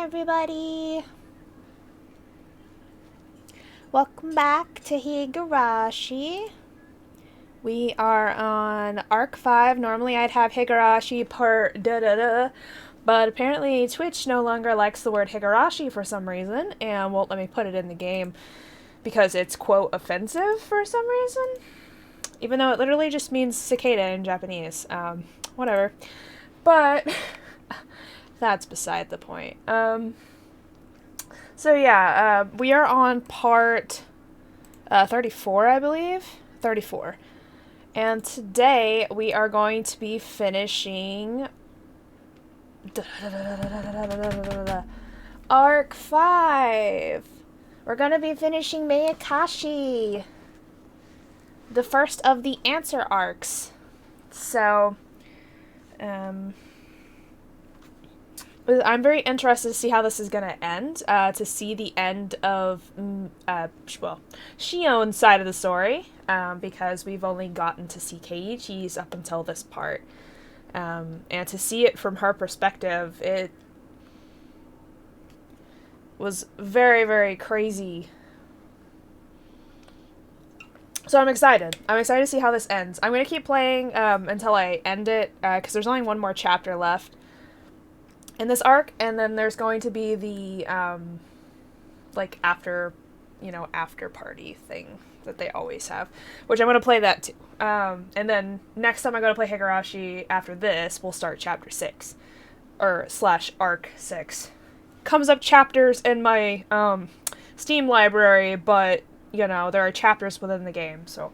everybody! Welcome back to Higurashi. We are on Arc 5. Normally I'd have Higurashi part da-da-da, but apparently Twitch no longer likes the word Higurashi for some reason and won't let me put it in the game because it's, quote, offensive for some reason. Even though it literally just means cicada in Japanese. Whatever. But that's beside the point. So yeah, we are on part 34, I believe. 34. And today we are going to be finishing Arc 5. We're going to be finishing Mayakashi, the first of the answer arcs. So, I'm very interested to see how this is going to end, to see the end of, Shion's side of the story, because we've only gotten to see Keiichi's up until this part. And to see it from her perspective, it was very, very crazy. So I'm excited. I'm excited to see how this ends. I'm going to keep playing until I end it, because there's only one more chapter left in this arc, and then there's going to be the, after party thing that they always have, which I'm going to play that too. And then next time I go to play Higurashi after this, we'll start Chapter 6, or / Arc 6. Comes up chapters in my, Steam library, but, there are chapters within the game, so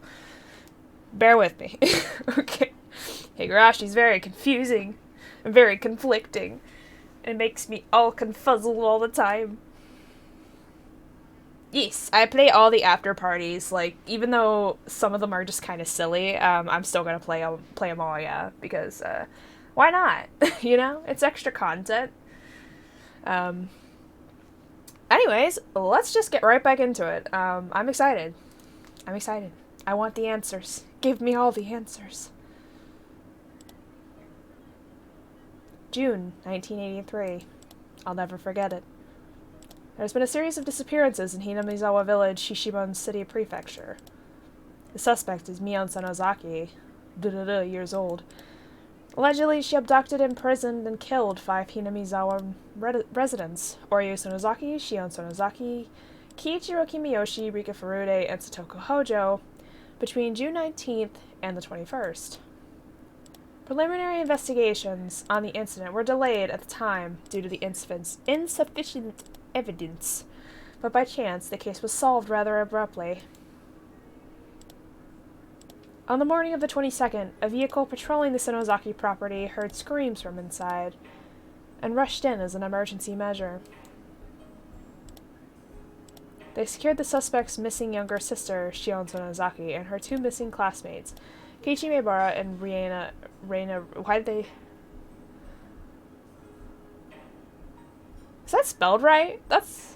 bear with me. Okay. Higurashi's very confusing and very conflicting. It makes me all confuzzled all the time. Yes, I play all the after parties, even though some of them are just kind of silly, I'm still gonna play them all, yeah, because, why not? It's extra content. Anyways, let's just get right back into it. I'm excited. I want the answers. Give me all the answers. June 1983. I'll never forget it. There's been a series of disappearances in Hinamizawa Village, Shishimon City Prefecture. The suspect is Mion Sonozaki, years old. Allegedly, she abducted, imprisoned, and killed 5 Hinamizawa residents: Oryu Sonozaki, Shion Sonozaki, Kiichiro Kimiyoshi, Rika Furude, and Satoko Hojo between June 19th and the 21st. Preliminary investigations on the incident were delayed at the time due to the insufficient evidence, but by chance the case was solved rather abruptly. On the morning of the 22nd, a vehicle patrolling the Sonozaki property heard screams from inside and rushed in as an emergency measure. They secured the suspect's missing younger sister, Shion Sonozaki, and her 2 missing classmates, Keiichi Maebara and Reina, why did they... Is that spelled right? That's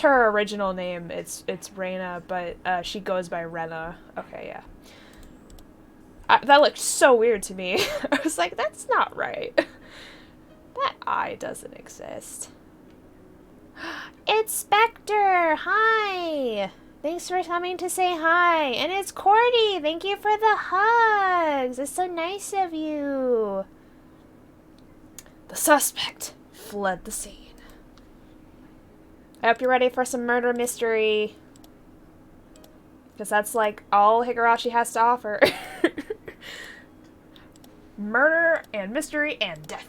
her original name. It's Reina, but she goes by Rena. Okay, yeah. That looked so weird to me. I was like, that's not right. That I doesn't exist. It's Spectre! Hi! Thanks for coming to say hi. And it's Cordy! Thank you for the hugs! It's so nice of you. The suspect fled the scene. I hope you're ready for some murder mystery. Because that's all Higurashi has to offer. Murder and mystery and death.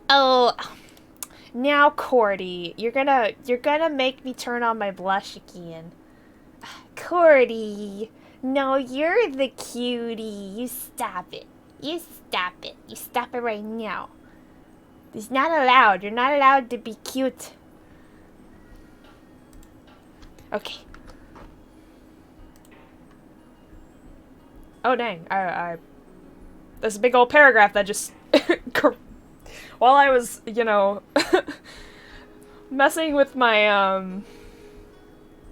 Oh, now Cordy, you're gonna make me turn on my blush again. Cordy, no, you're the cutie. You stop it. You stop it. You stop it right now. It's not allowed. You're not allowed to be cute. Okay. Oh, dang. There's a big old paragraph that just... While I was, messing with my,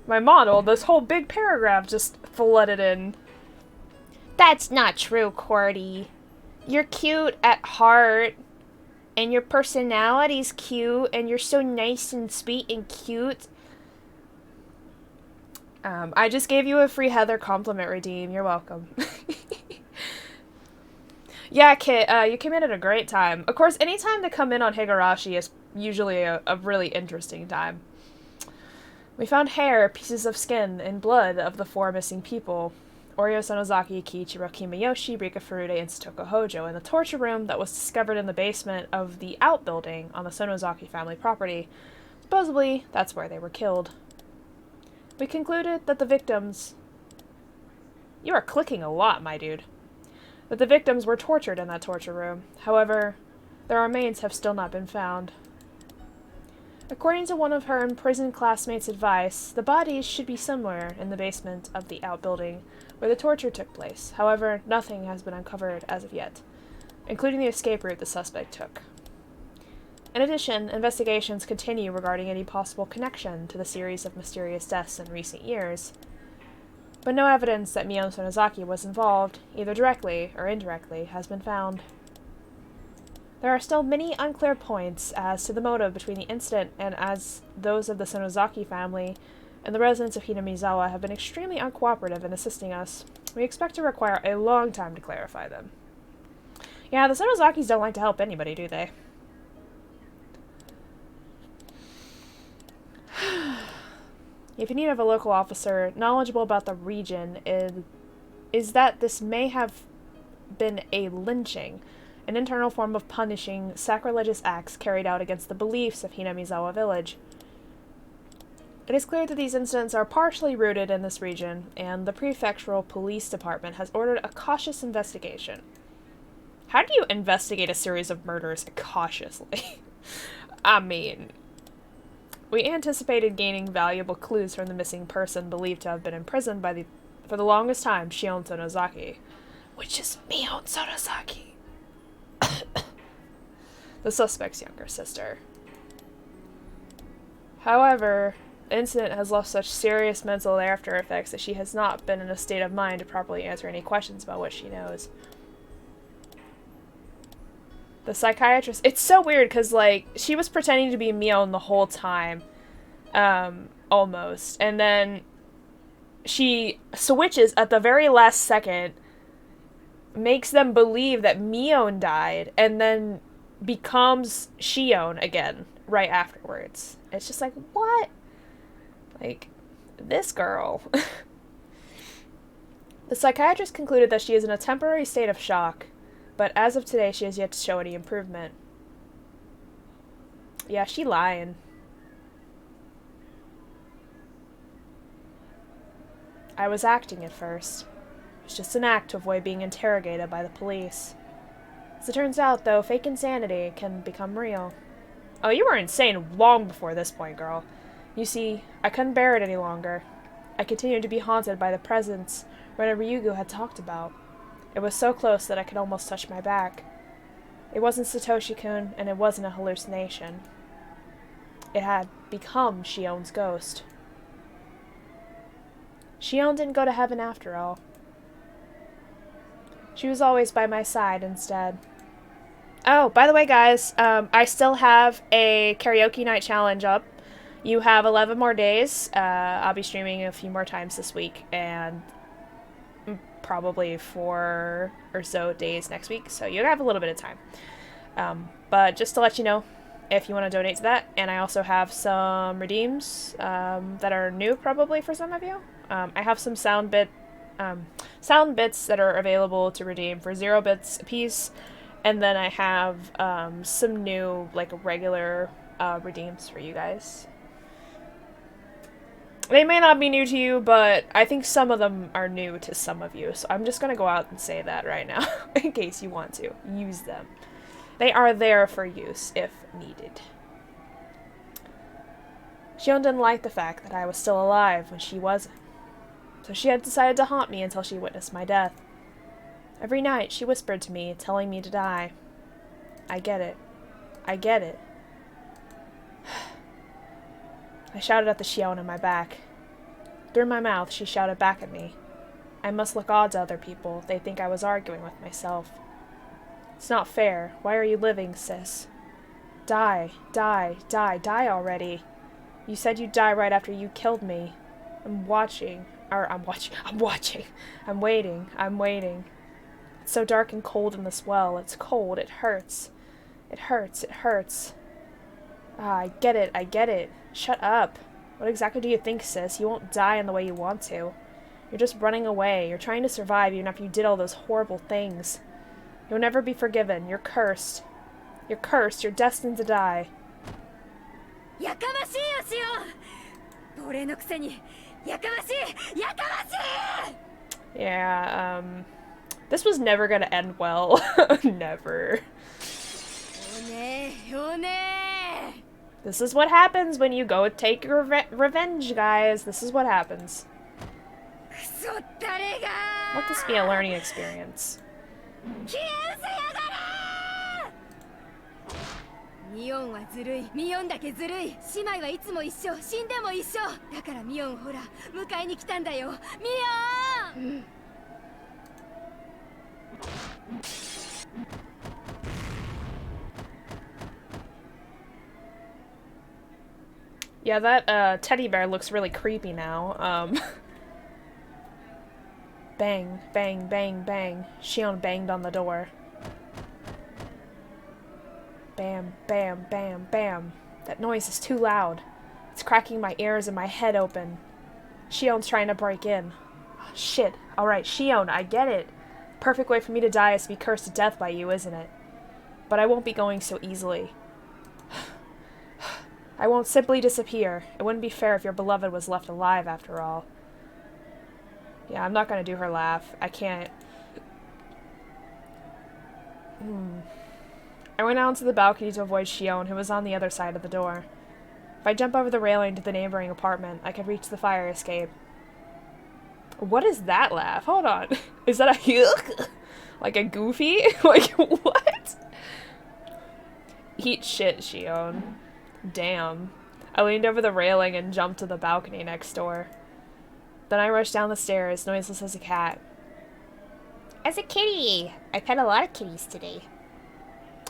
my model, this whole big paragraph just flooded in. That's not true, Cordy. You're cute at heart. And your personality's cute, and you're so nice and sweet and cute. I just gave you a free Heather compliment redeem. You're welcome. Yeah, Kit, you came in at a great time. Of course, any time to come in on Higurashi is usually a really interesting time. We found hair, pieces of skin, and blood of the 4 missing people. Oryo Sonozaki, Kiichiro Kimayoshi, Rika Furude, and Satoko Hojo in the torture room that was discovered in the basement of the outbuilding on the Sonozaki family property. Supposedly, that's where they were killed. We concluded that the victims... You are clicking a lot, my dude. That the victims were tortured in that torture room. However, their remains have still not been found. According to one of her imprisoned classmates' advice, the bodies should be somewhere in the basement of the outbuilding where the torture took place. However, nothing has been uncovered as of yet, including the escape route the suspect took. In addition, investigations continue regarding any possible connection to the series of mysterious deaths in recent years, but no evidence that Mio Sonozaki was involved, either directly or indirectly, has been found. There are still many unclear points as to the motive between the incident, and as those of the Sonozaki family and the residents of Hinamizawa have been extremely uncooperative in assisting us, we expect to require a long time to clarify them. Yeah, the Sonozakis don't like to help anybody, do they? If you need of a local officer knowledgeable about the region, is that this may have been a lynching, an internal form of punishing sacrilegious acts carried out against the beliefs of Hinamizawa village. It is clear that these incidents are partially rooted in this region, and the prefectural police department has ordered a cautious investigation. How do you investigate a series of murders cautiously? I mean... We anticipated gaining valuable clues from the missing person believed to have been imprisoned by for the longest time, Shion Sonozaki. Which is Mion Sonozaki. The suspect's younger sister. However, the incident has left such serious mental after effects that she has not been in a state of mind to properly answer any questions about what she knows. The psychiatrist... It's so weird, because, like, she was pretending to be Mion the whole time. Almost. And then she switches at the very last second, makes them believe that Mion died, and then becomes Shion again right afterwards. It's just like, what? Like, this girl. The psychiatrist concluded that she is in a temporary state of shock, but as of today, she has yet to show any improvement. Yeah, she lying. I was acting at first. It was just an act to avoid being interrogated by the police. As it turns out, though, fake insanity can become real. Oh, you were insane long before this point, girl. You see, I couldn't bear it any longer. I continued to be haunted by the presence Rena Ryugu had talked about. It was so close that I could almost touch my back. It wasn't Satoshi-kun, and it wasn't a hallucination. It had become Shion's ghost. Shion didn't go to heaven after all. She was always by my side instead. Oh, by the way, guys, I still have a karaoke night challenge up. You have 11 more days. I'll be streaming a few more times this week, and probably 4 or so days next week, so you have a little bit of time. But just to let you know, if you want to donate to that, and I also have some redeems that are new probably for some of you. I have some sound bits that are available to redeem for 0 bits a piece, and then I have some new, like, regular redeems for you guys. They may not be new to you, but I think some of them are new to some of you, so I'm just going to go out and say that right now, in case you want to use them. They are there for use, if needed. Shion didn't like the fact that I was still alive when she wasn't, so she had decided to haunt me until she witnessed my death. Every night, she whispered to me, telling me to die. I get it. I get it. I shouted at the Shion in my back. Through my mouth, she shouted back at me. I must look odd to other people. They think I was arguing with myself. It's not fair. Why are you living, sis? Die, die, die, die already. You said you'd die right after you killed me. I'm watching. I'm waiting. It's so dark and cold in this well. It's cold. It hurts. It hurts. Ah, I get it. Shut up. What exactly do you think, sis? You won't die in the way you want to. You're just running away. You're trying to survive even after you did all those horrible things. You'll never be forgiven. You're cursed. You're cursed. You're destined to die. Yeah, this was never gonna end well. Never. This is what happens when you go take your revenge, guys. This is what happens. Let this be a learning experience. ミオンはずるい。ミオンだけずるい。姉妹はいつも一緒。死んでも一緒。だからミオンほら迎えに来たんだよ。ミオン。Yeah, that teddy bear looks really creepy now. Bang, bang, bang, bang. Shion banged on the door. Bam, bam, bam, bam. That noise is too loud. It's cracking my ears and my head open. Shion's trying to break in. Oh, shit. Alright, Shion, I get it. Perfect way for me to die is to be cursed to death by you, isn't it? But I won't be going so easily. I won't simply disappear. It wouldn't be fair if your beloved was left alive, after all. Yeah, I'm not gonna do her laugh. I can't. I went out onto the balcony to avoid Shion, who was on the other side of the door. If I jump over the railing to the neighboring apartment, I could reach the fire escape. What is that laugh? Hold on. Is that a yuck? Like a goofy? Like, what? Eat shit, Shion. Damn. I leaned over the railing and jumped to the balcony next door. Then I rushed down the stairs, noiseless as a cat. As a kitty! I pet a lot of kitties today.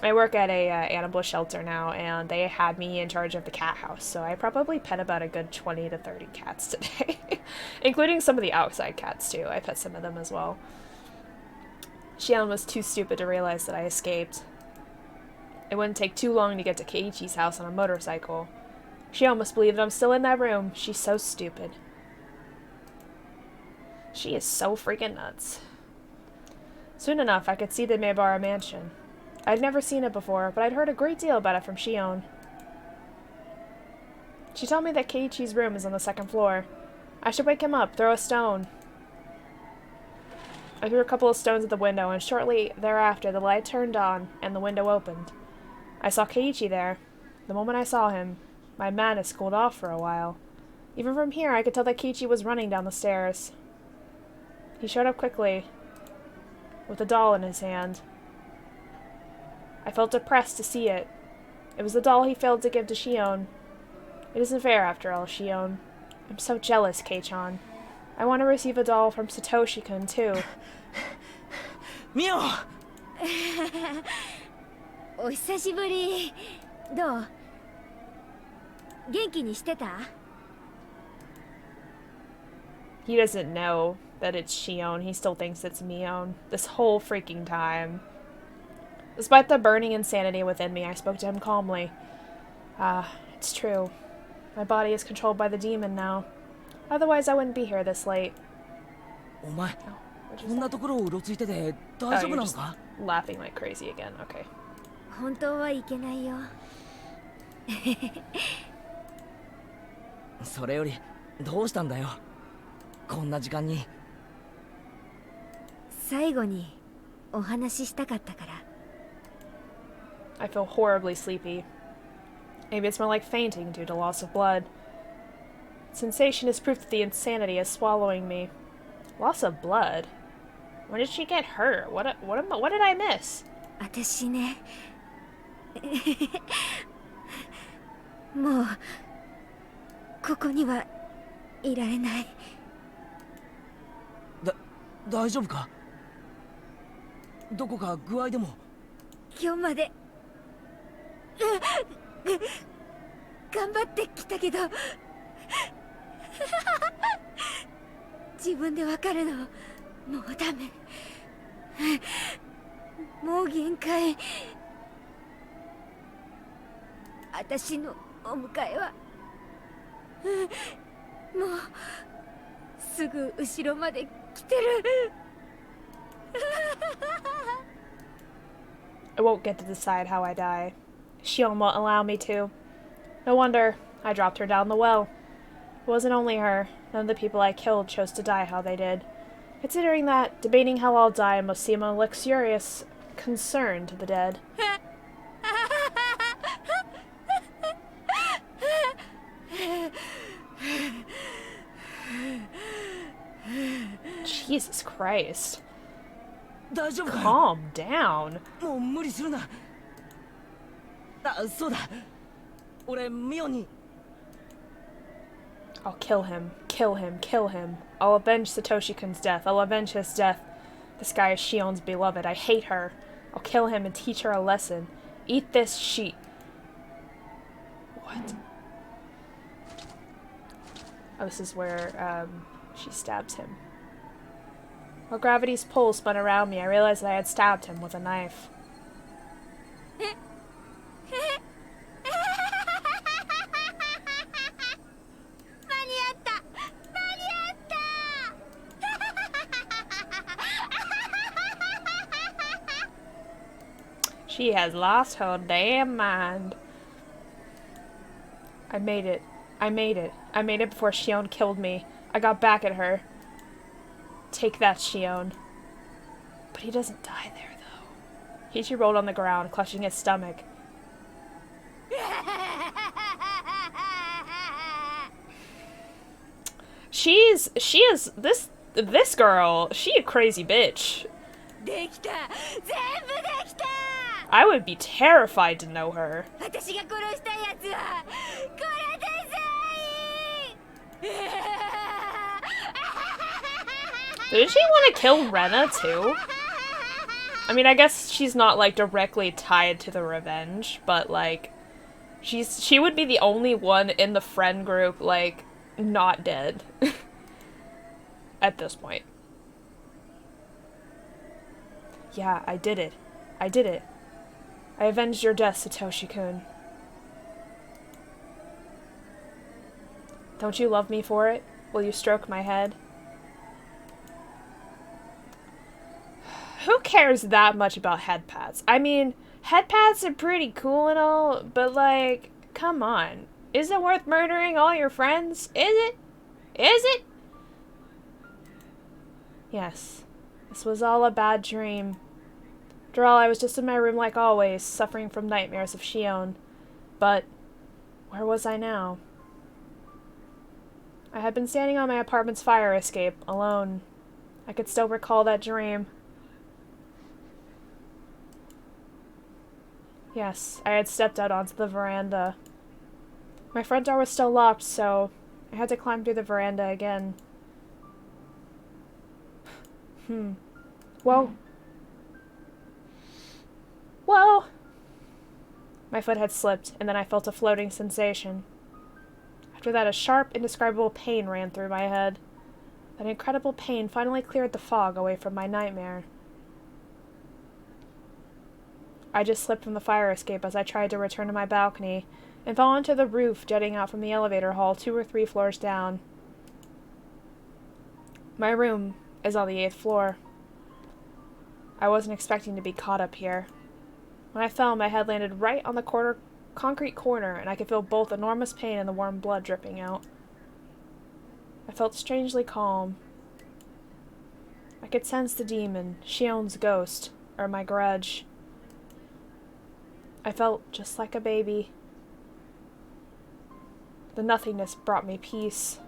I work at a animal shelter now, and they had me in charge of the cat house, so I probably pet about a good 20 to 30 cats today. Including some of the outside cats, too. I pet some of them as well. Shion was too stupid to realize that I escaped. It wouldn't take too long to get to Keiichi's house on a motorcycle. Shion must believe that I'm still in that room. She's so stupid. She is so freaking nuts. Soon enough, I could see the Maebara mansion. I'd never seen it before, but I'd heard a great deal about it from Shion. She told me that Keiichi's room is on the second floor. I should wake him up, throw a stone. I threw a couple of stones at the window, and shortly thereafter the light turned on, and the window opened. I saw Keiichi there. The moment I saw him, my madness cooled off for a while. Even from here, I could tell that Keiichi was running down the stairs. He showed up quickly, with a doll in his hand. I felt depressed to see it. It was the doll he failed to give to Shion. It isn't fair, after all, Shion. I'm so jealous, Kei-chan. I want to receive a doll from Satoshi-kun, too. Mio! お久しぶり。どう？元気にしてた？ He doesn't know that it's Shion. He still thinks it's Mion. This whole freaking time. Despite the burning insanity within me, I spoke to him calmly. It's true. My body is controlled by the demon now. Otherwise, I wouldn't be here this late. Oh, you're just laughing like crazy again. Okay. 本当はいけないよ。それよりどうしたんだよ。こんな時間に。最後にお話ししたかったから。I feel horribly sleepy. Maybe it's more like fainting due to loss of blood. Sensation is proof that the insanity is swallowing me. Loss of blood? When did she get hurt? What did I miss? 私ね。もうここにはいられない。大丈夫か？どこか具合でも？今日まで頑張ってきたけど自分で分かるのもうダメもう限界私のお迎えはもうすぐ後ろまで来てるI won't get to decide how I die. Shion won't allow me to. No wonder I dropped her down the well. It wasn't only her. None of the people I killed chose to die how they did. Considering that, debating how I'll die must seem a luxurious concern to the dead. Jesus Christ. Calm down. I'll kill him. Kill him. Kill him. I'll avenge Satoshi-kun's death. I'll avenge his death. This guy is Shion's beloved. I hate her. I'll kill him and teach her a lesson. Eat this sheet. What? Oh, this is where, she stabs him. While gravity's pull spun around me, I realized that I had stabbed him with a knife. She has lost her damn mind. I made it. I made it. I made it before Shion killed me. I got back at her. Take that, Shion. But he doesn't die there, though. Hichi rolled on the ground, clutching his stomach. This girl, she a crazy bitch. I would be terrified to know her. Did she want to kill Rena too? I mean, I guess she's not like directly tied to the revenge, but like she would be the only one in the friend group like not dead at this point. Yeah, I did it. I did it. I avenged your death, Satoshi-kun. Don't you love me for it? Will you stroke my head? Who cares that much about head pats? I mean, head pats are pretty cool and all, but like, come on. Is it worth murdering all your friends? Is it? Is it? Yes. This was all a bad dream. After all, I was just in my room like always, suffering from nightmares of Shion. But, where was I now? I had been standing on my apartment's fire escape, alone. I could still recall that dream. Yes, I had stepped out onto the veranda. My front door was still locked, so I had to climb through the veranda again. Whoa. Whoa! My foot had slipped, and then I felt a floating sensation. After that, a sharp, indescribable pain ran through my head. That incredible pain finally cleared the fog away from my nightmare. I just slipped from the fire escape as I tried to return to my balcony, and fell onto the roof jutting out from the elevator hall 2 or 3 floors down. My room is on the 8th floor. I wasn't expecting to be caught up here. When I fell, my head landed right on the concrete corner, and I could feel both enormous pain and the warm blood dripping out. I felt strangely calm. I could sense the demon, Shion's ghost, or my grudge. I felt just like a baby. The nothingness brought me peace.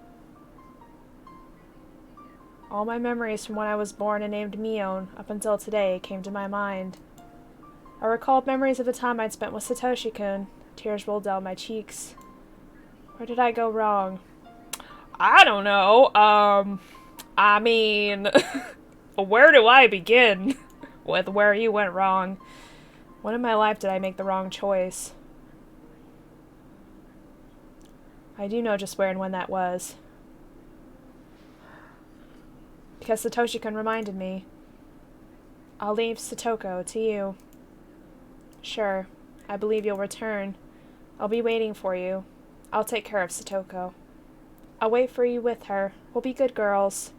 All my memories from when I was born and named Mion up until today came to my mind. I recalled memories of the time I'd spent with Satoshi-kun. Tears rolled down my cheeks. Where did I go wrong? I don't know. I mean, where do I begin with where you went wrong? When in my life did I make the wrong choice? I do know just where and when that was. Because Satoshi-kun reminded me. I'll leave Satoko to you. Sure, I believe you'll return. I'll be waiting for you. I'll take care of Satoko. I'll wait for you with her. We'll be good girls.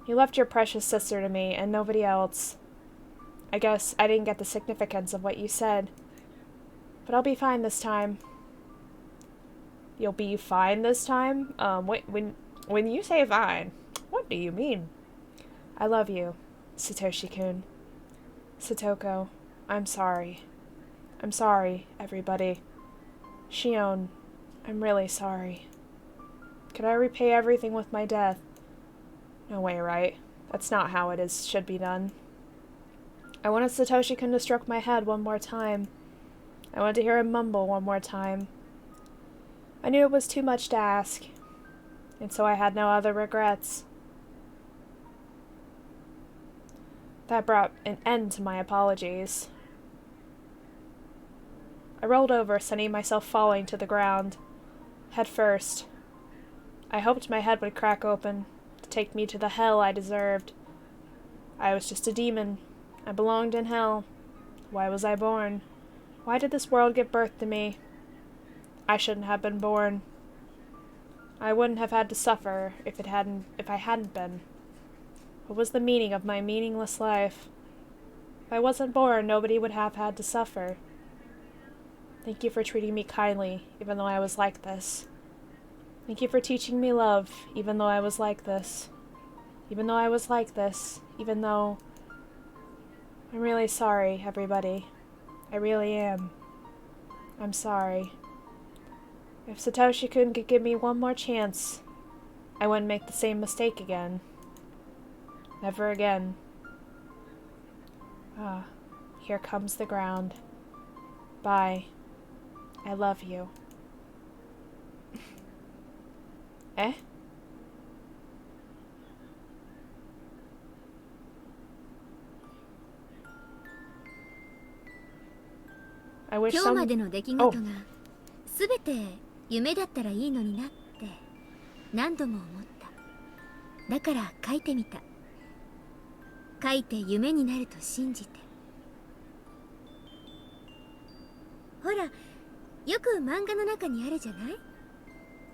You left your precious sister to me and nobody else. I guess I didn't get the significance of what you said. But I'll be fine this time. You'll be fine this time? When you say fine, what do you mean? I love you, Satoshi-kun. Satoko, I'm sorry. I'm sorry, everybody. Shion, I'm really sorry. Could I repay everything with my death? No way, right? That's not how it should be done. I wanted Satoshi-kun to stroke my head one more time. I wanted to hear him mumble one more time. I knew it was too much to ask, and so I had no other regrets. That brought an end to my apologies. I rolled over, sending myself falling to the ground, head first. I hoped my head would crack open, to take me to the hell I deserved. I was just a demon. I belonged in hell. Why was I born? Why did this world give birth to me? I shouldn't have been born. I wouldn't have had to suffer if I hadn't been. What was the meaning of my meaningless life? If I wasn't born, nobody would have had to suffer. Thank you for treating me kindly, even though I was like this. Thank you for teaching me love, even though I was like this. Even though I was like this. Even though... I'm really sorry, everybody. I really am. I'm sorry. If Satoshi-kun could give me one more chance, I wouldn't make the same mistake again. Never again. Ah, here comes the ground. Bye. I love you. Eh? I wish 今日までの出来事が Oh. すべて夢だったらいいのになって何度も思った。だから書いてみた。書いて夢になると信じて。ほら、よく漫画の中にあるじゃない？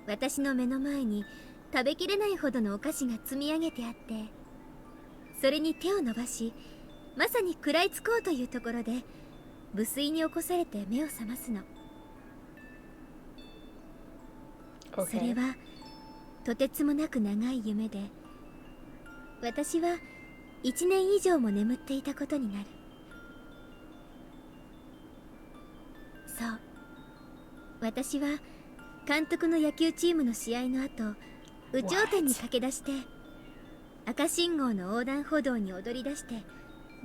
私の目の前に食べきれないほどのお菓子が積み上げてあって、それに手を伸ばし、まさに食らいつこうというところで無粋に起こされて目を覚ますの。Okay. それはとてつもなく長い夢で、私は1年以上も眠っていたことになる。そう、私は監督の野球チームの試合の後、有頂天に駆け出して赤信号の横断歩道に踊り出して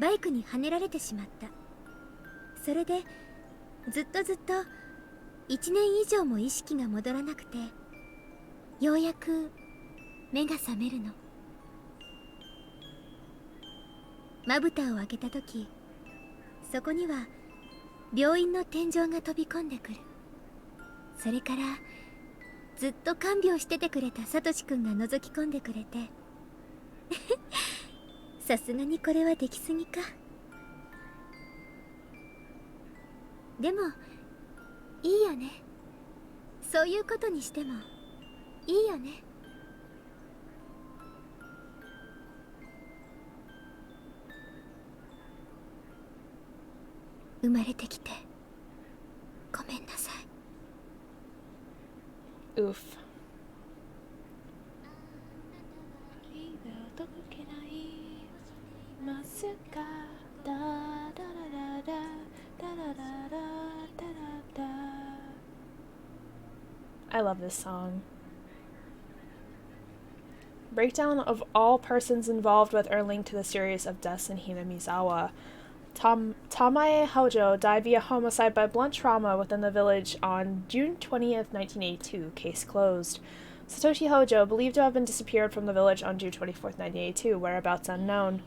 バイクにはねられてしまった。それでずっと1年以上も意識が戻らなくて、ようやく目が覚めるの。まぶたを開けた時、そこには病院の天井が飛び込んでくる。それからずっと看病しててくれたサトシ君が覗き込んでくれてさすがにこれはできすぎか。でもいいよね。そういうことにしてもいいよね。生まれてきてごめんなさい。Oof. I love this song. Breakdown of all persons involved with or linked to the series of deaths in Hinamizawa. Tamae Hojo died via homicide by blunt trauma within the village on June 20th, 1982. Case closed. Satoshi Hojo, believed to have been disappeared from the village on June 24th, 1982. Whereabouts unknown.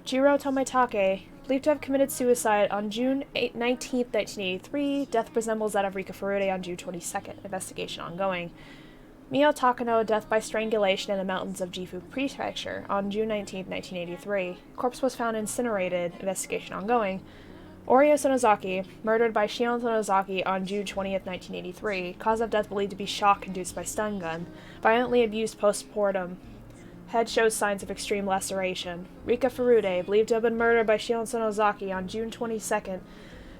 Jiro Tomitake believed to have committed suicide on June 19th, 1983. Death resembles that of Rika Furude on June 22nd. Investigation ongoing. Mio Takano, death by strangulation in the mountains of Gifu Prefecture on June 19th, 1983. Corpse was found incinerated. Investigation ongoing. Oryo Sonozaki, murdered by Shion Sonozaki on June 20th, 1983. Cause of death believed to be shock induced by stun gun. Violently abused post-mortem. Head shows signs of extreme laceration. Rika Furude, believed to have been murdered by Shion Sonozaki on June 22nd,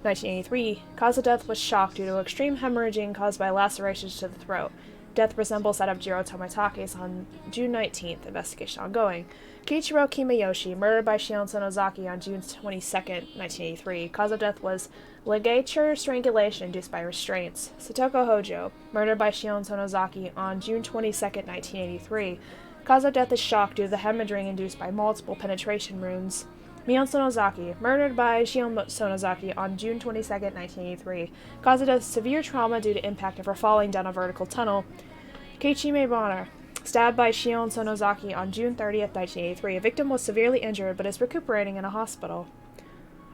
1983. Cause of death was shock due to extreme hemorrhaging caused by lacerations to the throat. Death resembles that of Jiro Tomitake's on June 19th. Investigation ongoing. Kiichiro Kimayoshi, murdered by Shion Sonozaki on June 22nd, 1983. Cause of death was ligature strangulation induced by restraints. Satoko Hojo, murdered by Shion Sonozaki on June 22nd, 1983. Cause of death is shock due to the hemorrhaging induced by multiple penetration wounds. Mion Sonozaki, murdered by Shion Sonozaki on June 22nd, 1983. Cause of death severe trauma due to impact of her falling down a vertical tunnel. Keiichi Maibara, stabbed by Shion Sonozaki on June 30th, 1983. A victim was severely injured but is recuperating in a hospital.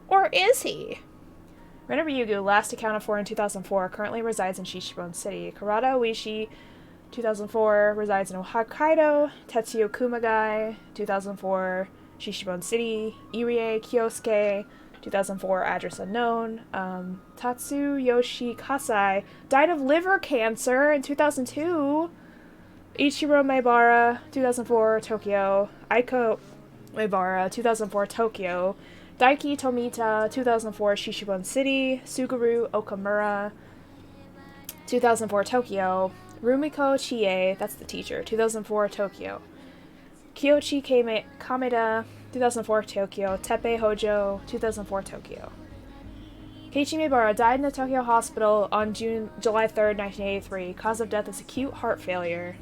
Or is he? Rena Ryugu, last accounted for in 2004, currently resides in Shishibon City. Karada Oishi, 2004, resides in Hokkaido. Tetsuyo Kumagai, 2004, Shishibon City. Irie Kyosuke, 2004, address unknown. Tatsuyoshi Kasai, died of liver cancer in 2002. Ichiro Maibara, 2004, Tokyo. Aiko Maibara, 2004, Tokyo. Daiki Tomita, 2004, Shishibon City. Suguru Okamura, 2004, Tokyo. Rumiko Chie, that's the teacher, 2004, Tokyo. Kiyoshi Kameda, 2004, Tokyo. Teppei Hojo, 2004, Tokyo. Keiichi Maibara died in a Tokyo hospital on July 3rd, 1983. Cause of death is acute heart failure.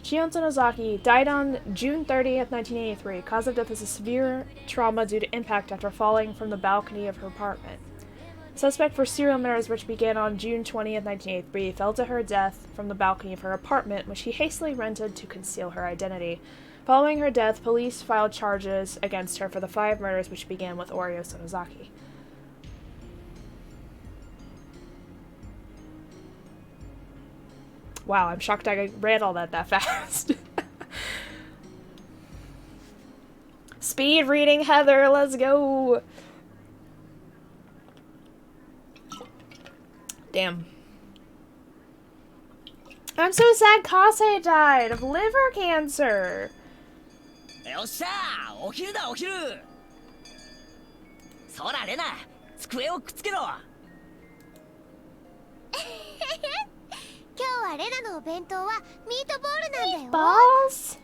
Shion Sonozaki died on June 30th, 1983. Cause of death is a severe trauma due to impact after falling from the balcony of her apartment. Suspect for serial murders, which began on June 20th, 1983, fell to her death from the balcony of her apartment, which he hastily rented to conceal her identity. Following her death, police filed charges against her for the 5 murders which began with Oryo Sonozaki. Wow, I'm shocked I read all that fast. Speed reading, Heather, let's go! Damn. I'm so sad Kase died of liver cancer. よっしゃー、お昼だお昼。そらレナ、机をくっつけろ。今日はレナのお弁当はミートボールなんだよ。Balls?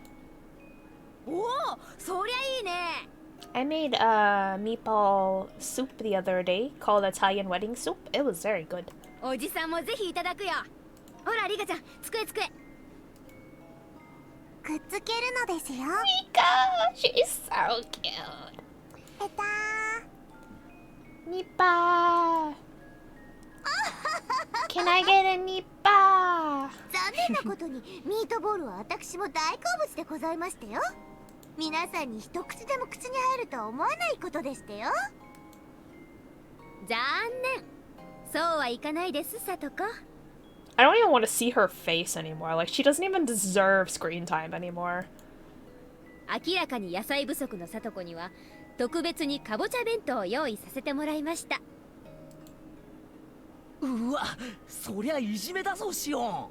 おお、そりゃいいね。I made meatball soup the other day called Italian wedding soup. It was very good. おじさんもぜひいただくよ。ほらリカちゃん、机。くっつけるのですよ。Mika, she's so cute. ペター。Nipa. Can I get a nipa? 残念なことにミートボールは私も大好物でございましたよ。皆さんに一口でも口に入るとは思わないことでしたよ。残念。そうはいかないです、サトコ。I don't even want to see her face anymore. Like, she doesn't even deserve screen time anymore. 明らかに野菜不足のサトコには特別にかぼちゃ弁当を用意させてもらいました。うわ、そりゃいじめだぞシオン。うわ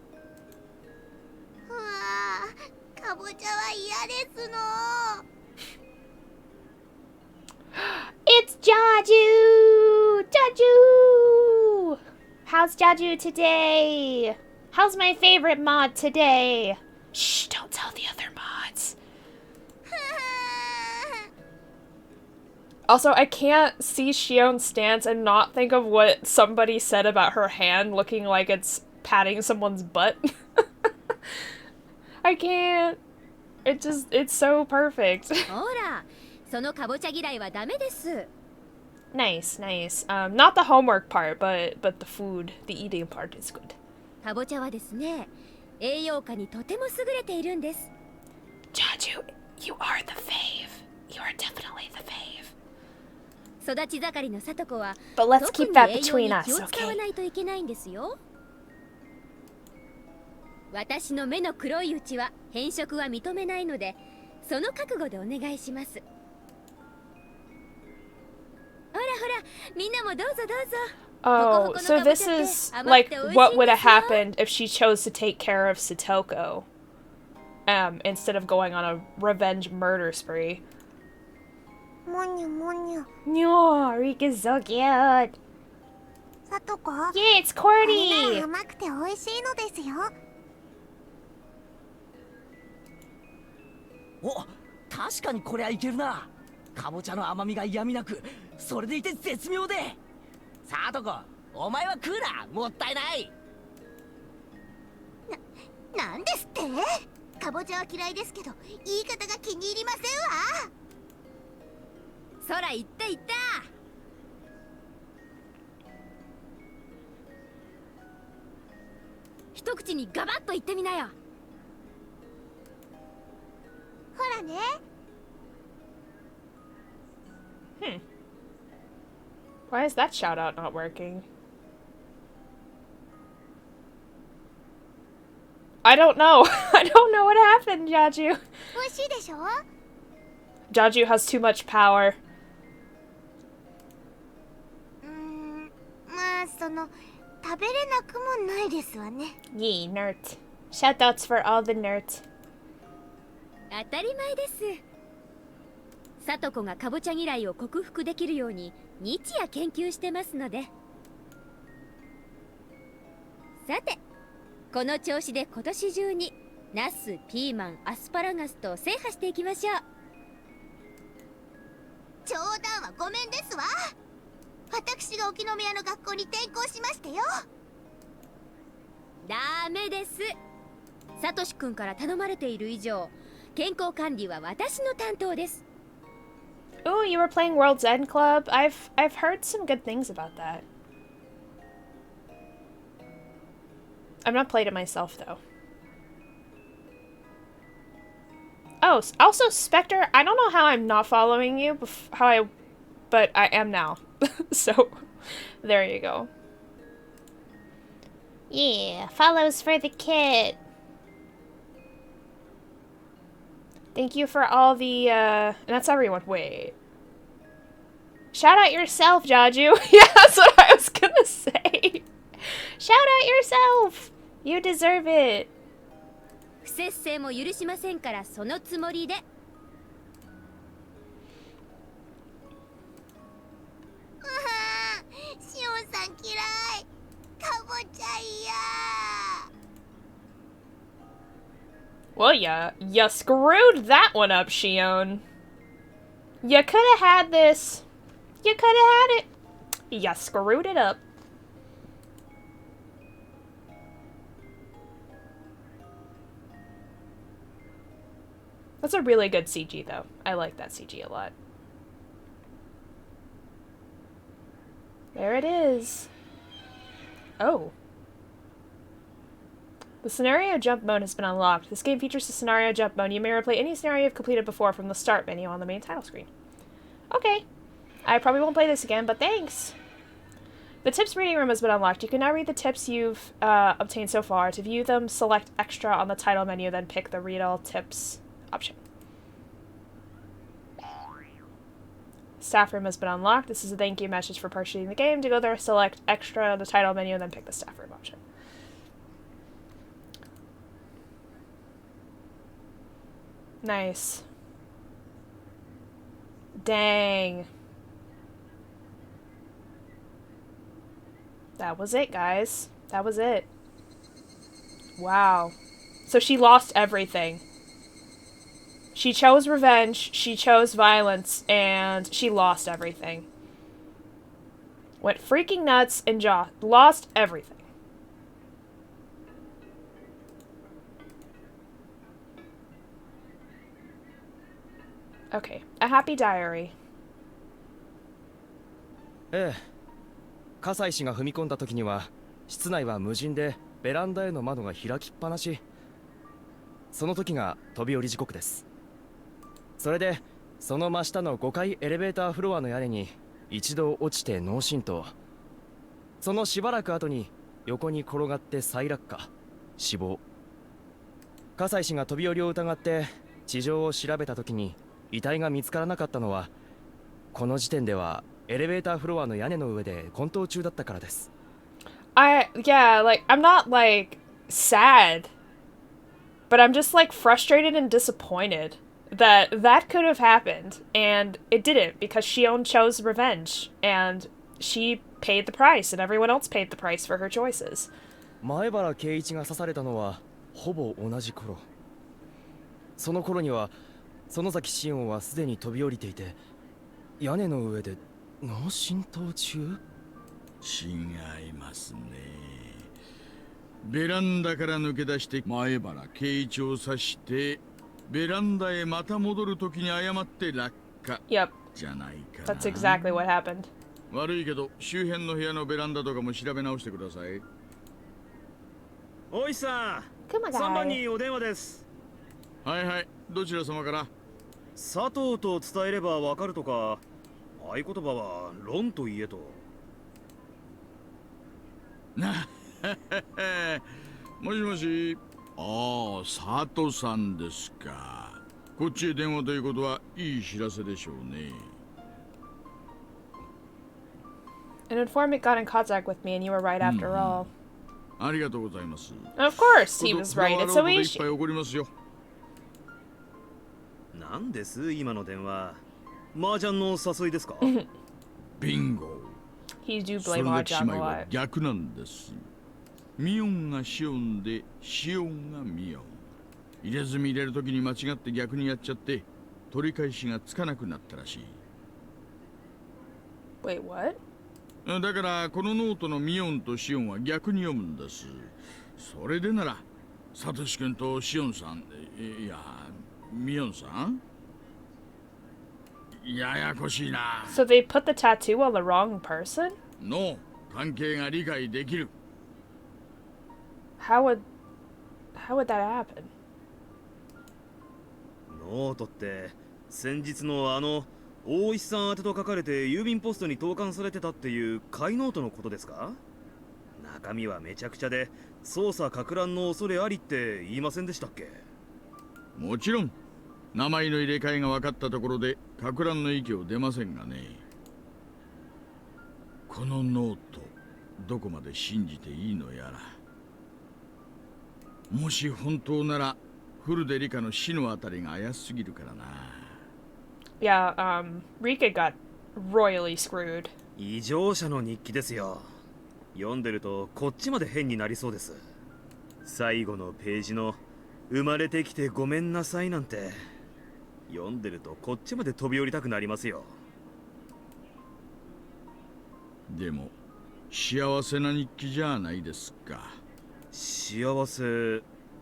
あ、かぼちゃは嫌ですの。It's Jaju! Jaju! How's Jaju today? How's my favorite mod today? Shh, don't tell the other mods. Also, I can't see Shion's stance and not think of what somebody said about her hand looking like it's patting someone's butt. I can't. It's so perfect. ほら、そのかぼちゃ嫌いはダメです。Nice, nice. Not the homework part, but the food, the eating part is good. かぼちゃはですね、栄養価にとても優れているんです。Jaju, you are the fave. You are definitely the fave. 育ち盛りの聡子は But let's 特 keep に that 栄養 between に us, 気を使わ okay? ないといけないんですよ。私の目の黒いうちは変色は認めないので、その覚悟でお願いします。ほらほら、みんなもどうぞどうぞ。 Oh, so this is like what would have happened if she chose to take care of Satoko, instead of going on a revenge murder spree. もにゅもにゅ。 No, Rika's so cute. さとこ。 Yeah, it's これ Cordy. が甘くて美味しいのですよ。お、確かにこれはいけるな。かぼちゃの甘みが嫌味なく、それでいて絶妙で。さとこ、お前は食うな、もったいない。なんですって？かぼちゃは嫌いですけど、言い方が気に入りませんわ。そら言った言った。一口にガバッと言ってみなよ。ほらね。Why is that shout out not working? I don't know. I don't know what happened, Jaju. 美味しいでしょ？ Jaju has too much power. まあ食べれなくもないですわね。Yee, nerd. Shoutouts for all the nerds. 当たり前です。聡子がかぼちゃ嫌いを克服できるように日夜研究してますので。さて、この調子で今年中にナス、ピーマン、アスパラガスと制覇していきましょう。冗談はごめんですわ。私が沖宮の学校に転校しましてよ。ダメです。サトシ君から頼まれている以上、健康管理は私の担当です。Ooh, you were playing World's End Club? I've heard some good things about that. I've not played it myself though. Oh, also Spectre, I don't know how I'm not following you, but I am now. So, there you go. Yeah, follows for the kid. Thank you for all the, and that's everyone. Wait. Shout out yourself, Jaju. Yeah, that's what I was gonna say. Shout out yourself. You deserve it. 不摂生も許しませんから、そのつもりで。しおんさん嫌い。かぼちゃ嫌。Well, you screwed that one up, Shion. You could have had this. You could have had it. You screwed it up. That's a really good CG, though. I like that CG a lot. There it is. Oh. The scenario jump mode has been unlocked. This game features the scenario jump mode. You may replay any scenario you've completed before from the start menu on the main title screen. Okay. I probably won't play this again, but thanks. The tips reading room has been unlocked. You can now read the tips you've obtained so far. To view them, select extra on the title menu, then pick the read all tips option. Staff room has been unlocked. This is a thank you message for purchasing the game. To go there, select extra on the title menu, and then pick the staff room option. Nice. Dang. That was it, guys. That was it. Wow. So she lost everything. She chose revenge, she chose violence, and she lost everything. Went freaking nuts and lost everything. Okay, a happy diary. ええ、葛西氏が踏み込んだ時には室内は無人でベランダへの窓が開きっぱなし。その時が飛び降り時刻です。それでその真下の5階エレベーターフロアの屋根に一度落ちて脳震盪。そのしばらく後に横に転がって再落下、死亡。葛西氏が飛び降りを疑って地上を調べた時に遺体が見つからなかったのは、この時点ではエレベーターフロアの屋根の上で混沌中だったからです。Yeah, like, I'm not, like, sad, but I'm just, like, frustrated and disappointed that that could have happened, and it didn't, because Shion chose revenge, and she paid the price, and everyone else paid the price for her choices. 前原圭一が刺されたのはほぼ同じ頃。その頃には園崎シオンはすでに飛び降りていて、屋根の上で脳震盪中。違いますね。ベランダから抜け出して前原圭一を刺してベランダへまた戻るときに誤って落下。Yep, じゃないかな。 that's exactly what happened. 悪いけど周辺の部屋のベランダとかも調べ直してください。おいさん、Kuma 3番 guy. にお電話です。はいはい、どちら様から。佐藤と伝えればわかるとか、合言葉は論と言えと。なもしもし。ああ、佐藤さんですか。こっちへ電話ということはいい知らせでしょうね。An informant got in contact with me, and you were right after all. ありがとうございます。 And of course, he was right. It's フラワーロードで一 Oishi. 杯おごりますよ。なんです今の電話。麻雀の誘いですか？ビンゴ。 He do そ blame れだけ Mahjong 姉 a 妹は lot. 逆なんです。ミオンがシオンでシオンがミオン。入れ墨入れるときに間違って逆にやっちゃって取り返しがつかなくなったらしい。 Wait, what? だからこのノートのミオンとシオンは逆に読むんです。それでならサトシ君とシオンさん、いやミオンさん、ややこしいな。 So they put the tattoo on the wrong person? の関係が理解できる。 How would that happen? ノートって先日の大石さん宛てと書かれて郵便ポストに投函されてたっていう買いノートのことですか？中身はめちゃくちゃで捜査撹乱の恐れありって言いませんでしたっけ？もちろん名前の入れ替えが分かったところで撹乱の域を出ませんがね。このノートどこまで信じていいのやら。もし本当ならフルデリカの死のあたりが怪しすぎるからな。 Yeah, Rika got royally screwed. 異常者の日記ですよ。読んでるとこっちまで変になりそうです。最後のページの生まれてきてごめんなさいなんて読んでるとこっちまで飛び降りたくなりますよ。でも幸せな日記じゃないですか。幸せ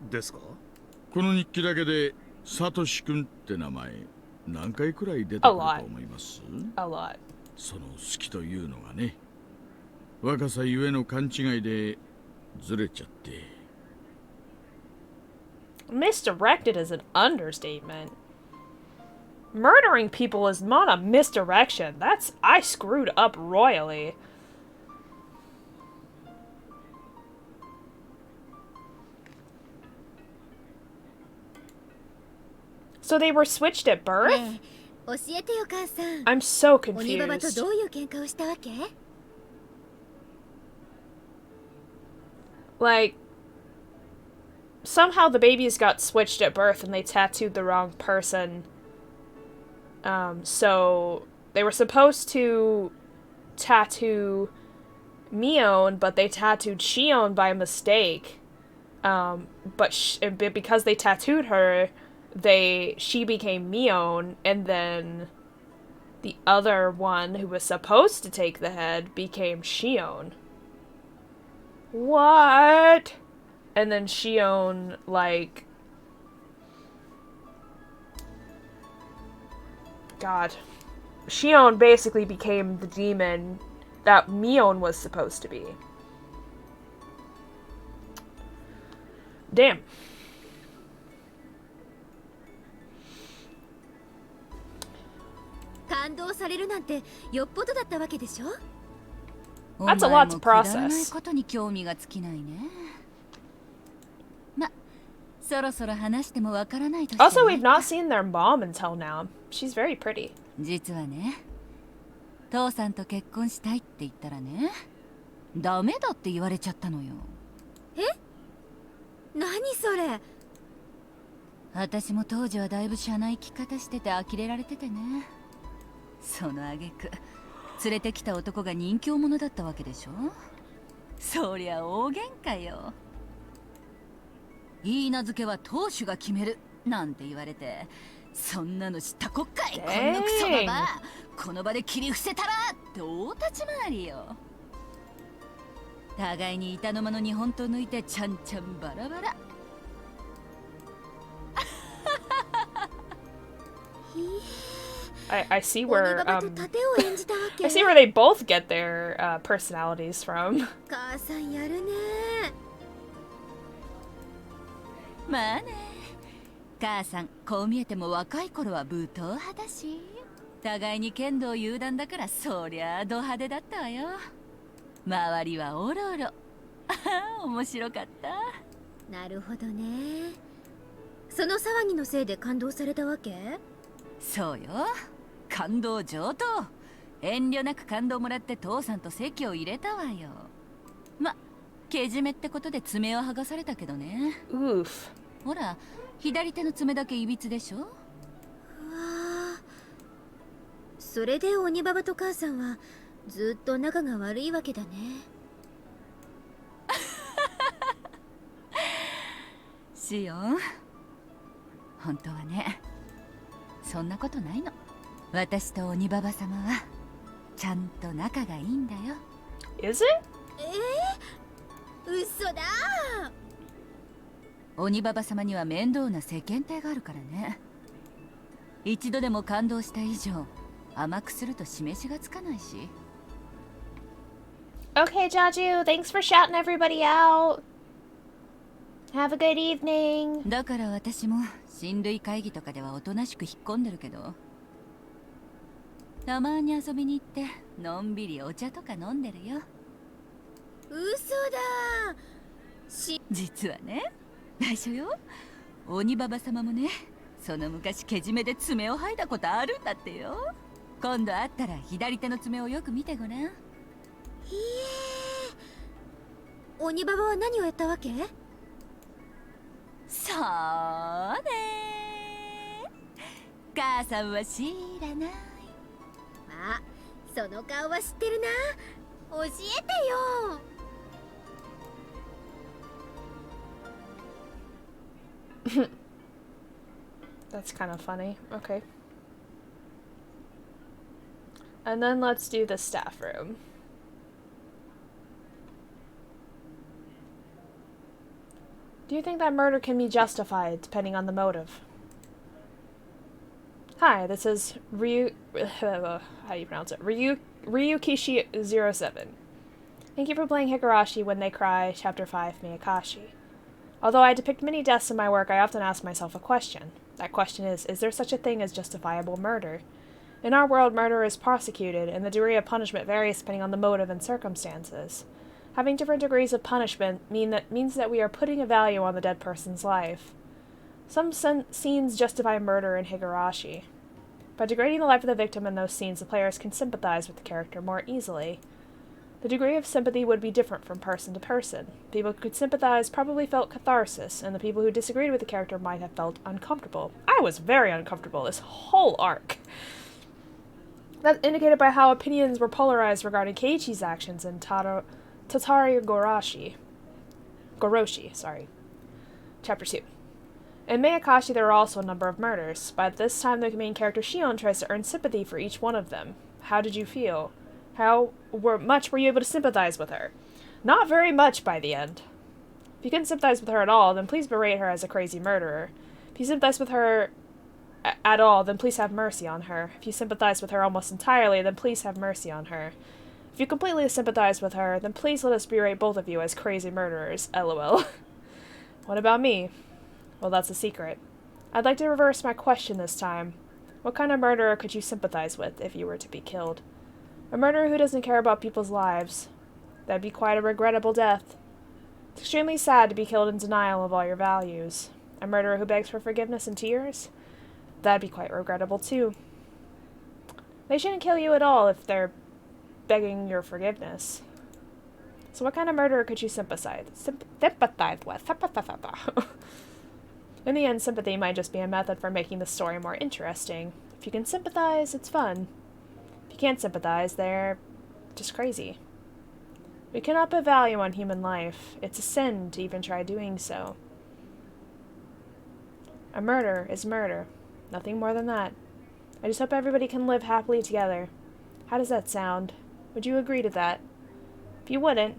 ですか？この日記だけでサトシ君って名前何回くらい出てくると思います？ A lot. その好きというのがね、若さゆえの勘違いでずれちゃって。 Misdirected is an understatement. Murdering people is not a misdirection. I screwed up royally. So they were switched at birth? ねえ、教えてよ母さん。 I'm so 鬼ババと confused. どういう喧嘩をしたわけ？ Like, somehow the babies got switched at birth and they tattooed the wrong person. So they were supposed to tattoo Mion, but they tattooed Shion by mistake. But because they tattooed her, she became Mion, and then the other one who was supposed to take the head became Shion. What? And then Shion, like... God. Shion basically became the demon that Mion was supposed to be. Damn. 感動されるなんてよっぽどだったわけでしょ。 That's a lot to お前もくだらない process. ことに興味が尽きないね。ま、そろそろ話してもわからないとして Also, ね we've not seen their mom until now. She's very pretty. 実はね、父さんと結婚したいって言ったらね、ダメだって言われちゃったのよ。何それ。私も当時はだいぶ社内生き方してて呆れられててね。その挙句連れてきた男が人気者だったわけでしょ。そりゃ大喧嘩よ。いい名付けは当主が決めるなんて言われて、そんなの知ったこっかい、こんなクソババア、この場で切り伏せたらって大立ち回りよ。互いに板の間の日本刀抜いてちゃんちゃんバラバラ。I see 鬼 where ババと盾を演じたわけ。 I see where they both get their personalities from. 母さんやるね。まあね、母さんこう見えても若い頃は武闘派だし、互いに剣道有段だからそりゃあド派手だったわよ。周りはおろおろ。面白かった。なるほどね。その騒ぎのせいで感動されたわけ？そうよ、感動上等。遠慮なく感動もらって父さんと籍を入れたわよ。ま、けじめってことで爪を剥がされたけどね。 Oof. ほら、左手の爪だけいびつでしょ。うわあ、それで鬼ババと母さんはずっと仲が悪いわけだね。シオン、本当はね、そんなことないの。私と鬼ババ様はちゃんと仲がいいんだよ。 Is it? 嘘だ。鬼ババ様には面倒な世間体があるからね。一度でも感動した以上甘くすると示しがつかないし。 Okay, Jaju, thanks for shouting everybody out. Have a good evening. だから私も親類会議とかではおとなしく引っ込んでるけど、たまに遊びに行ってのんびりお茶とか飲んでるよ。嘘だ。実はね、内緒よ。鬼ババ様もね、その昔けじめで爪を剥いだことあるんだってよ。今度会ったら左手の爪をよく見てごらん。いいえ。鬼ババは何をやったわけ？そうね、母さんは知らない。あ、その顔は知ってるな。教えてよ。That's kind of funny. Okay. And then let's do the staff room. Do you think that murder can be justified depending on the motive? Hi, this is how do you pronounce it? Ryukishi07. Thank you for playing Higurashi When They Cry, Chapter 5, Miyakashi. Although I depict many deaths in my work, I often ask myself a question. That question is there such a thing as justifiable murder? In our world, murder is prosecuted, and the degree of punishment varies depending on the motive and circumstances. Having different degrees of punishment means that we are putting a value on the dead person's life. Some scenes justify murder in Higurashi. By degrading the life of the victim in those scenes, the players can sympathize with the character more easily. The degree of sympathy would be different from person to person. People who could sympathize probably felt catharsis, and the people who disagreed with the character might have felt uncomfortable. I was very uncomfortable this whole arc. That's indicated by how opinions were polarized regarding Keiichi's actions in Tatari Goroshi, Chapter 2. In Miyakashi, there are also a number of murders. By this time, the main character Shion tries to earn sympathy for each one of them. How did you feel? How much were you able to sympathize with her? Not very much by the end. If you couldn't sympathize with her at all, then please berate her as a crazy murderer. If you sympathize with her at all, then please have mercy on her. If you sympathize with her almost entirely, then please have mercy on her. If you completely sympathize with her, then please let us berate both of you as crazy murderers. LOL. What about me? Well, that's a secret. I'd like to reverse my question this time. What kind of murderer could you sympathize with if you were to be killed? A murderer who doesn't care about people's lives. That'd be quite a regrettable death. It's extremely sad to be killed in denial of all your values. A murderer who begs for forgiveness and tears? That'd be quite regrettable too. They shouldn't kill you at all if they're begging your forgiveness. So what kind of murderer could you sympathize with? In the end, sympathy might just be a method for making the story more interesting. If you can sympathize, it's fun. If you can't sympathize, they're just crazy. We cannot put value on human life. It's a sin to even try doing so. A murder is murder. Nothing more than that. I just hope everybody can live happily together. How does that sound? Would you agree to that? If you wouldn't...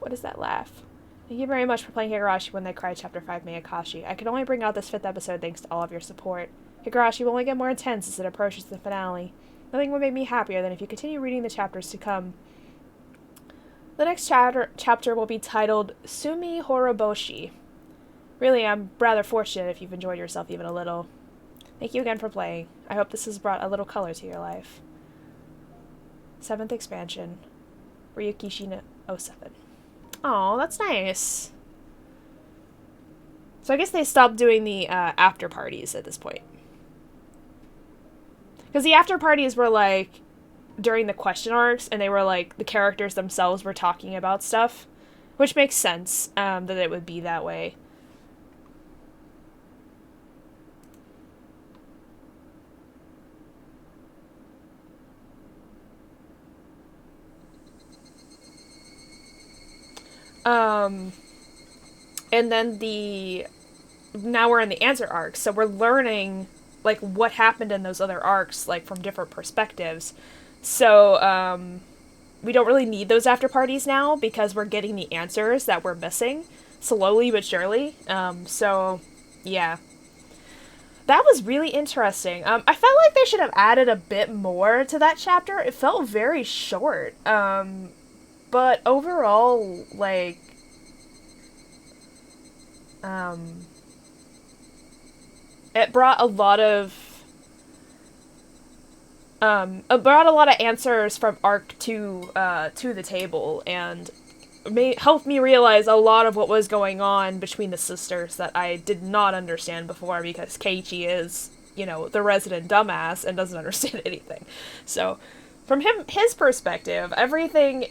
What is that laugh? Thank you very much for playing Higurashi When They Cry Chapter 5 Miyakashi. I could only bring out this 5th episode thanks to all of your support. Higurashi will only get more intense as it approaches the finale. Nothing would make me happier than if you continue reading the chapters to come. The next chapter will be titled Sumi Horoboshi. Really, I'm rather fortunate if you've enjoyed yourself even a little. Thank you again for playing. I hope this has brought a little color to your life. 7th expansion. Ryukishi no 07. Oh, that's nice. So I guess they stopped doing the after parties at this point. Because the after parties were like during the question arcs, and they were like the characters themselves were talking about stuff, which makes sense that it would be that way. And then now we're in the answer arc, so we're learning, like, what happened in those other arcs, like, from different perspectives. So, we don't really need those after parties now, because we're getting the answers that we're missing, slowly but surely. So, yeah. That was really interesting. I felt like they should have added a bit more to that chapter. It felt very short. But overall, like, it brought a lot of answers from Arc 2 to the table, and helped me realize a lot of what was going on between the sisters that I did not understand before, because Keiichi is, you know, the resident dumbass and doesn't understand anything. So, from his perspective, everything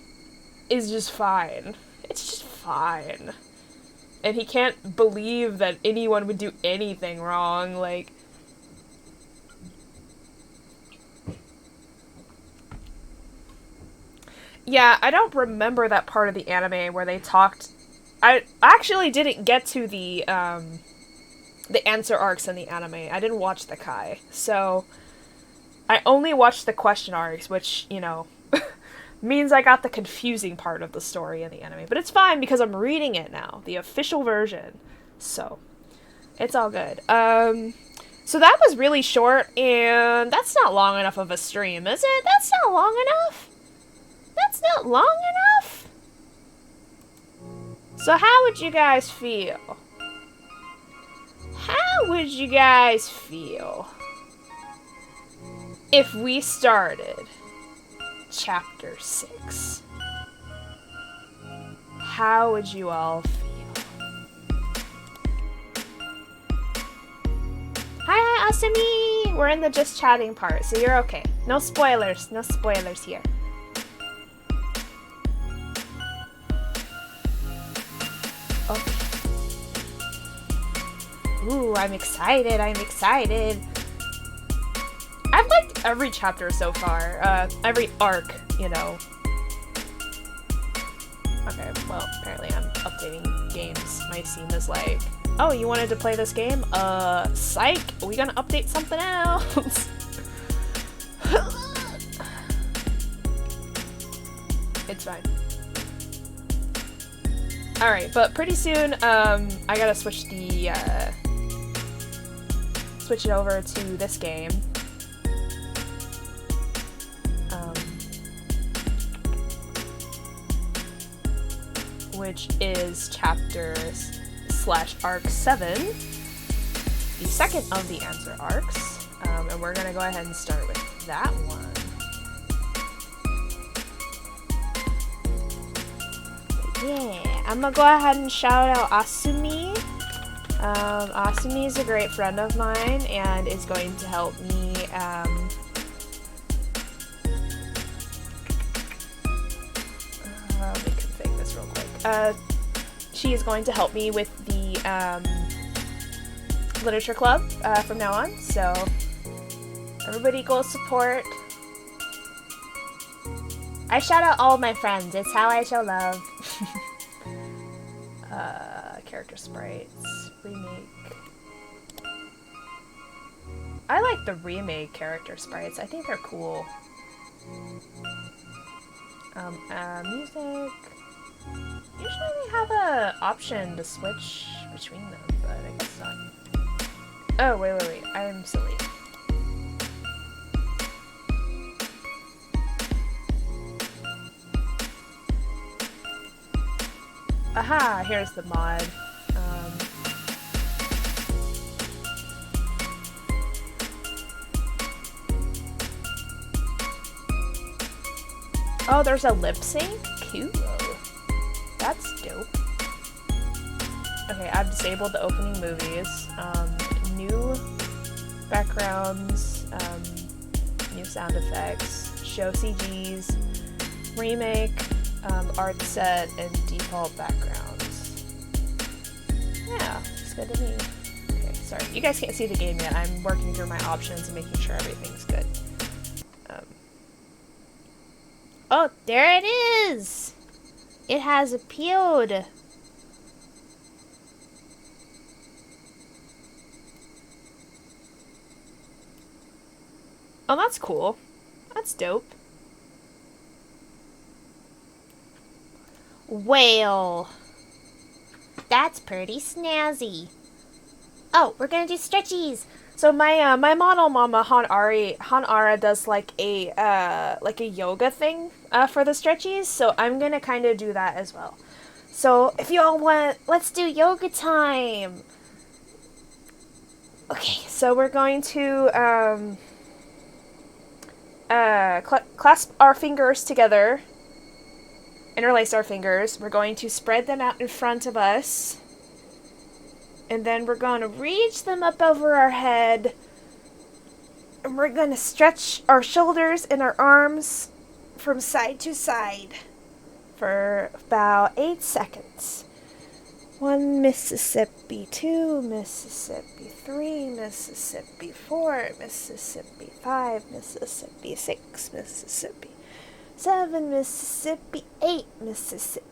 is just fine. It's just fine. And he can't believe that anyone would do anything wrong, like... Yeah, I don't remember that part of the anime where they talked... I actually didn't get to the answer arcs in the anime. I didn't watch the Kai. So, I only watched the question arcs, which, you know... means I got the confusing part of the story in the anime. But it's fine because I'm reading it now. The official version. So, it's all good. So that was really short, and that's not long enough of a stream, is it? That's not long enough? That's not long enough? So how would you guys feel? How would you guys feel if we started Chapter 6. How would you all feel? Hi, Asumi! We're in the just chatting part, so you're okay. No spoilers. No spoilers here. Okay. Ooh, I'm excited. I'm excited. I've liked every chapter so far, every arc, you know. Okay, well, apparently I'm updating games. My Steam is like, oh, you wanted to play this game? Psych, we gonna update something else. It's fine. Alright, but pretty soon, I gotta switch it over to this game. Which is chapter / arc 7, the second of the answer arcs, and we're gonna go ahead and start with that one. Yeah, I'm gonna go ahead and shout out Asumi. Asumi is a great friend of mine and is going to help me let me config this real quick. She is going to help me with the literature club from now on, so everybody go support. I shout out all of my friends, it's how I show love. Character sprites, remake. I like the remake character sprites, I think they're cool. Music. Usually they have a option to switch between them, but I guess not. Oh, wait, I am silly. Aha, here's the mod. Oh, there's a lip sync? Cool. That's dope. Okay, I've disabled the opening movies. New backgrounds, new sound effects, show CGs, remake, art set, and default backgrounds. Yeah, it's good to me. Okay, sorry. You guys can't see the game yet. I'm working through my options and making sure everything's good. Oh, there it is! It has appeared. Oh, that's cool. That's dope. Well, that's pretty snazzy. Oh, we're gonna do stretchies. So my my model mama Hanara does like a yoga thing for the stretchies, so I'm gonna kind of do that as well. So if you all want, let's do yoga time. Okay, so we're going to clasp our fingers together, interlace our fingers. We're going to spread them out in front of us. And then we're going to reach them up over our head. And we're going to stretch our shoulders and our arms from side to side for about 8 seconds. 1 Mississippi, 2 Mississippi, 3 Mississippi, 4 Mississippi, 5 Mississippi, 6 Mississippi, 7 Mississippi, 8 Mississippi.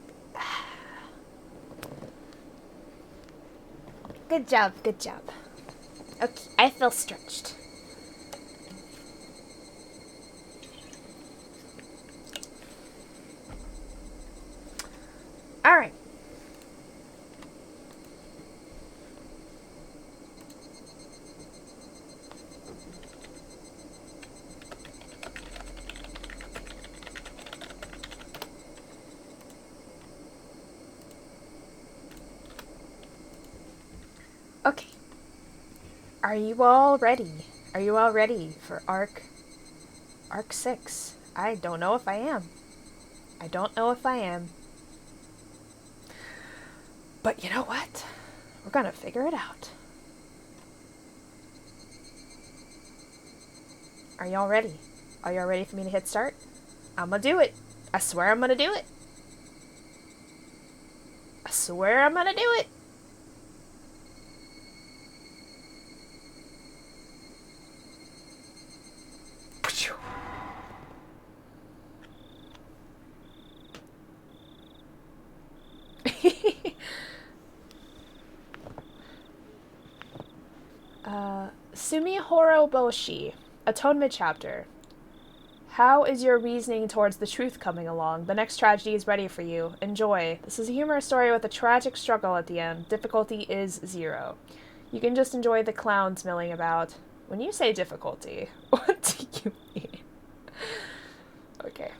Good job, good job. Okay, I feel stretched. All right. Okay. Are you all ready? Are you all ready for Arc 6? I don't know if I am. I don't know if I am. But you know what? We're gonna figure it out. Are y'all ready? Are y'all ready for me to hit start? I'm gonna do it. I swear I'm gonna do it. I swear I'm gonna do it. Sumihoro Boshi, Atonement Chapter. How is your reasoning towards the truth coming along? The next tragedy is ready for you. Enjoy. This is a humorous story with a tragic struggle at the end. Difficulty is 0. You can just enjoy the clowns milling about. When you say difficulty, what do you mean? Okay.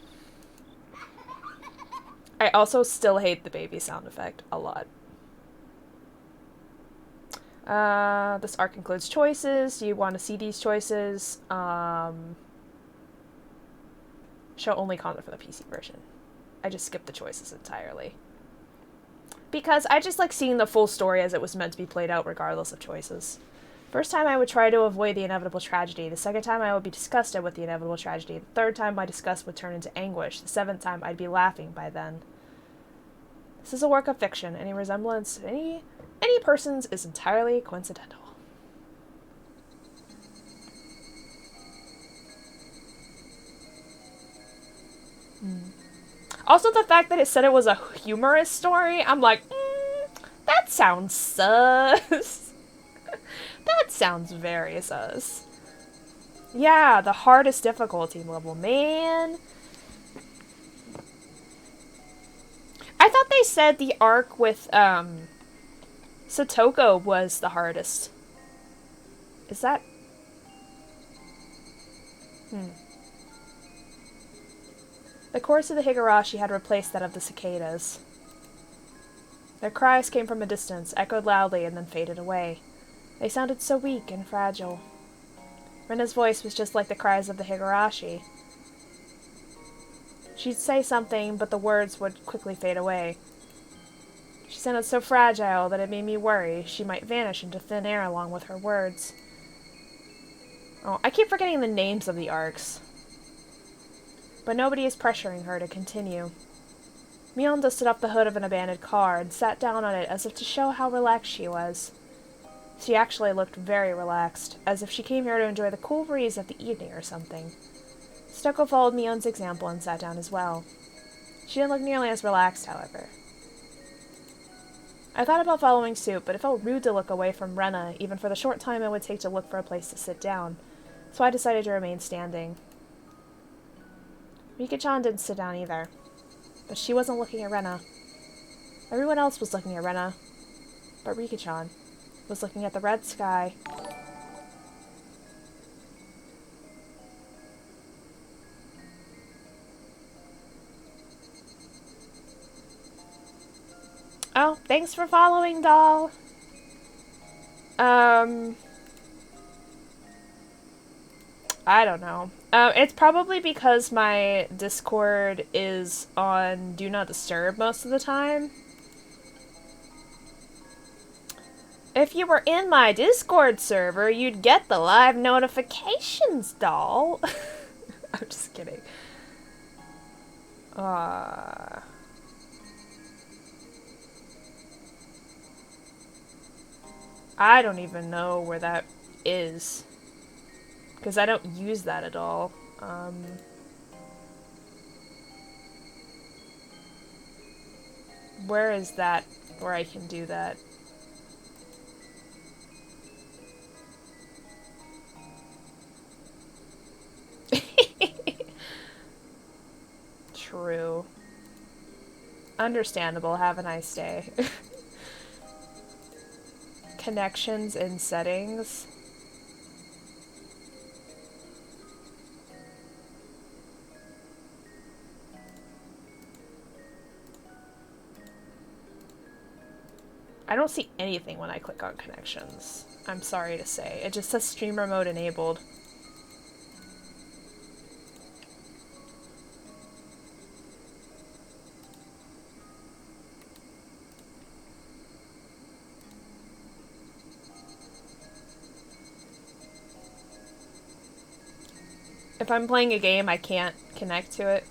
I also still hate the baby sound effect a lot. This arc includes choices. Do you want to see these choices? Show only content for the PC version. I just skipped the choices entirely. Because I just like seeing the full story as it was meant to be played out regardless of choices. First time I would try to avoid the inevitable tragedy. The second time I would be disgusted with the inevitable tragedy. The third time my disgust would turn into anguish. The seventh time I'd be laughing by then. This is a work of fiction. Any resemblance to any persons is entirely coincidental. Also, the fact that it said it was a humorous story, I'm like, that sounds sus. That sounds very sus. Yeah, the hardest difficulty level, man. I thought they said the arc with, Satoko was the hardest. Is that... The chorus of the Higurashi had replaced that of the cicadas. Their cries came from a distance, echoed loudly, and then faded away. They sounded so weak and fragile. Rena's voice was just like the cries of the Higurashi. She'd say something, but the words would quickly fade away. She sounded so fragile that it made me worry she might vanish into thin air along with her words. Oh, I keep forgetting the names of the arcs. But nobody is pressuring her to continue. Mion dusted off the hood of an abandoned car and sat down on it as if to show how relaxed she was. She actually looked very relaxed, as if she came here to enjoy the cool breeze of the evening or something. Satoko followed Mion's example and sat down as well. She didn't look nearly as relaxed, however. I thought about following suit, but it felt rude to look away from Rena, even for the short time it would take to look for a place to sit down, so I decided to remain standing. Rika-chan didn't sit down either, but she wasn't looking at Rena. Everyone else was looking at Rena, but Rika-chan was looking at the red sky. Oh, thanks for following, doll. I don't know. It's probably because my Discord is on Do Not Disturb most of the time. If you were in my Discord server, you'd get the live notifications, doll. I'm just kidding. I don't even know where that is. Because I don't use that at all. Where is that where I can do that? True. Understandable. Have a nice day. Connections and settings. I don't see anything when I click on connections. I'm sorry to say. It just says streamer mode enabled. If I'm playing a game, I can't connect to it.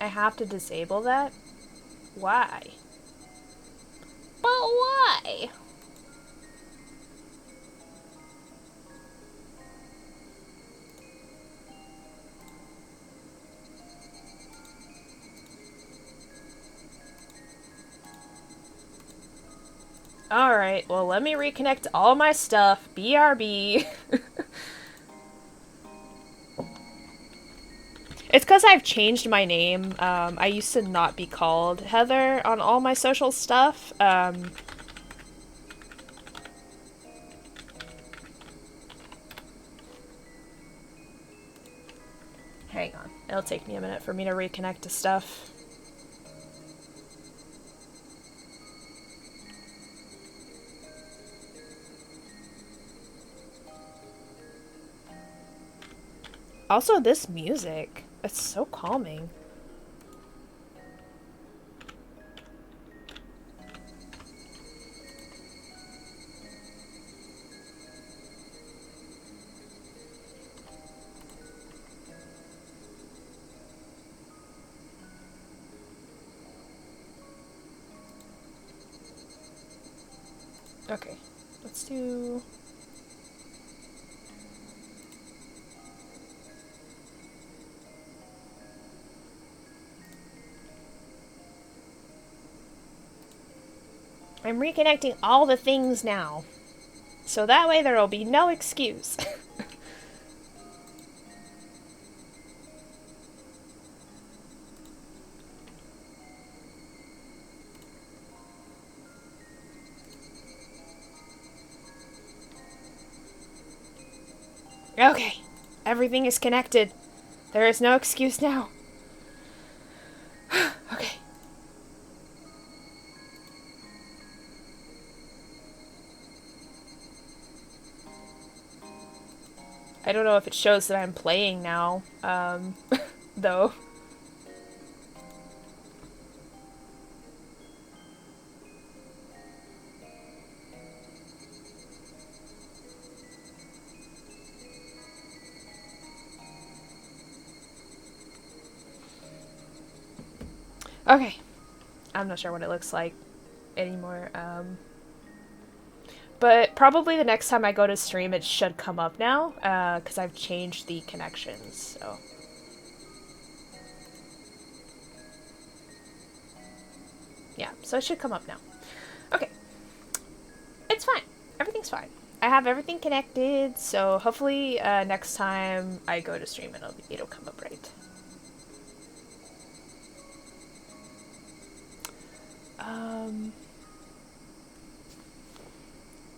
I have to disable that? Why? But why? Alright, well let me reconnect all my stuff. BRB. It's because I've changed my name. I used to not be called Heather on all my social stuff. Hang It'll take me a minute for me to reconnect to stuff. Also, this music, it's so calming. Okay, let's do... I'm reconnecting all the things now. So that way there will be no excuse. Okay, everything is connected. There is no excuse now. Okay. I don't know if it shows that I'm playing now, though. Okay. I'm not sure what it looks like anymore. But probably the next time I go to stream, it should come up now, because I've changed the connections, so. Yeah, so it should come up now. Okay. It's fine. Everything's fine. I have everything connected, so hopefully next time I go to stream, it'll come up right.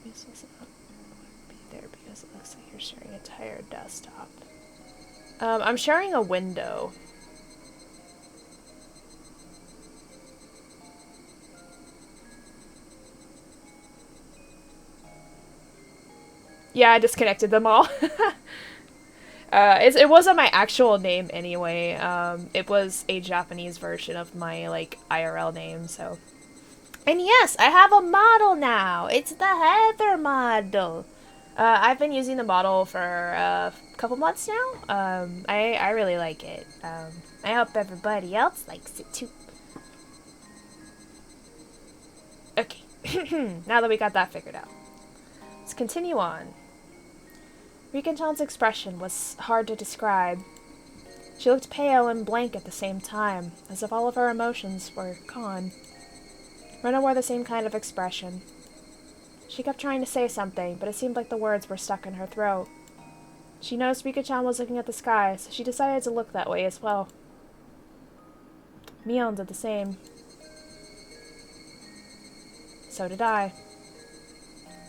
This doesn't be there because it looks like you're sharing a entire desktop. I'm sharing a window. Yeah, I disconnected them all. It wasn't my actual name anyway. It was a Japanese version of my, like, IRL name, so. And yes, I have a model now! It's the Heather model! I've been using the model for a couple months now. I really like it. I hope everybody else likes it too. Okay, now that we got that figured out. Let's continue on. Rika-chan's expression was hard to describe. She looked pale and blank at the same time, as if all of her emotions were gone. Rena wore the same kind of expression. She kept trying to say something, but it seemed like the words were stuck in her throat. She noticed Rika-chan was looking at the sky, so she decided to look that way as well. Mion did the same. So did I.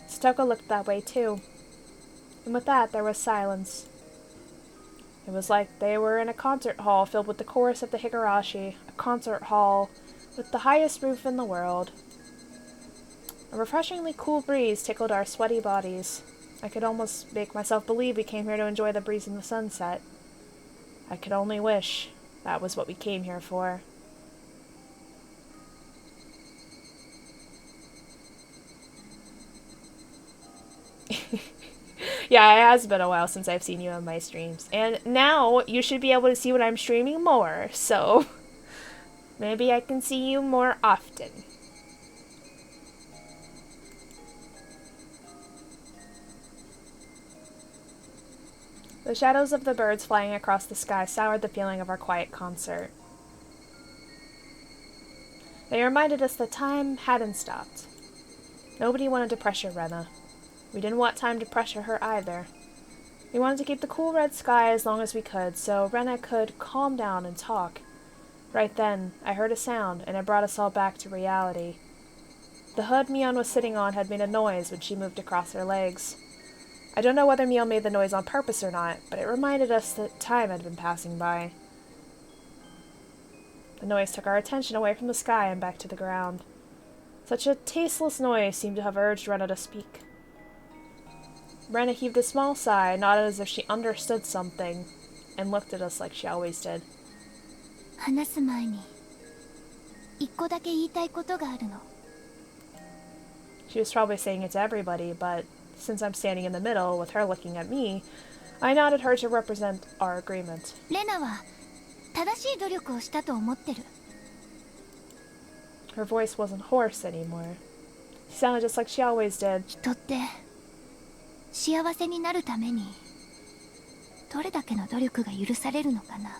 Stoko looked that way too. And with that, there was silence. It was like they were in a concert hall filled with the chorus of the Higurashi, a concert hall with the highest roof in the world. A refreshingly cool breeze tickled our sweaty bodies. I could almost make myself believe we came here to enjoy the breeze and the sunset. I could only wish that was what we came here for. Yeah, it has been a while since I've seen you on my streams. And now you should be able to see when I'm streaming more, so maybe I can see you more often. The shadows of the birds flying across the sky soured the feeling of our quiet concert. They reminded us that time hadn't stopped. Nobody wanted to pressure Rena. We didn't want time to pressure her either. We wanted to keep the cool red sky as long as we could, so Rena could calm down and talk. Right then, I heard a sound, and it brought us all back to reality. The hood Mion was sitting on had made a noise when she moved across her legs. I don't know whether Mion made the noise on purpose or not, but it reminded us that time had been passing by. The noise took our attention away from the sky and back to the ground. Such a tasteless noise seemed to have urged Rena to speak. Rena heaved a small sigh, nodded as if she understood something, and looked at us like she always did. 話す前に一個だけ言いたいことがあるの。 She was probably saying it to everybody, but since I'm standing in the middle with her looking at me, I nodded her to represent our agreement. レナは正しい努力をしたと思ってる。 Her voice wasn't hoarse anymore. She sounded just like she always did. 人って幸せになるためにどれだけの努力が許されるのかな。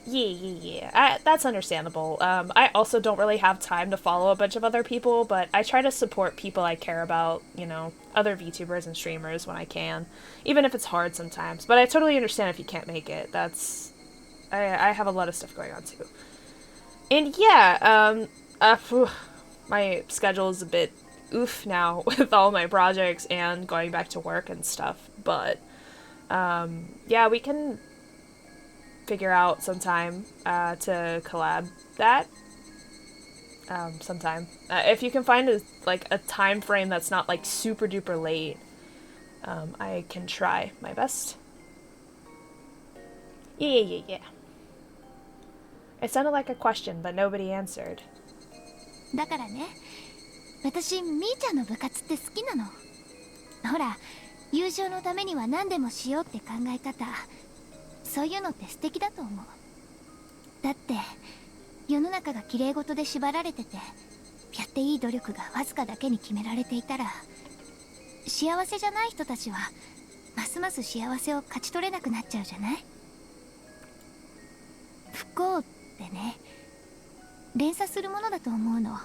Yeah. That's understandable. I also don't really have time to follow a bunch of other people, but I try to support people I care about, you know, other VTubers and streamers when I can, even if it's hard sometimes. But I totally understand if you can't make it. I have a lot of stuff going on too. And yeah, my schedule is a bit oof now with all my projects and going back to work and stuff, but yeah, we can figure out some time to collab that sometime. If you can find a time frame that's not like super duper late, I can try my best. Yeah. It sounded like a question, but nobody answered. だからね、私みーちゃんの部活って好きなの。ほら、友情のためには何でもしようって考え方、そういうのって素敵だと思う。だって世の中が綺麗事で縛られてて、やっていい努力がわずかだけに決められていたら、幸せじゃない人たちはますます幸せを勝ち取れなくなっちゃうじゃない。不幸ってね、連鎖するものだと思うの。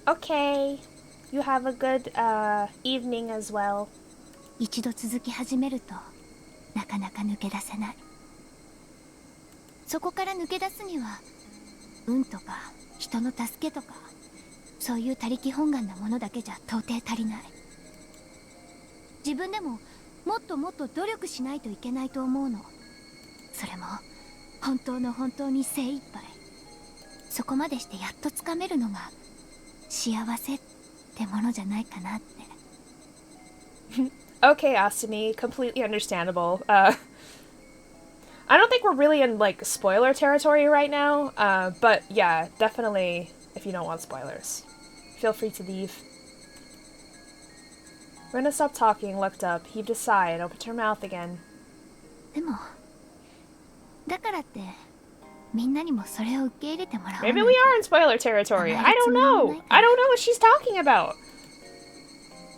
Okay. You have a good evening as well. 一度続き始めるとなかなか抜け出せない。そこから抜け出すには運とか人の助けとか、そういう他力本願なものだけじゃ到底足りない。自分でももっともっと努力しないといけないと思うの。それも本当に精一杯。そこまでしてやっとつかめるのが幸せってものじゃないかなって。Okay, Asumi, completely understandable. I don't think we're really in like spoiler territory right now, but yeah, definitely if you don't want spoilers, feel free to leave. Rena stopped talking, looked up, heaved a sigh, and opened her mouth again. でもだからってみんなにもそれを受け入れてもらわないと。 Maybe we are in spoiler territory. I don't know. I don't know what she's talking about.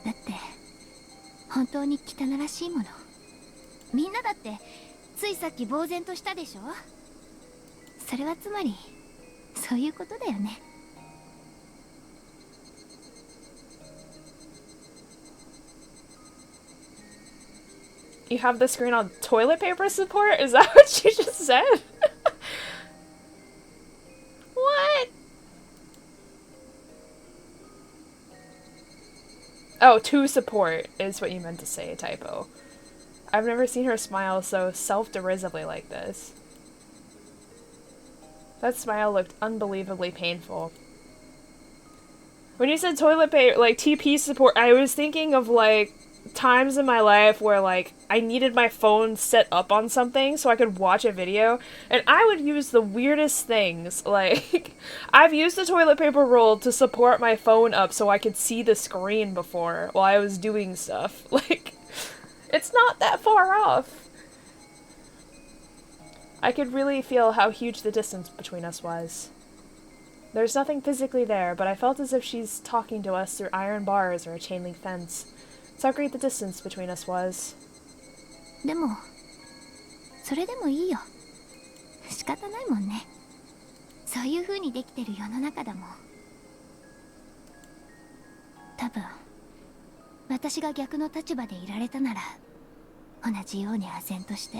だって本当に汚らしいもの。みんなだってついさっき呆然としたでしょ。それはつまりそういうことだよね。You have the screen on toilet paper support? Is that what you just said? What? Oh, to support is what you meant to say, typo. I've never seen her smile so self-derisively like this. That smile looked unbelievably painful. When you said toilet paper, like TP support, I was thinking of like times in my life where like I needed my phone set up on something so I could watch a video, and I would use the weirdest things. Like I've used the toilet paper roll to support my phone up so I could see the screen before while I was doing stuff. Like it's not that far off. I could really feel how huge the distance between us was. There's nothing physically there, but I felt as if she's talking to us through iron bars or a chain link fence. That's how great the distance between us was. でもそれでもいいよ。仕方ないもんね。そういう風にできてる世の中だもん。多分私が逆の立場でいられたなら同じように唖然として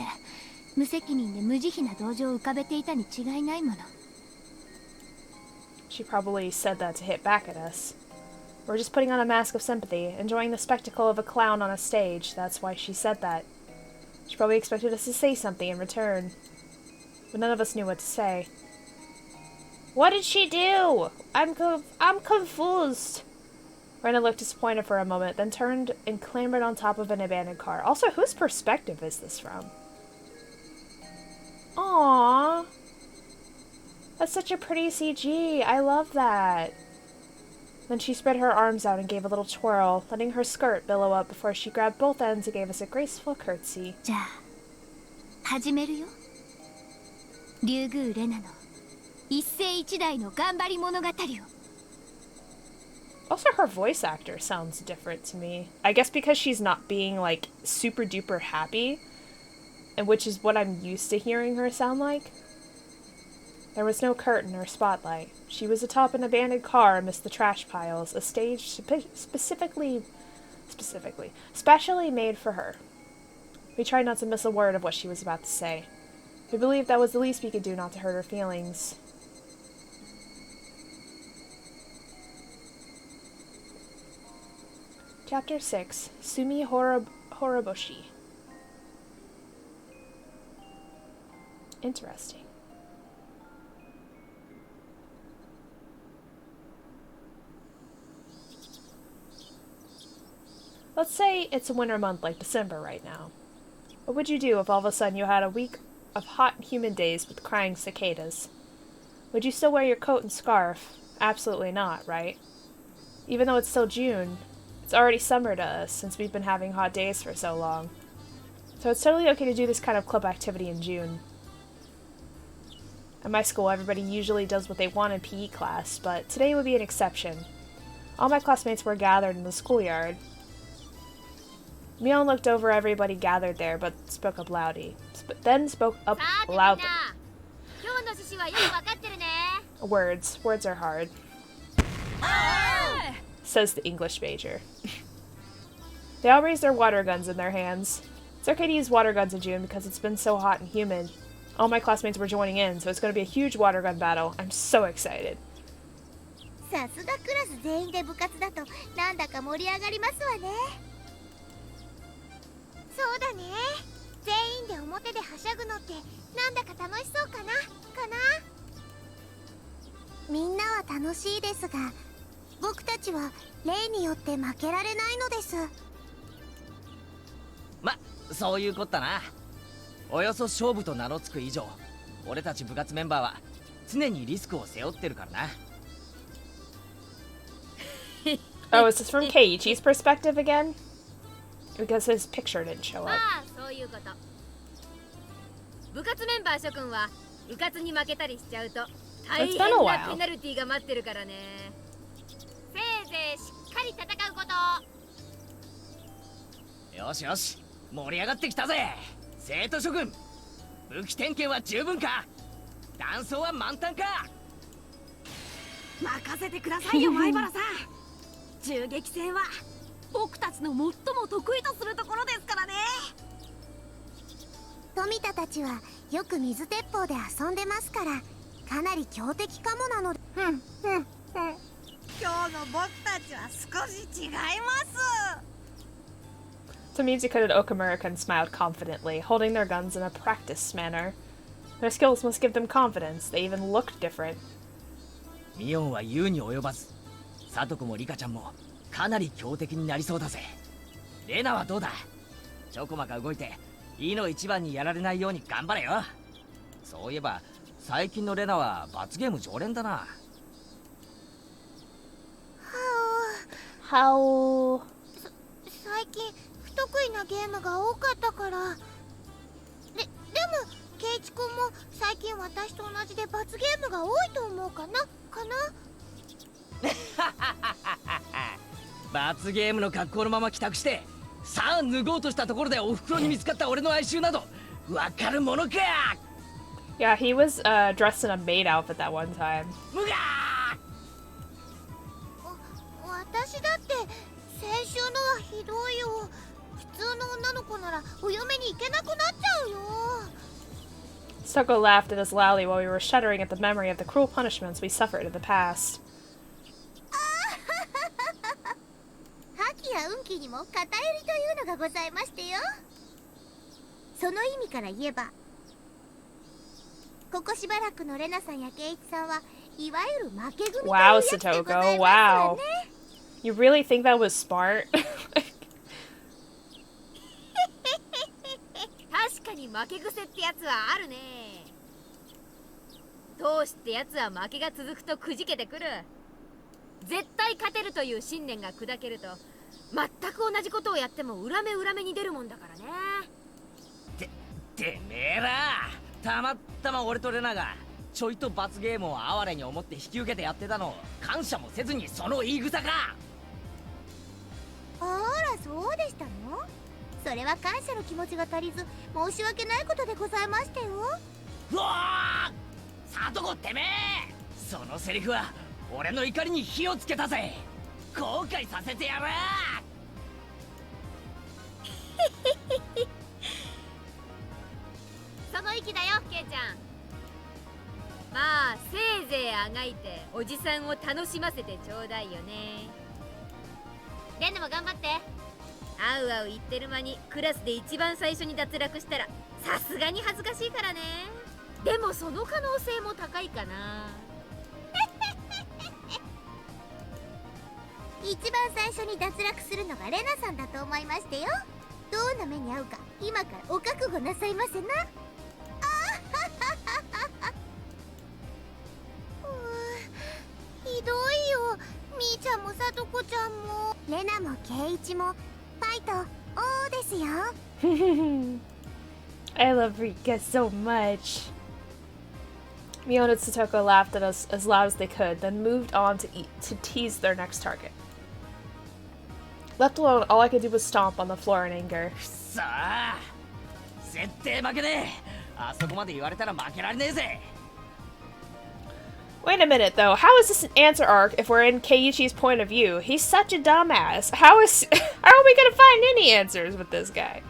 無責任で無慈悲な同情を浮かべていたに違いないもの。 She probably said that to hit back at us. We're just putting on a mask of sympathy, enjoying the spectacle of a clown on a stage. That's why she said that. She probably expected us to say something in return. But none of us knew what to say. What did she do? I'm confused. Rena looked disappointed for a moment, then turned and clambered on top of an abandoned car. Also, whose perspective is this from? Aww. That's such a pretty CG. I love that. Then she spread her arms out and gave a little twirl, letting her skirt billow up before she grabbed both ends and gave us a graceful curtsy. じゃあ始めるよ。竜宮レナの一世一代の頑張り物語を。 Also, her voice actor sounds different to me. I guess because she's not being, like, super duper happy, and which is what I'm used to hearing her sound like. There was no curtain or spotlight. She was atop an abandoned car amidst the trash piles, a stage specially made for her. We tried not to miss a word of what she was about to say. We believed that was the least we could do not to hurt her feelings. Chapter 6, Sumi Horoboshi. Interesting. Let's say it's a winter month like December right now. What would you do if all of a sudden you had a week of hot and humid days with crying cicadas? Would you still wear your coat and scarf? Absolutely not, right? Even though it's still June, it's already summer to us since we've been having hot days for so long. So it's totally okay to do this kind of club activity in June. At my school, everybody usually does what they want in PE class, but today would be an exception. All my classmates were gathered in the schoolyard. Mion looked over everybody gathered there, but spoke up loudly. Spoke up loudly. Words are hard. Says the English major. They all raised their water guns in their hands. It's okay to use water guns in June because it's been so hot and humid. All my classmates were joining in, so it's going to be a huge water gun battle. I'm so excited. さすがクラス全員で部活だとなんだか盛り上がりますわね。そうだね。全員で表ではしゃぐのってなんだか楽しそうかな。みんなは楽しいですが、僕たちは例によって負けられないのです。ま、そういうこったな。およそ勝負と名の付く以上、俺たち部活メンバーは常にリスクを背負ってるからな。Oh, is this from Keiichi's perspective again? Because his picture didn't show up. そういうこと。部活メンバー諸君は部活に負けたりしちゃうと大変なペナルティが待ってるからね。せいぜいしっかり戦うこと。よしよし、盛り上がってきたぜ。生徒諸君、武器点検は十分か？弾倉は満タンか？任せてくださいよ、前原さん。銃撃戦は僕たちの最も得意とするところですからね。富田たちはよく水鉄砲で遊んでますから、かなり強敵かもなので。今日の僕たちは少し違います。Tomizika and Okamura smiled confidently, holding their guns in a practiced manner. Their skills must give them confidence. They even looked different. ミオンは言うに及ばず、サトコもリカちゃんもかなり強敵になりそうだぜ。レナはどうだ？ちょこまか動いて、いいの一番にやられないように頑張れよ。そういえば、最近のレナは罰ゲーム常連だな。How? 最近不得意なゲームが多かったから。でもケイチ君も最近私と同じで罰ゲームが多いと思うかな。罰ゲームの格好のまま帰宅して、さあ脱ごうとしたところでお袋に見つかった俺の哀愁などわかるものか。 Yeah, he was dressed in a maid outfit that one time. むが私だって先週のはひどいよ。普通の女の子ならお嫁に行けなくなっちゃうよ。Satoko laughed at us loudly while we were shuddering at the memory of the cruel punishments we suffered in the past. 覇気や運気にも偏りというのがございましてよ。その意味から言えば、ここしばらくのレナさんやケイイチさんはいわゆる負け組という Wow, やつでございますわ Satoko, ね。wow. You really think that was smart? 確かに負け癖ってやつはあるね。闘志ってやつは負けが続くとくじけてくる。絶対勝てるという信念が砕けると全く同じことをやっても裏目裏目に出るもんだからね。てめえら、たまたま俺とレナがちょいと罰ゲームを哀れに思って引き受けてやってたのを感謝もせずにその言い草か。あら、そうでしたの？それは感謝の気持ちが足りず申し訳ないことでございましたよ。うわー、サトコてめえ、そのセリフは俺の怒りに火をつけたぜ。後悔させてやる。その意気だよ、ケイちゃん。まあせいぜいあがいておじさんを楽しませてちょうだいよね。レンヌも頑張って。あうあう言ってる間にクラスで一番最初に脱落したらさすがに恥ずかしいからね。でもその可能性も高いかな。一番最初に脱落するのがレナさんだと思いましてよ。どんな目に遭うか今からお覚悟なさいませな。ひどいよ。みーちゃんもさとこちゃんもレナもケイイチもファイト王ですよ。I love Rika so much. Mio and Satoko laughed at us as loud as they could, then moved on to tease their next target. Left alone, all I could do was stomp on the floor in anger. さあ、絶対負けねえ。あそこまで言われたら負けられねえぜ。Wait a minute, though. How is this an answer arc if we're in Keiichi's point of view? He's such a dumbass. How are we gonna find any answers with this guy?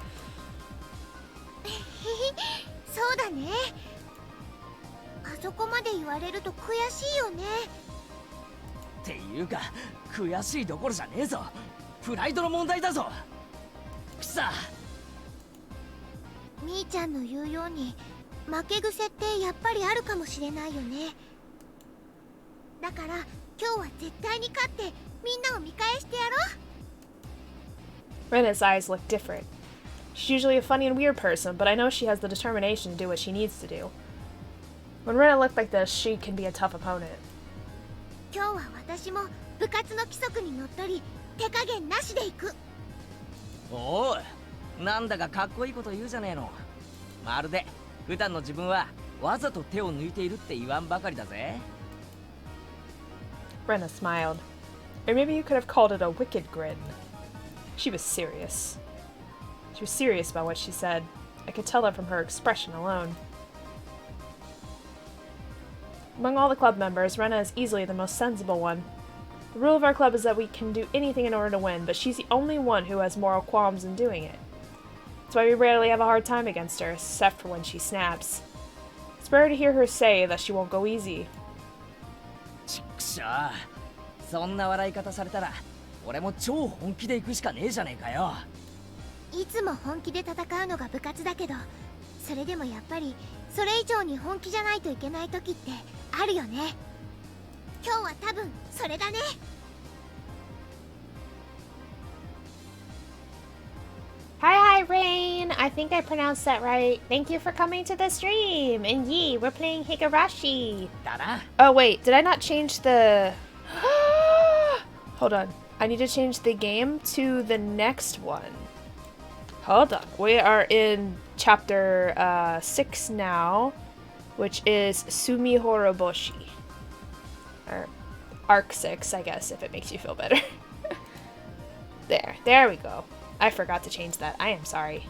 そうだね。あそこまで言われると悔しいよね。っていうか、悔しいどころじゃねえぞ。プライドの問題だぞ。くさ。みーちゃんの言うように負け癖ってやっぱりあるかもしれないよね。だから今日は絶対に勝ってみんなを見返してやろう。 Rena's eyes look different. She's usually a funny and weird person, but I know she has the determination to do what she needs to do. When Rena looked like this, she can be a tough opponent. 今日は私も部活の規則にのっとり手加減なしでいく。おお、なんだかかっこいいこと言うじゃねえの。まるで普段の自分はわざと手を抜いているって言わんばかりだぜ。Rena smiled. Or maybe you could have called it a wicked grin. She was serious. She was serious about what she said. I could tell that from her expression alone. Among all the club members, Rena is easily the most sensible one. The rule of our club is that we can do anything in order to win, but she's the only one who has moral qualms in doing it. That's why we rarely have a hard time against her, except for when she snaps. It's rare to hear her say that she won't go easy. ちっくしょう、そんな笑い方されたら俺も超本気で行くしかねえじゃねえかよ。いつも本気で戦うのが部活だけど、それでもやっぱりそれ以上に本気じゃないといけない時ってあるよね。今日は多分それだね。Hi, Rain! I think I pronounced that right. Thank you for coming to the stream! And yee, we're playing Higurashi! だな。 Oh, wait, did I not change the... Hold on. I need to change the game to the next one. Hold on. We are in chapter 6 now, which is Sumi Horoboshi. Or Arc 6, I guess, if it makes you feel better. There we go. I forgot to change that. I am sorry.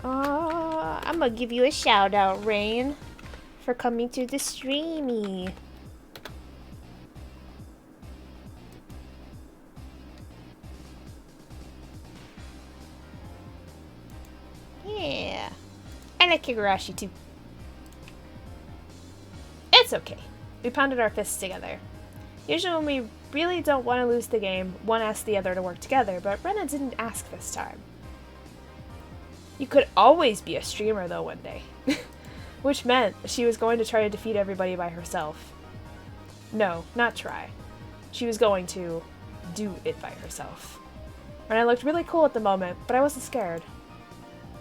I'm gonna give you a shout out, Rain, for coming to the streamy. like Higurashi too. It's okay. We pounded our fists together. Usually when we really don't want to lose the game, one asks the other to work together, but Rena didn't ask this time. You could always be a streamer though one day. Which meant she was going to try to defeat everybody by herself. No, not try. She was going to do it by herself. Rena looked really cool at the moment, but I wasn't scared.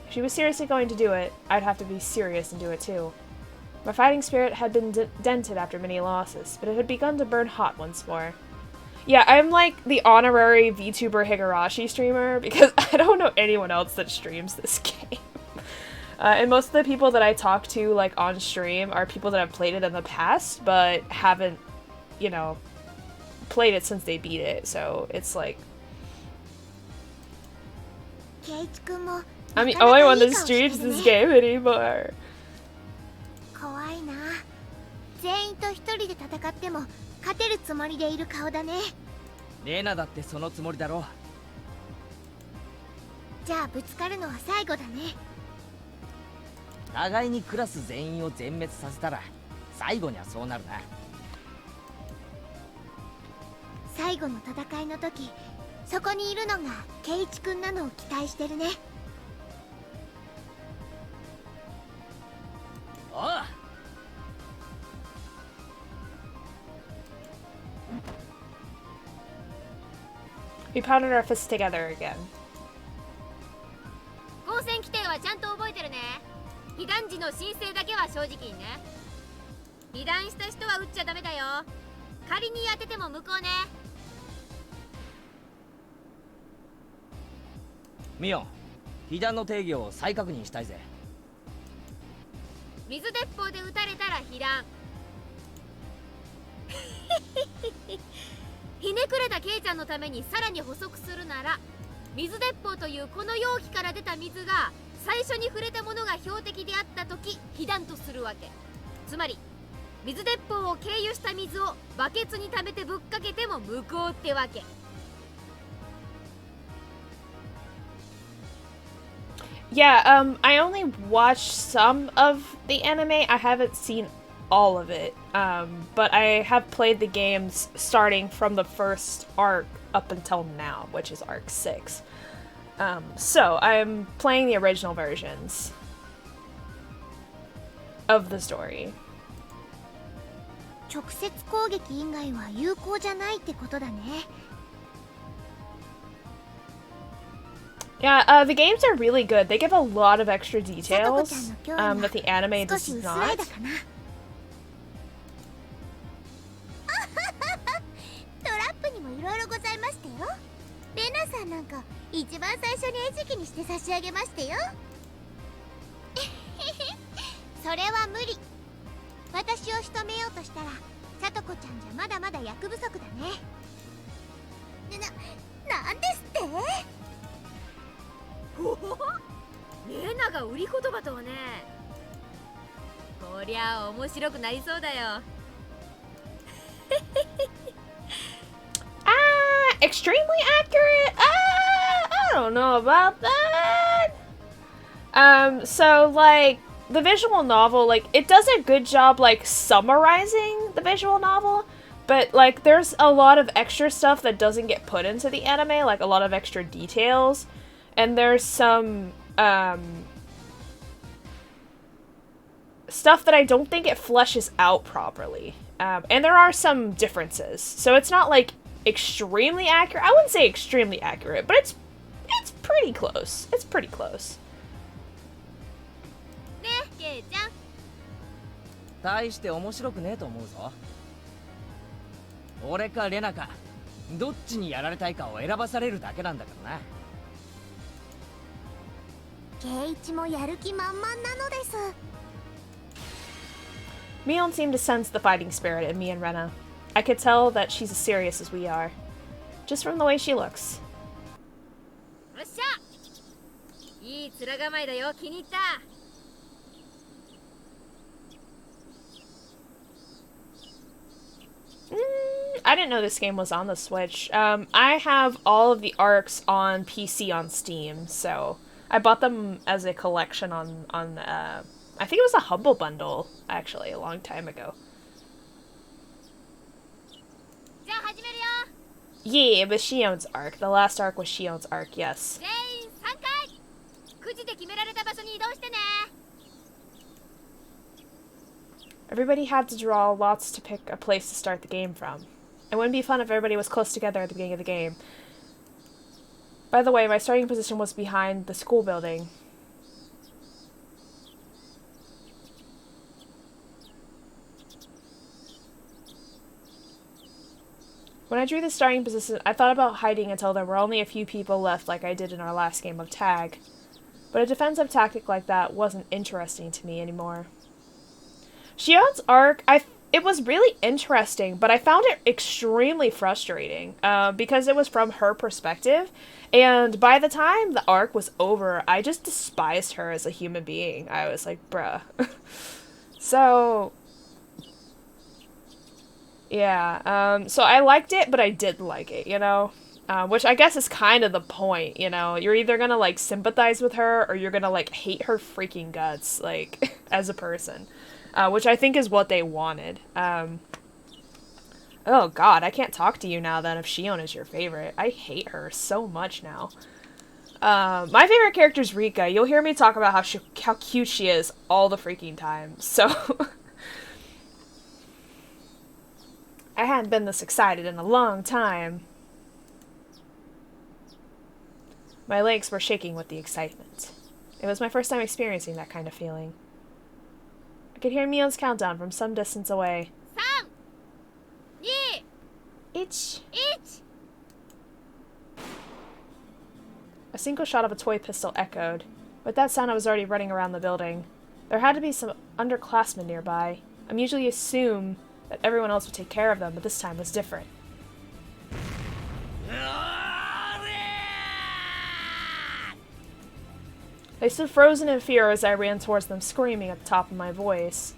If she was seriously going to do it, I'd have to be serious and do it too. My fighting spirit had been dented after many losses, but it had begun to burn hot once more. Yeah, I'm like the honorary VTuber Higurashi streamer because I don't know anyone else that streams this game. And most of the people that I talk to like on stream are people that have played it in the past, but haven't, you know, played it since they beat it. So it's like... I'm the only one that streams this game anymore. 怖いな。全員と一人で戦っても勝てるつもりでいる顔だね。レナだってそのつもりだろ。じゃあぶつかるのは最後だね。互いにクラス全員を全滅させたら最後にはそうなるな。最後の戦いの時、そこにいるのがケイチ君なのを期待してるね。おう。We pounded our fists together again. 光線規定はちゃんと覚えてるね。被弾時の申請だけは正直にね。被弾した人は撃っちゃダメだよ。仮に当てても無効ね。ミオン、被弾の定義を再確認したいぜ。水鉄砲で撃たれたら被弾。ひねくれたケイちゃんのためにさらに補足するなら、水鉄砲というこの容器から出た水が最初に触れたものが標的であった時被弾とするわけ。つまり水鉄砲を経由した水をバケツに溜めてぶっかけても無効ってわけ。Yeah, I only watched some of the anime. I haven't seen all of it. But I have played the games starting from the first arc up until now, which is arc 6. So I'm playing the original versions of the story. 直接攻撃以外は有効じゃないってことだね。Yeah, the games are really good. They give a lot of extra details that the anime does not. トラップにもいろいろございましたよ。レナさんなんか一番最初に餌食にして差し上げましたよ。それは無理。私を仕留めようとしたらさとこちゃんじゃまだまだ役不足だね。なんですって？ほほほ、レナが売り言葉とはね。こりゃあ面白くなりそうだよ。Extremely accurate? I don't know about that. So like the visual novel, like it does a good job like summarizing the visual novel, but like there's a lot of extra stuff that doesn't get put into the anime, like a lot of extra details, and there's some stuff that I don't think it fleshes out properly. And there are some differences, so it's not like extremely accurate. I wouldn't say extremely accurate, but it's pretty close. It's pretty close. ねえ、ケイちゃん。大して面白くねえと思うぞ。俺かレナか、どっちにやられたいかを選ばされるだけなんだからな。ケイチもやる気満々なのです。Mion seemed to sense the fighting spirit in me and Rena. I could tell that she's as serious as we are, just from the way she looks. よっしゃ、いい面構えだよ。気に入った。I didn't know this game was on the Switch. I have all of the arcs on PC on Steam, so I bought them as a collection on I think it was a Humble Bundle, actually, a long time ago. Yeah, it was Shion's arc. The last arc was Shion's arc, yes. Everybody had to draw lots to pick a place to start the game from. It wouldn't be fun if everybody was close together at the beginning of the game. By the way, my starting position was behind the school building. When I drew the starting position, I thought about hiding until there were only a few people left like I did in our last game of tag. But a defensive tactic like that wasn't interesting to me anymore. Shion's arc, it was really interesting, but I found it extremely frustrating because it was from her perspective, and by the time the arc was over, I just despised her as a human being. I was like, bruh. So, yeah, so I liked it, but I didn't like it, you know? Which I guess is kind of the point, you know? You're either gonna, like, sympathize with her, or you're gonna, like, hate her freaking guts, like, as a person. Which I think is what they wanted. Oh god, I can't talk to you now then if Shion is your favorite. I hate her so much now. My favorite character is Rika. You'll hear me talk about how cute she is all the freaking time, so... I hadn't been this excited in a long time. My legs were shaking with the excitement. It was my first time experiencing that kind of feeling. I could hear Mion's countdown from some distance away. 3、2、1. 1。 A single shot of a toy pistol echoed. With that sound, I was already running around the building. There had to be some underclassmen nearby. I usually assume that everyone else would take care of them, but this time was different. They stood frozen in fear as I ran towards them, screaming at the top of my voice.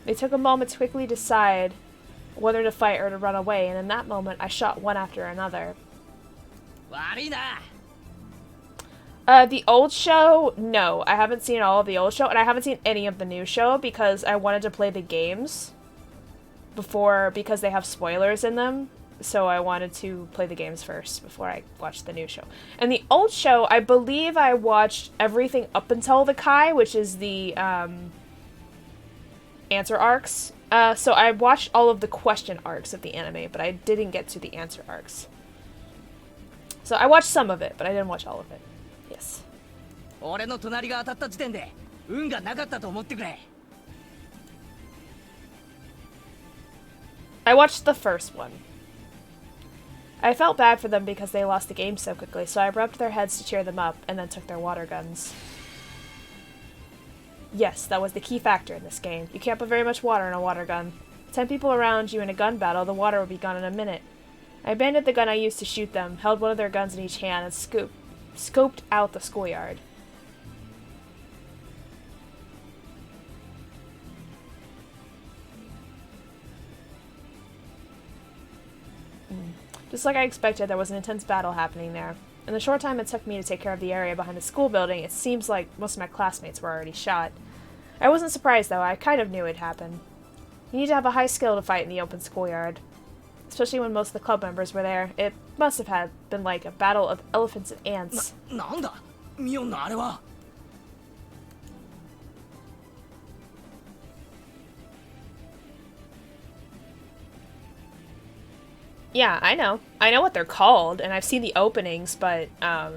They took a moment to quickly decide whether to fight or to run away, and in that moment, I shot one after another. The old show? No, I haven't seen all of the old show, and I haven't seen any of the new show because I wanted to play the games before, because they have spoilers in them. So I wanted to play the games first before I watched the new show. And the old show, I believe I watched everything up until the Kai, which is the answer arcs. So I watched all of the question arcs of the anime, but I didn't get to the answer arcs. So I watched some of it, but I didn't watch all of it. Yes. I watched the first one. I felt bad for them because they lost the game so quickly, so I rubbed their heads to cheer them up, and then took their water guns. Yes, that was the key factor in this game. You can't put very much water in a water gun. 10 people around you in a gun battle, the water would be gone in a minute. I abandoned the gun I used to shoot them, held one of their guns in each hand, and scoped out the schoolyard. Just like I expected, there was an intense battle happening there. In the short time it took me to take care of the area behind the school building, it seems like most of my classmates were already shot. I wasn't surprised, though. I kind of knew it'd happen. You need to have a high skill to fight in the open schoolyard. Especially when most of the club members were there. It must have been like a battle of elephants and ants. Yeah, I know. I know what they're called, and I've seen the openings, but, I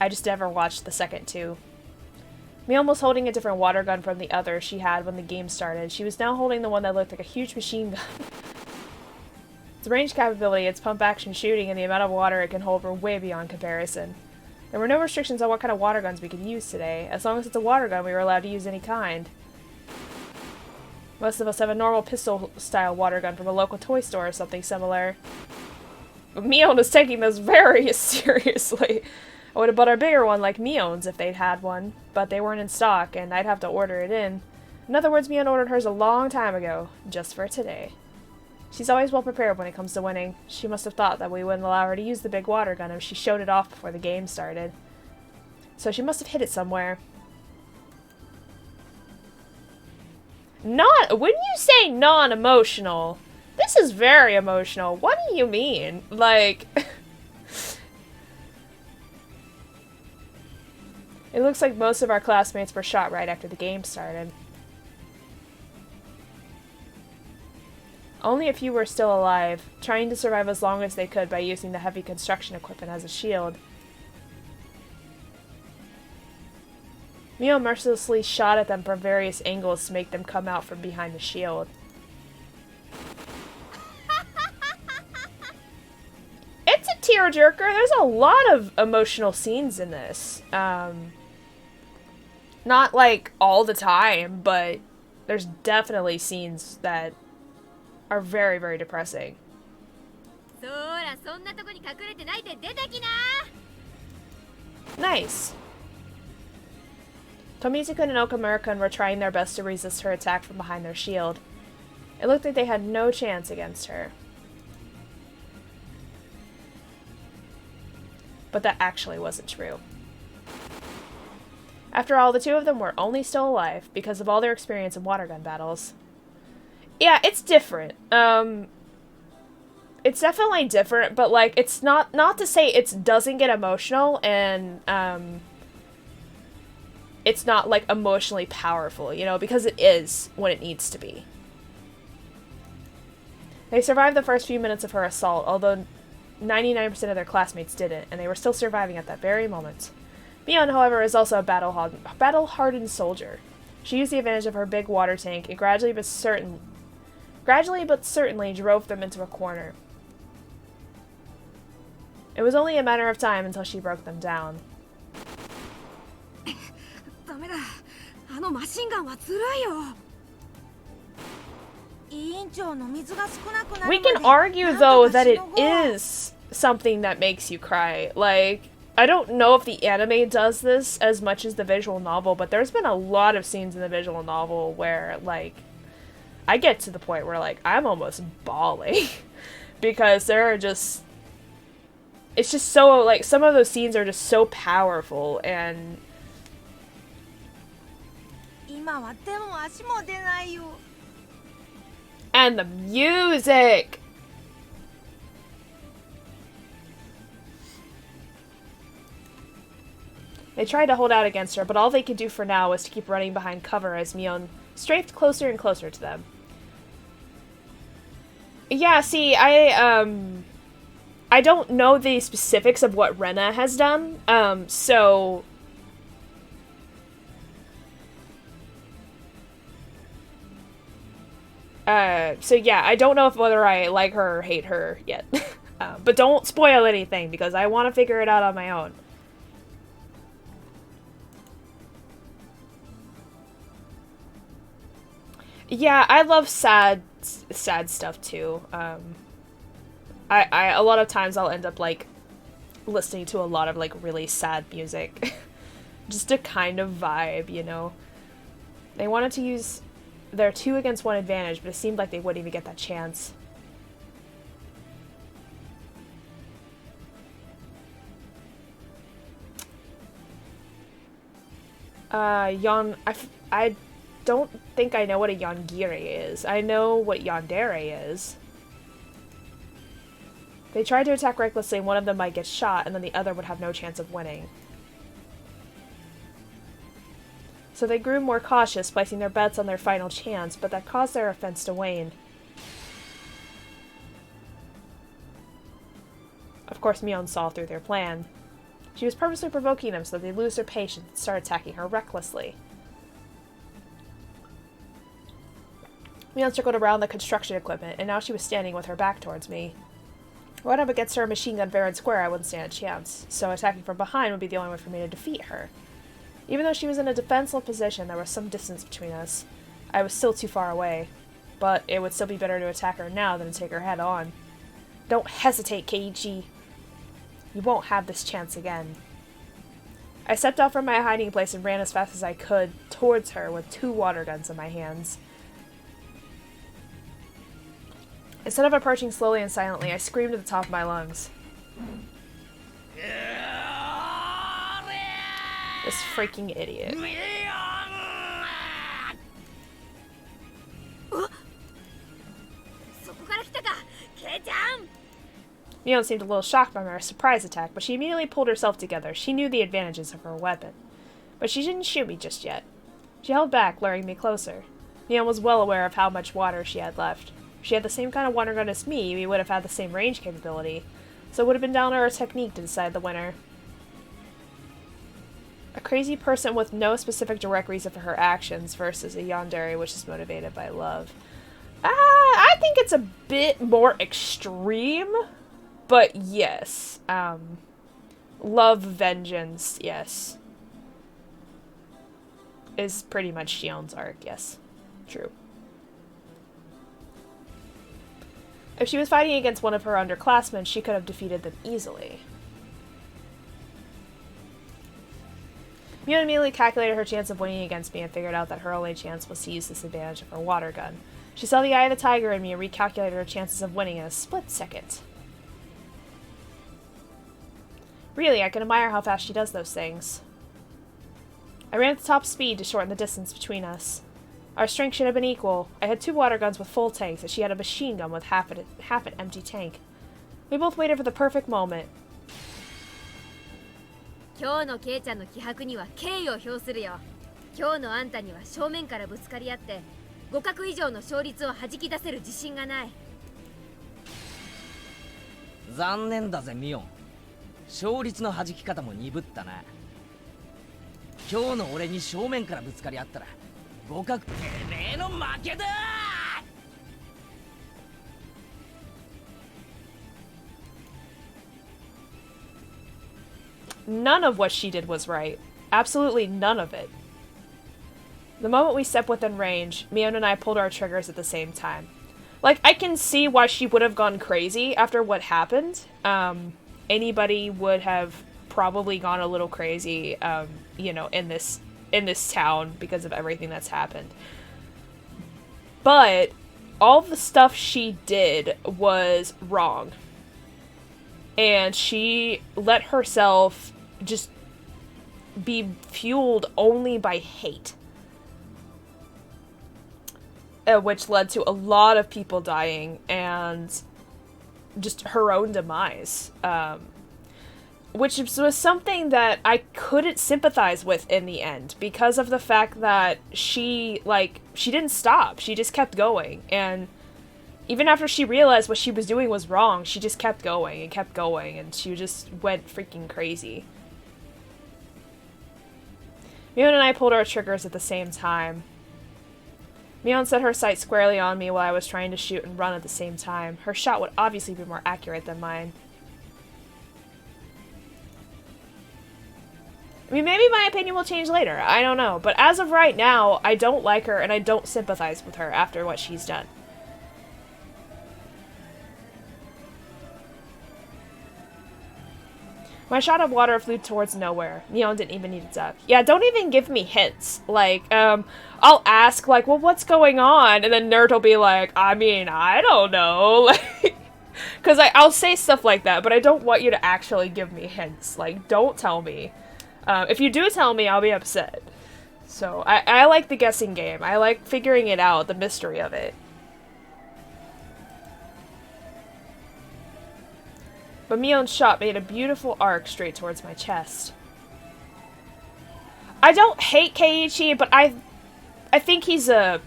just never watched the second two. Mion was holding a different water gun from the other she had when the game started. She was now holding the one that looked like a huge machine gun. Its range capability, its pump-action shooting, and the amount of water it can hold were way beyond comparison. There were no restrictions on what kind of water guns we could use today. As long as it's a water gun, we were allowed to use any kind. Most of us have a normal pistol-style water gun from a local toy store or something similar. But Mion is taking this very seriously. I would have bought a bigger one like Mion's if they'd had one, but they weren't in stock, and I'd have to order it in. In other words, Mion ordered hers a long time ago, just for today. She's always well prepared when it comes to winning. She must have thought that we wouldn't allow her to use the big water gun if she showed it off before the game started. So she must have hid it somewhere. Not, when you say non-emotional, this is very emotional. What do you mean? Like, it looks like most of our classmates were shot right after the game started. Only a few were still alive, trying to survive as long as they could by using the heavy construction equipment as a shield. Mio mercilessly shot at them from various angles to make them come out from behind the shield. It's a tearjerker. There's a lot of emotional scenes in this. Not like all the time, but there's definitely scenes that are very, very depressing. Nice. Tomizu-kun and Okamura-kun were trying their best to resist her attack from behind their shield. It looked like they had no chance against her. But that actually wasn't true. After all, the two of them were only still alive because of all their experience in water gun battles. Yeah, it's different. It's definitely different, but like, it's not to say it doesn't get emotional and, it's not, like, emotionally powerful, you know, because it is when it needs to be. They survived the first few minutes of her assault, although 99% of their classmates didn't, and they were still surviving at that very moment. Mion, however, is also a battle-hardened soldier. She used the advantage of her big water tank and gradually but certainly drove them into a corner. It was only a matter of time until she broke them down. We can argue, though, that it is something that makes you cry. Like, I don't know if the anime does this as much as the visual novel, but there's been a lot of scenes in the visual novel where, like, I get to the point where, like, I'm almost bawling. Because there are just... It's just so, like, some of those scenes are just so powerful, and... And the music! They tried to hold out against her, but all they could do for now was to keep running behind cover as Mion strafed closer and closer to them. Yeah, see, I don't know the specifics of what Rena has done, so yeah, I don't know whether I like her or hate her yet. But don't spoil anything, because I want to figure it out on my own. Yeah, I love sad stuff too. A lot of times I'll end up, like, listening to a lot of, like, really sad music. Just to kind of vibe, you know? They wanted to use their 2-against-1 advantage, but it seemed like they wouldn't even get that chance. I don't think I know what a yongiri is. I know what yandere is. They tried to attack recklessly, and one of them might get shot, and then the other would have no chance of winning. So they grew more cautious, placing their bets on their final chance, but that caused their offense to wane. Of course, Mion saw through their plan. She was purposely provoking them so that they'd lose their patience and start attacking her recklessly. Mion circled around the construction equipment, and now she was standing with her back towards me. Right up against her machine gun fair and square, I wouldn't stand a chance, so attacking from behind would be the only way for me to defeat her. Even though she was in a defensive position, there was some distance between us. I was still too far away, but it would still be better to attack her now than to take her head on. Don't hesitate, Keiichi. You won't have this chance again. I stepped out from my hiding place and ran as fast as I could towards her with 2 water guns in my hands. Instead of approaching slowly and silently, I screamed at the top of my lungs. This freaking idiot. Mion seemed a little shocked by my surprise attack, but she immediately pulled herself together. She knew the advantages of her weapon. But she didn't shoot me just yet. She held back, luring me closer. Mion was well aware of how much water she had left. If she had the same kind of water gun as me, we would have had the same range capability, so it would have been down to our technique to decide the winner. A crazy person with no specific direct reason for her actions versus a yandere which is motivated by love. I think it's a bit more extreme, but yes. Love, vengeance, yes. Is pretty much Shion's arc, yes. True. If she was fighting against one of her underclassmen, she could have defeated them easily. Mion immediately calculated her chance of winning against me and figured out that her only chance was to use this advantage of her water gun. She saw the eye of the tiger in me and recalculated her chances of winning in a split second. Really, I can admire how fast she does those things. I ran at the top speed to shorten the distance between us. Our strength should have been equal. I had 2 water guns with full tanks, and she had a machine gun with half an empty tank. We both waited for the perfect moment. 今日のケイちゃんの気迫には敬意を表するよ。今日のあんたには正面からぶつかり合って互角以上の勝率を弾き出せる自信がない。残念だぜミオン。勝率の弾き方も鈍ったな。今日の俺に正面からぶつかり合ったら互角てめえの負けだ。None of what she did was right. Absolutely none of it. The moment we stepped within range, Mion and I pulled our triggers at the same time. Like, I can see why she would have gone crazy after what happened. Anybody would have probably gone a little crazy, you know, in this town because of everything that's happened. But all the stuff she did was wrong. And she let herself just be fueled only by hate. Which led to a lot of people dying and just her own demise. Which was something that I couldn't sympathize with in the end because of the fact that she didn't stop. She just kept going. And even after she realized what she was doing was wrong, she just kept going, and she just went freaking crazy. Mion and I pulled our triggers at the same time. Mion set her sight squarely on me while I was trying to shoot and run at the same time. Her shot would obviously be more accurate than mine. I mean, maybe my opinion will change later, I don't know. But as of right now, I don't like her and I don't sympathize with her after what she's done. My shot of water flew towards nowhere. Mion didn't even need to duck. Yeah, don't even give me hints. Like, I'll ask, like, well, what's going on? And then Nerd will be like, I mean, I don't know. Like, because I'll say stuff like that, but I don't want you to actually give me hints. Like, don't tell me. If you do tell me, I'll be upset. So, I like the guessing game. I like figuring it out, the mystery of it. But Mion's shot made a beautiful arc straight towards my chest. I don't hate Keiichi, but I think he's a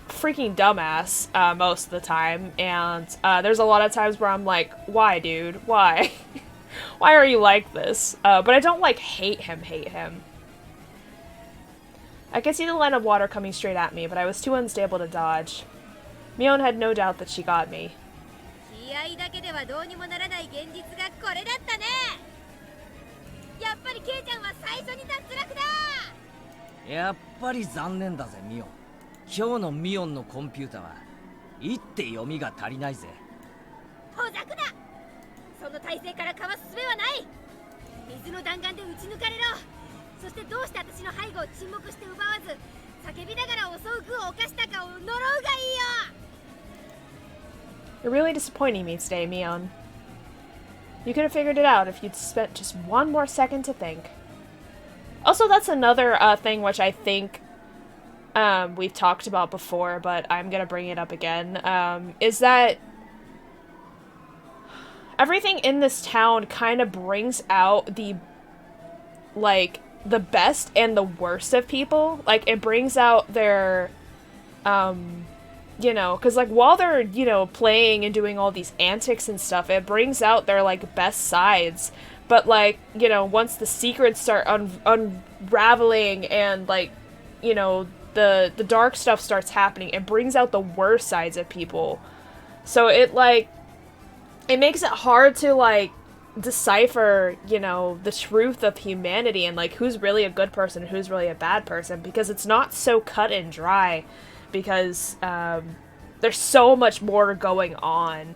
freaking dumbass most of the time. And there's a lot of times where I'm like, why, dude? Why? Why are you like this? But I don't, like, hate him. I could see the line of water coming straight at me, but I was too unstable to dodge. Mion had no doubt that she got me. 気合だけではどうにもならない現実がこれだったね。やっぱりケイちゃんは最初に脱落だ。やっぱり残念だぜミオン。今日のミオンのコンピュータは一手読みが足りないぜ。ほざくな。その体勢からかわす術はない。水の弾丸で撃ち抜かれろ。そしてどうして私の背後を沈黙して奪わず叫びながら襲う具を犯したかを呪うがいいよ。 You're really disappointing me today, Mion. You could have figured it out if you'd spent just one more second to think. Also, that's another thing which I think we've talked about before, but I'm gonna bring it up again, is that everything in this town kind of brings out the, like, the best and the worst of people. Like, it brings out their, you know, because, like, while they're, you know, playing and doing all these antics and stuff, it brings out their, like, best sides. But, like, you know, once the secrets start unraveling and, like, you know, the dark stuff starts happening, it brings out the worst sides of people. So it, like, it makes it hard to, like, decipher, you know, the truth of humanity and, like, who's really a good person and who's really a bad person, because it's not so cut and dry, because there's so much more going on.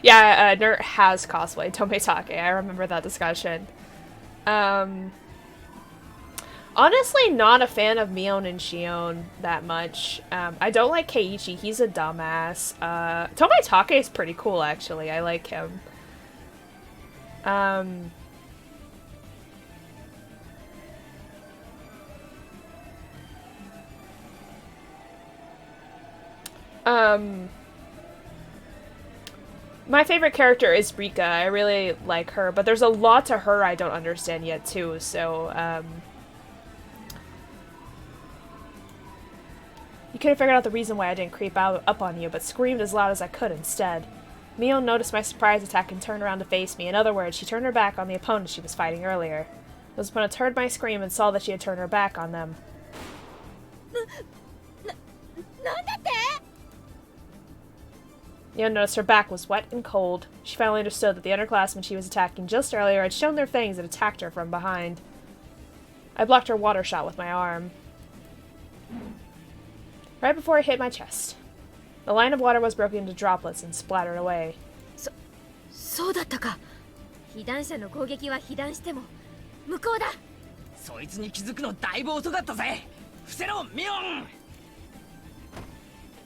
Yeah, Nert has cosplayed Tometake. I remember that discussion. Honestly, not a fan of Mion and Shion that much. I don't like Keiichi. He's a dumbass. Tometake is pretty cool, actually. I like him. My favorite character is Rika. I really like her, but there's a lot to her I don't understand yet, too, so, You could have figured out the reason why I didn't creep up on you, but screamed as loud as I could instead. Mion noticed my surprise attack and turned around to face me. In other words, she turned her back on the opponent she was fighting earlier. Those opponents heard my scream and saw that she had turned her back on them. Mion noticed her back was wet and cold. She finally understood that the underclassmen she was attacking just earlier had shown their fangs and attacked her from behind. I blocked her water shot with my arm. Right before it hit my chest. The line of water was broken into droplets and splattered away. そうだったか。被弾者の攻撃は被弾しても向こうだ。そいつに気づくのだいぶ遅かったぜ。伏せろ、ミオン。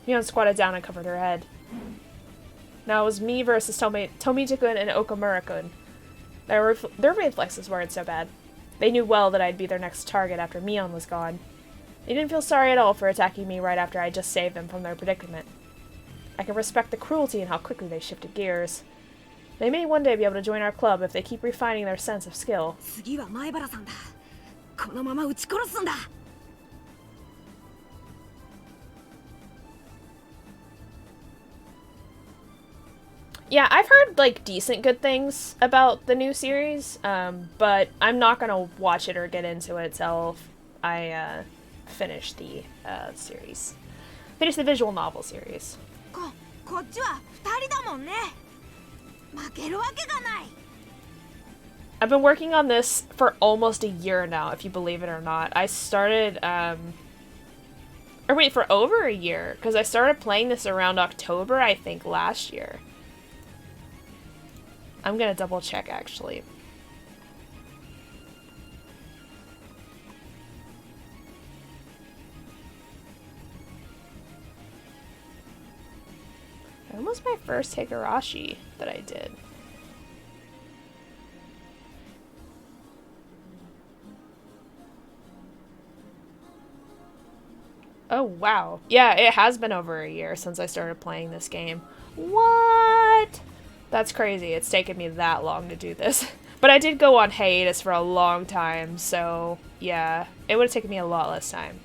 Mion squatted down and covered her head. Now it was me versus Tomita-kun and Okamura-kun. Their reflexes weren't so bad. They knew well that I'd be their next target after Mion was gone. They didn't feel sorry at all for attacking me right after I just saved them from their predicament. I can respect the cruelty and how quickly they shifted gears. They may one day be able to join our club if they keep refining their sense of skill. 次は前原さんだ。このまま撃ち殺すんだ。Yeah, I've heard, like, decent good things about the new series, but I'm not gonna watch it or get into it till I, finish the, series. Finish the visual novel series. こっちは2人だもんね。負けるわけがない。I've been working on this for almost a year now, if you believe it or not. I started, or wait, for over a year, because I started playing this around October, I think, last year. I'm gonna double check, actually. When was my first Higurashi that I did? Oh, wow. Yeah, it has been over a year since I started playing this game. What? That's crazy. It's taken me that long to do this. But I did go on hiatus for a long time, so yeah, it would have taken me a lot less time.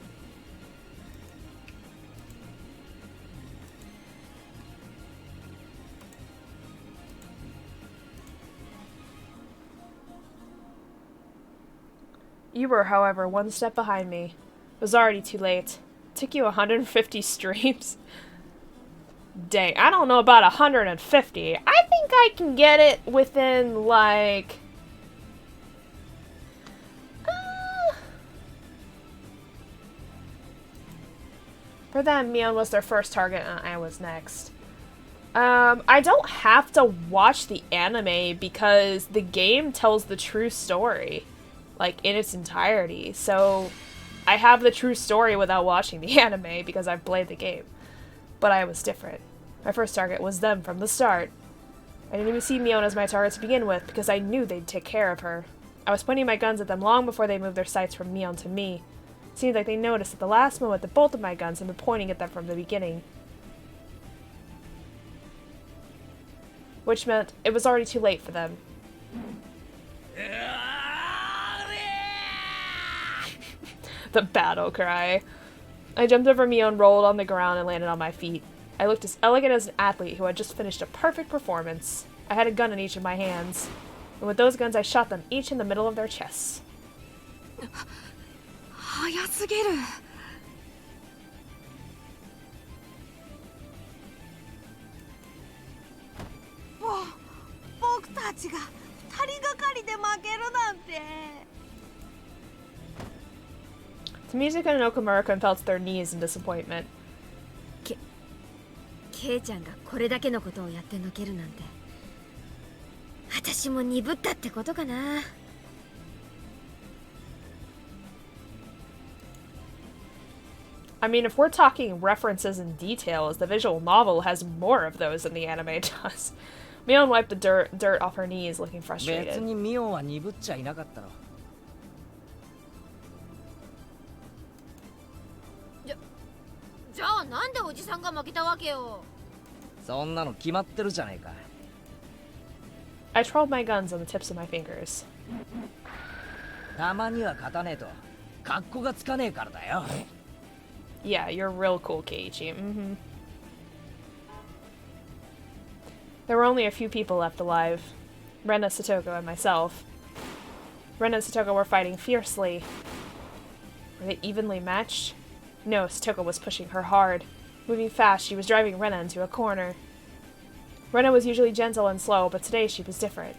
You were, however, one step behind me. It was already too late. It took you 150 streams. Dang, I don't know about 150. I think I can get it within, like... For them, Mion was their first target and I was next. I don't have to watch the anime because the game tells the true story, like, in its entirety. So, I have the true story without watching the anime because I've played the game. But I was different. My first target was them from the start. I didn't even see Mion as my target to begin with because I knew they'd take care of her. I was pointing my guns at them long before they moved their sights from Mion to me. It seemed like they noticed at the last moment that both of my guns had been pointing at them from the beginning. Which meant it was already too late for them. The battle cry. I jumped over Mion, rolled on the ground, and landed on my feet. I looked as elegant as an athlete who had just finished a perfect performance. I had a gun in each of my hands, and with those guns I shot them each in the middle of their chests. 早すぎる。僕たちが二人がかりで負けるなんて。Tamizuka and Okamura felt their knees in disappointment. ケイちゃんがこれだけのことをやってのけるなんて、私も鈍ったってことかな。I mean, if we're talking references and details, the visual novel has more of those than the anime does. Mion wiped the dirt off her knees, looking 別 frustrated. にミオンは鈍っちゃいなかったろ。じゃあなんでおじさんが負けたわけよ。そんなの決まってるじゃねえか。I twirled my guns on the tips of my fingers. たまには勝たねえと格好がつかねえからだよ。Yeah, you're real cool, Keiichi. Mm-hmm. There were only a few people left alive. Rena, Satoko, and myself. Rena and Satoko were fighting fiercely. Were they evenly matched? No, Satoko was pushing her hard. Moving fast, she was driving Rena into a corner. Rena was usually gentle and slow, but today she was different.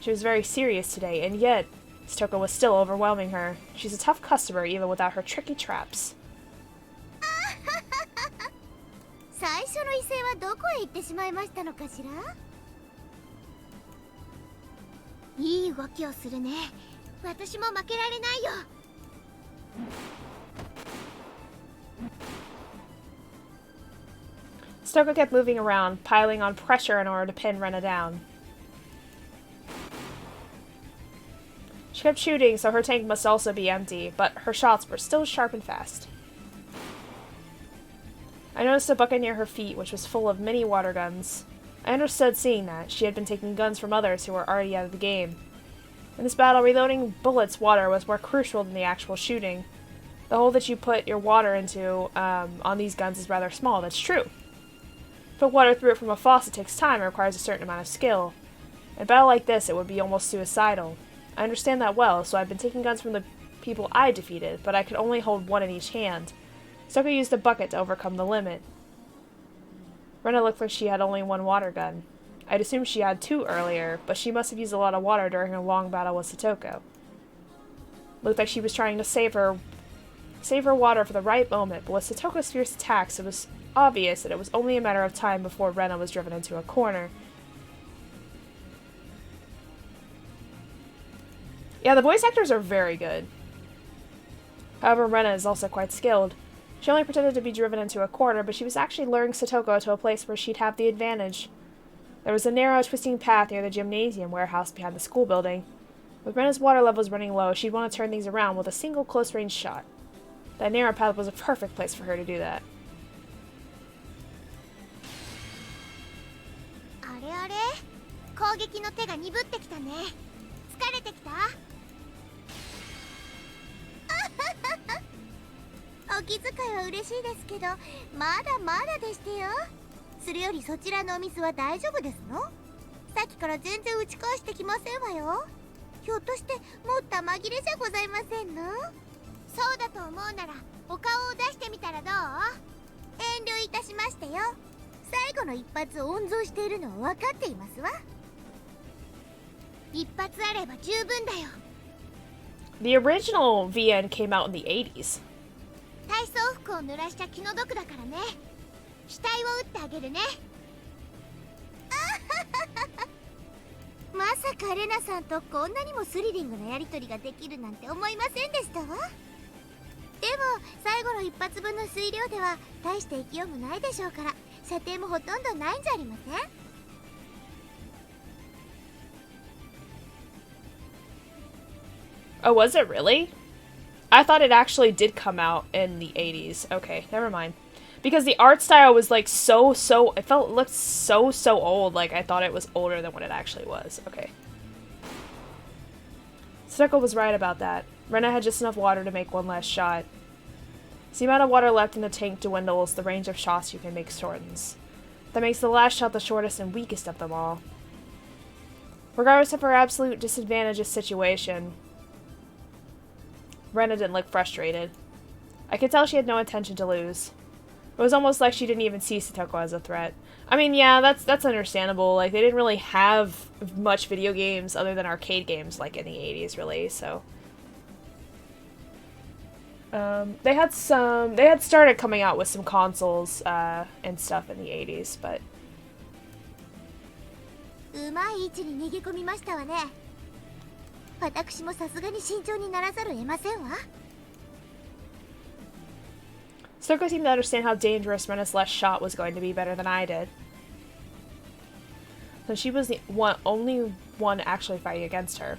She was very serious today, and yet Satoko was still overwhelming her. She's a tough customer even without her tricky traps. 最初の威勢はどこへ行ってしまいましたのかしら。いい動きをするね。私も負けられないよ。Satoko kept moving around, piling on pressure in order to pin Rena down. She kept shooting, so her tank must also be empty, but her shots were still sharp and fast. I noticed a bucket near her feet, which was full of mini water guns. I understood seeing that. She had been taking guns from others who were already out of the game. In this battle, reloading bullets' water was more crucial than the actual shooting. The hole that you put your water into on these guns is rather small, that's true. To put water through it from a faucet takes time and requires a certain amount of skill. In a battle like this, it would be almost suicidal. I understand that well, so I've been taking guns from the people I defeated, but I could only hold one in each hand. Satoko used a bucket to overcome the limit. Rena looked like she had only one water gun. I'd assumed she had two earlier, but she must have used a lot of water during her long battle with Satoko. Looked like she was trying to save her water for the right moment, but with Satoko's fierce attacks, it was obvious that it was only a matter of time before Rena was driven into a corner. Yeah, the voice actors are very good. However, Rena is also quite skilled. She only pretended to be driven into a corner, but she was actually luring Satoko to a place where she'd have the advantage. There was a narrow, twisting path near the gymnasium warehouse behind the school building. With Rena's water levels running low, she'd want to turn things around with a single close-range shot. That narrow path was a perfect place for her to do that. あれあれ、攻撃の手が鈍ってきたね。疲れてきた？お気遣いは嬉しいですけど、まだまだでしてよ。それよりそちらのお水は大丈夫ですの？さっきから全然打ち返してきませんわよ。ひょっとしてもう玉切れじゃございませんの？そうだと思うならお顔を出してみたらどう？遠慮いたしましたよ。最後の一発を温存しているのは分かっていますわ。一発あれば十分だよ。The original VN came out in the 80s. 体操服を濡らした気の毒だからね。死体を撃ってあげるね。まさかレナさんとこんなにもスリリングなやりとりができるなんて思いませんでしたわ。最後の一発分の水量では大して勢いもないでしょうから、射程もほとんどないんじゃありません？Oh, was it really? I thought it actually did come out in the 80s. Okay, never mind. Because the art style was like it looked so old, like I thought it was older than what it actually was. Okay. Snuckle was right about that. Rena had just enough water to make one last shot. As the amount of water left in the tank dwindles, the range of shots you can make shortens. That makes the last shot the shortest and weakest of them all. Regardless of her absolute disadvantageous situation, Rena didn't look frustrated. I could tell she had no intention to lose. It was almost like she didn't even see Satoko as a threat. I mean, yeah, that's understandable. Like, they didn't really have much video games other than arcade games, like, in the 80s, really, so... they had started coming out with some consoles, and stuff in the 80s, but... うまい位置に逃げ込みましたわね。私もさすがに慎重にならざるを得ませんわ。Satoko seemed to understand how dangerous Rena's last shot was going to be better than I did. So she was the only one actually fighting against her.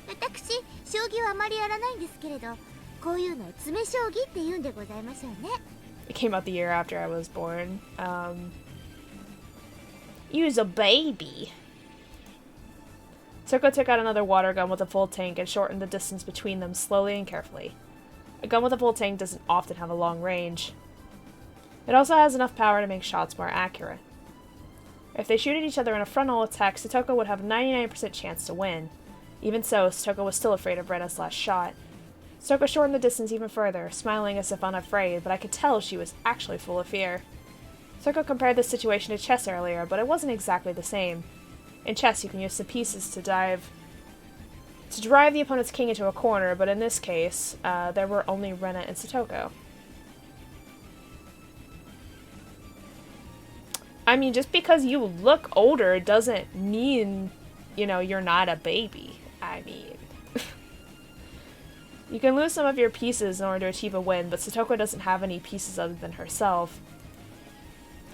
私、将棋はあまりやらないんですけれど、こういうのを詰将棋って言うんでございましょうね。It came out the year after I was born. Use a baby. Satoko took out another water gun with a full tank and shortened the distance between them slowly and carefully. A gun with a full tank doesn't often have a long range. It also has enough power to make shots more accurate. If they shoot at each other in a frontal attack, Satoko would have a 99% chance to win. Even so, Satoko was still afraid of Rena's last shot. Satoko shortened the distance even further, smiling as if unafraid, but I could tell she was actually full of fear. Satoko compared this situation to chess earlier, but it wasn't exactly the same. In chess, you can use the pieces to drive the opponent's king into a corner, but in this case, there were only Rena and Satoko. I mean, just because you look older doesn't mean, you know, you're not a baby. I mean... You can lose some of your pieces in order to achieve a win, but Satoko doesn't have any pieces other than herself.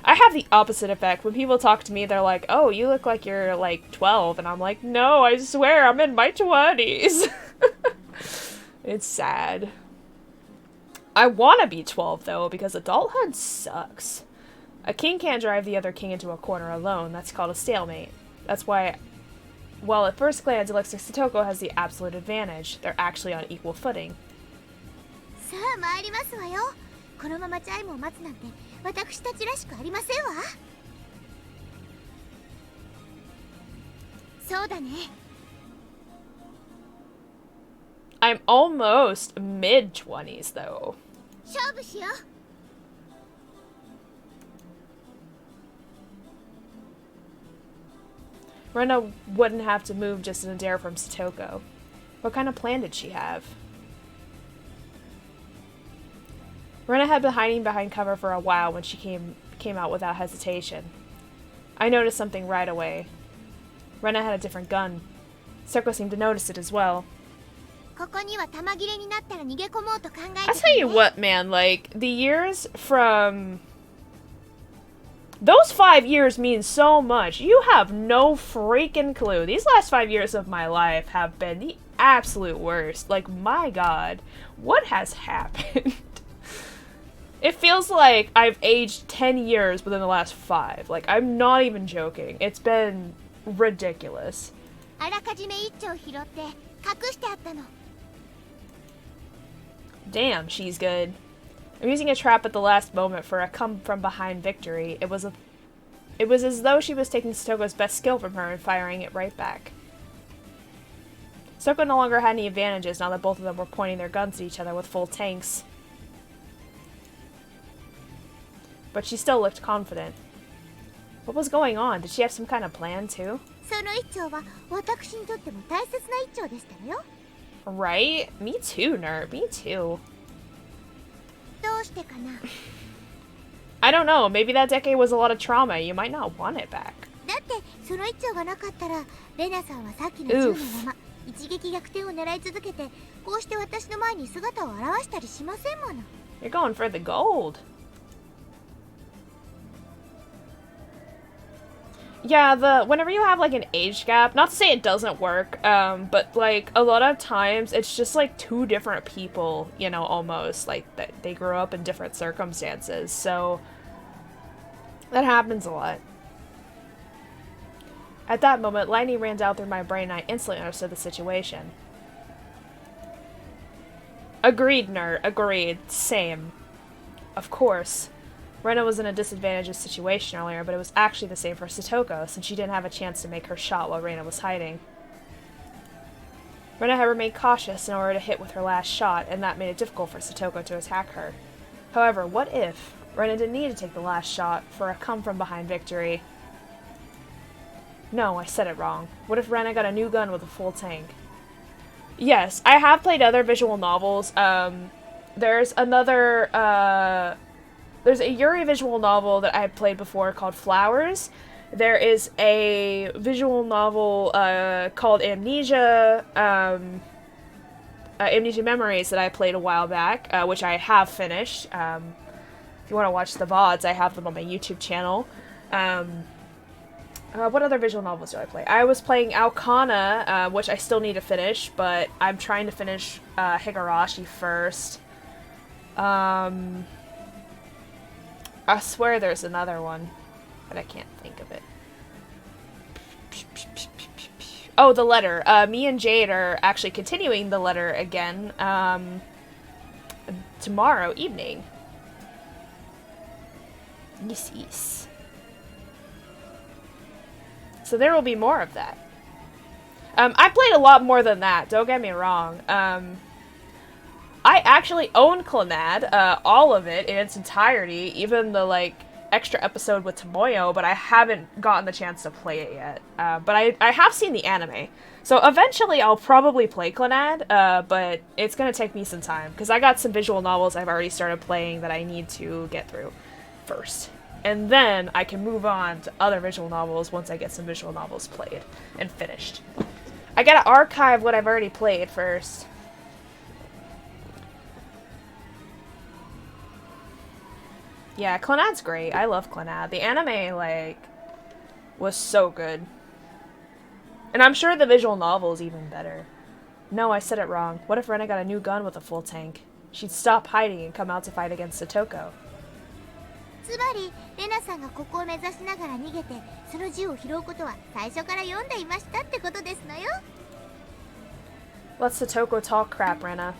I have the opposite effect. When people talk to me, they're like, oh, you look like you're, like, 12. And I'm like, no, I swear, I'm in my 20s. It's sad. I want to be 12, though, because adulthood sucks. A king can't drive the other king into a corner alone. That's called a stalemate. That's why, while at first glance it looks like Satoko has the absolute advantage, they're actually on equal footing. さあ参りますわよ。このままチャイムを待つなんて私たちらしくありませんわ。そうだね。I'm almost mid-20s, though. 勝負しよう。Rena wouldn't have to move just in a dare from Satoko. What kind of plan did she have? Rena had been hiding behind cover for a while when she came out without hesitation. I noticed something right away. Rena had a different gun. Satoko seemed to notice it as well. ここには弾切れになったら逃げ込もうと考えてたね。 I'll tell you what, man, like, the years from... Those 5 years mean so much. You have no freaking clue. These last 5 years of my life have been the absolute worst. Like, my god, what has happened? It feels like I've aged 10 years within the last 5. Like, I'm not even joking. It's been ridiculous. あらかじめ一丁拾って隠してあったの。 Damn, she's good. I'm using a trap at the last moment for a come-from-behind victory. It was as though she was taking Satoko's best skill from her and firing it right back. Satoko no longer had any advantages now that both of them were pointing their guns at each other with full tanks. But she still looked confident. What was going on? Did she have some kind of plan, too? その一丁は私にとっても大切な一丁でしたよ。 Right? Me too, nerd. Me too. どうしてかな。 I don't know. Maybe that decade was a lot of trauma. You might not want it back. だってその一丁がなかったらレナさんはさっきの銃のまま一撃逆転を狙い続けて、こうして私の前に姿を現したりしませんもの。 You're going for the gold. Yeah, whenever you have like an age gap, not to say it doesn't work, but like a lot of times it's just like two different people, you know, almost like that they grew up in different circumstances. So that happens a lot. At that moment, lightning ran down through my brain and I instantly understood the situation. Agreed, nerd. Agreed. Same. Of course. Rena was in a disadvantageous situation earlier, but it was actually the same for Satoko, since she didn't have a chance to make her shot while Rena was hiding. Rena had remained cautious in order to hit with her last shot, and that made it difficult for Satoko to attack her. However, what if Rena didn't need to take the last shot for a come-from-behind victory? No, I said it wrong. What if Rena got a new gun with a full tank? Yes, I have played other visual novels. There's a Yuri visual novel that I had played before called Flowers. There is a visual novel called Amnesia, Amnesia Memories that I played a while back, which I have finished. If you want to watch the VODs, I have them on my YouTube channel. What other visual novels do I play? I was playing Alcana, which I still need to finish, but I'm trying to finish Higurashi first. I swear there's another one, but I can't think of it. Oh, The Letter. Me and Jade are actually continuing The Letter again tomorrow evening. Yes. So there will be more of that. I played a lot more than that, don't get me wrong. I actually own Clannad, all of it in its entirety, even the, like, extra episode with Tomoyo, but I haven't gotten the chance to play it yet. But I have seen the anime. So eventually I'll probably play Clannad, but it's gonna take me some time, because I got some visual novels I've already started playing that I need to get through first. And then I can move on to other visual novels once I get some visual novels played and finished. I gotta archive what I've already played first. Yeah, Clannad's great. I love Clannad. The anime, like, was so good. And I'm sure the visual novel is even better. No, I said it wrong. What if Rena got a new gun with a full tank? She'd stop hiding and come out to fight against Satoko. つまりレナさんがここを目指しながら逃げてその銃を拾うことは最初から読んでいましたってことですのよ。 Let Satoko talk crap, Rena.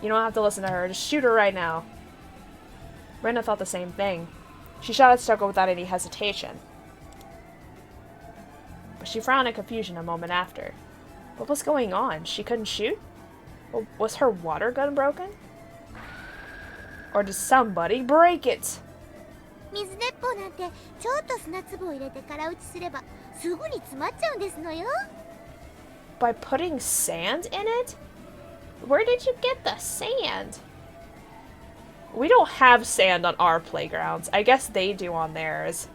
You don't have to listen to her. Just shoot her right now. Rena thought the same thing. She shot at Satoko without any hesitation. But she frowned in confusion a moment after. What was going on? She couldn't shoot? Well, was her water gun broken? Or did somebody break it? 水鉄砲なんてちょっと砂粒を入れて空打ちすればすぐに詰まっちゃうんですのよ。 By putting sand in it? Where did you get the sand? We don't have sand on our playgrounds. I guess they do on theirs.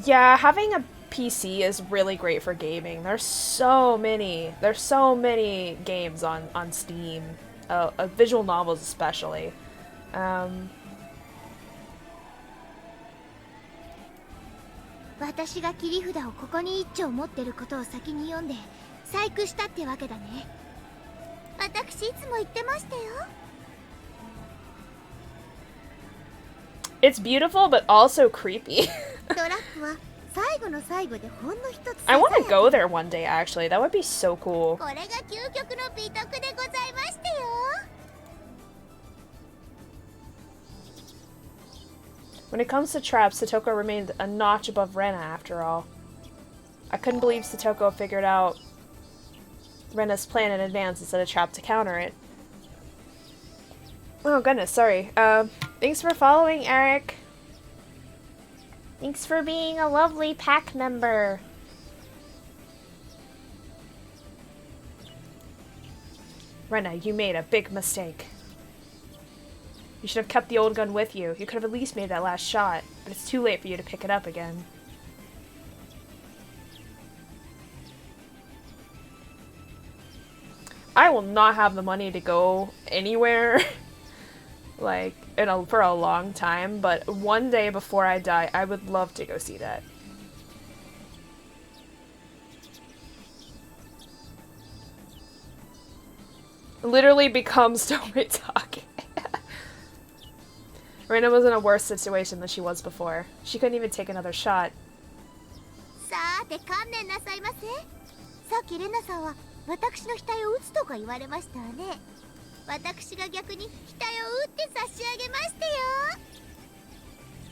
Yeah, having a PC is really great for gaming. There's so many games on Steam, visual novels especially. 私が切り札をここに一丁持ってることを先に読んで細工したってわけだね。私いつも言ってましたよ。 It's beautiful, but also creepy. トラップは最後の最後でほんの一つ。 I want to go there one day, actually. That would be so cool. これが究極の美徳でございましたよ。 When it comes to traps, Satoko remained a notch above Rena after all. I couldn't believe Satoko figured out Rena's plan in advance and set a trap to counter it. Oh goodness, sorry. Thanks for following, Eric. Thanks for being a lovely pack member. Rena, you made a big mistake. You should have kept the old gun with you. You could have at least made that last shot, but it's too late for you to pick it up again. I will not have the money to go anywhere like for a long time, but one day before I die, I would love to go see that. Literally becomes Tomitake. Rena was in a worse situation than she was before. She couldn't even take another shot. さーて観念なさいませ。さっきレナさんは私の額を打つとか言われましたわね。私が逆に額を打って差し上げましてよ。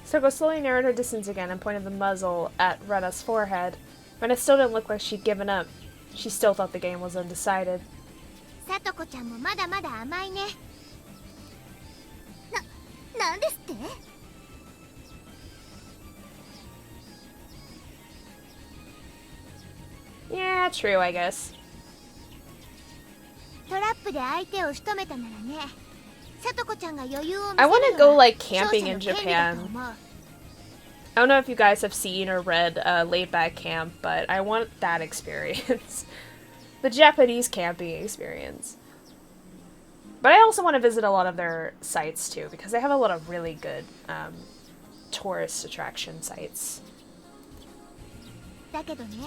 Soko slowly narrowed her distance again and pointed the muzzle at Rena's forehead. Rena still didn't look like she'd given up. She still thought the game was undecided. さとこちゃんもまだまだ甘いね。なんですって？ Yeah, true, I guess. トラップで相手を仕留めたならね。さとこちゃんが余裕を見せるのは I want to go like 勝 camping 者 in の権利だと Japan. 思う。 I don't know if you guys have seen or read Laid Back Camp, but I want that experience. The Japanese camping experience. But I also want to visit a lot of their sites too, because they have a lot of really good tourist attraction sites. だけどね、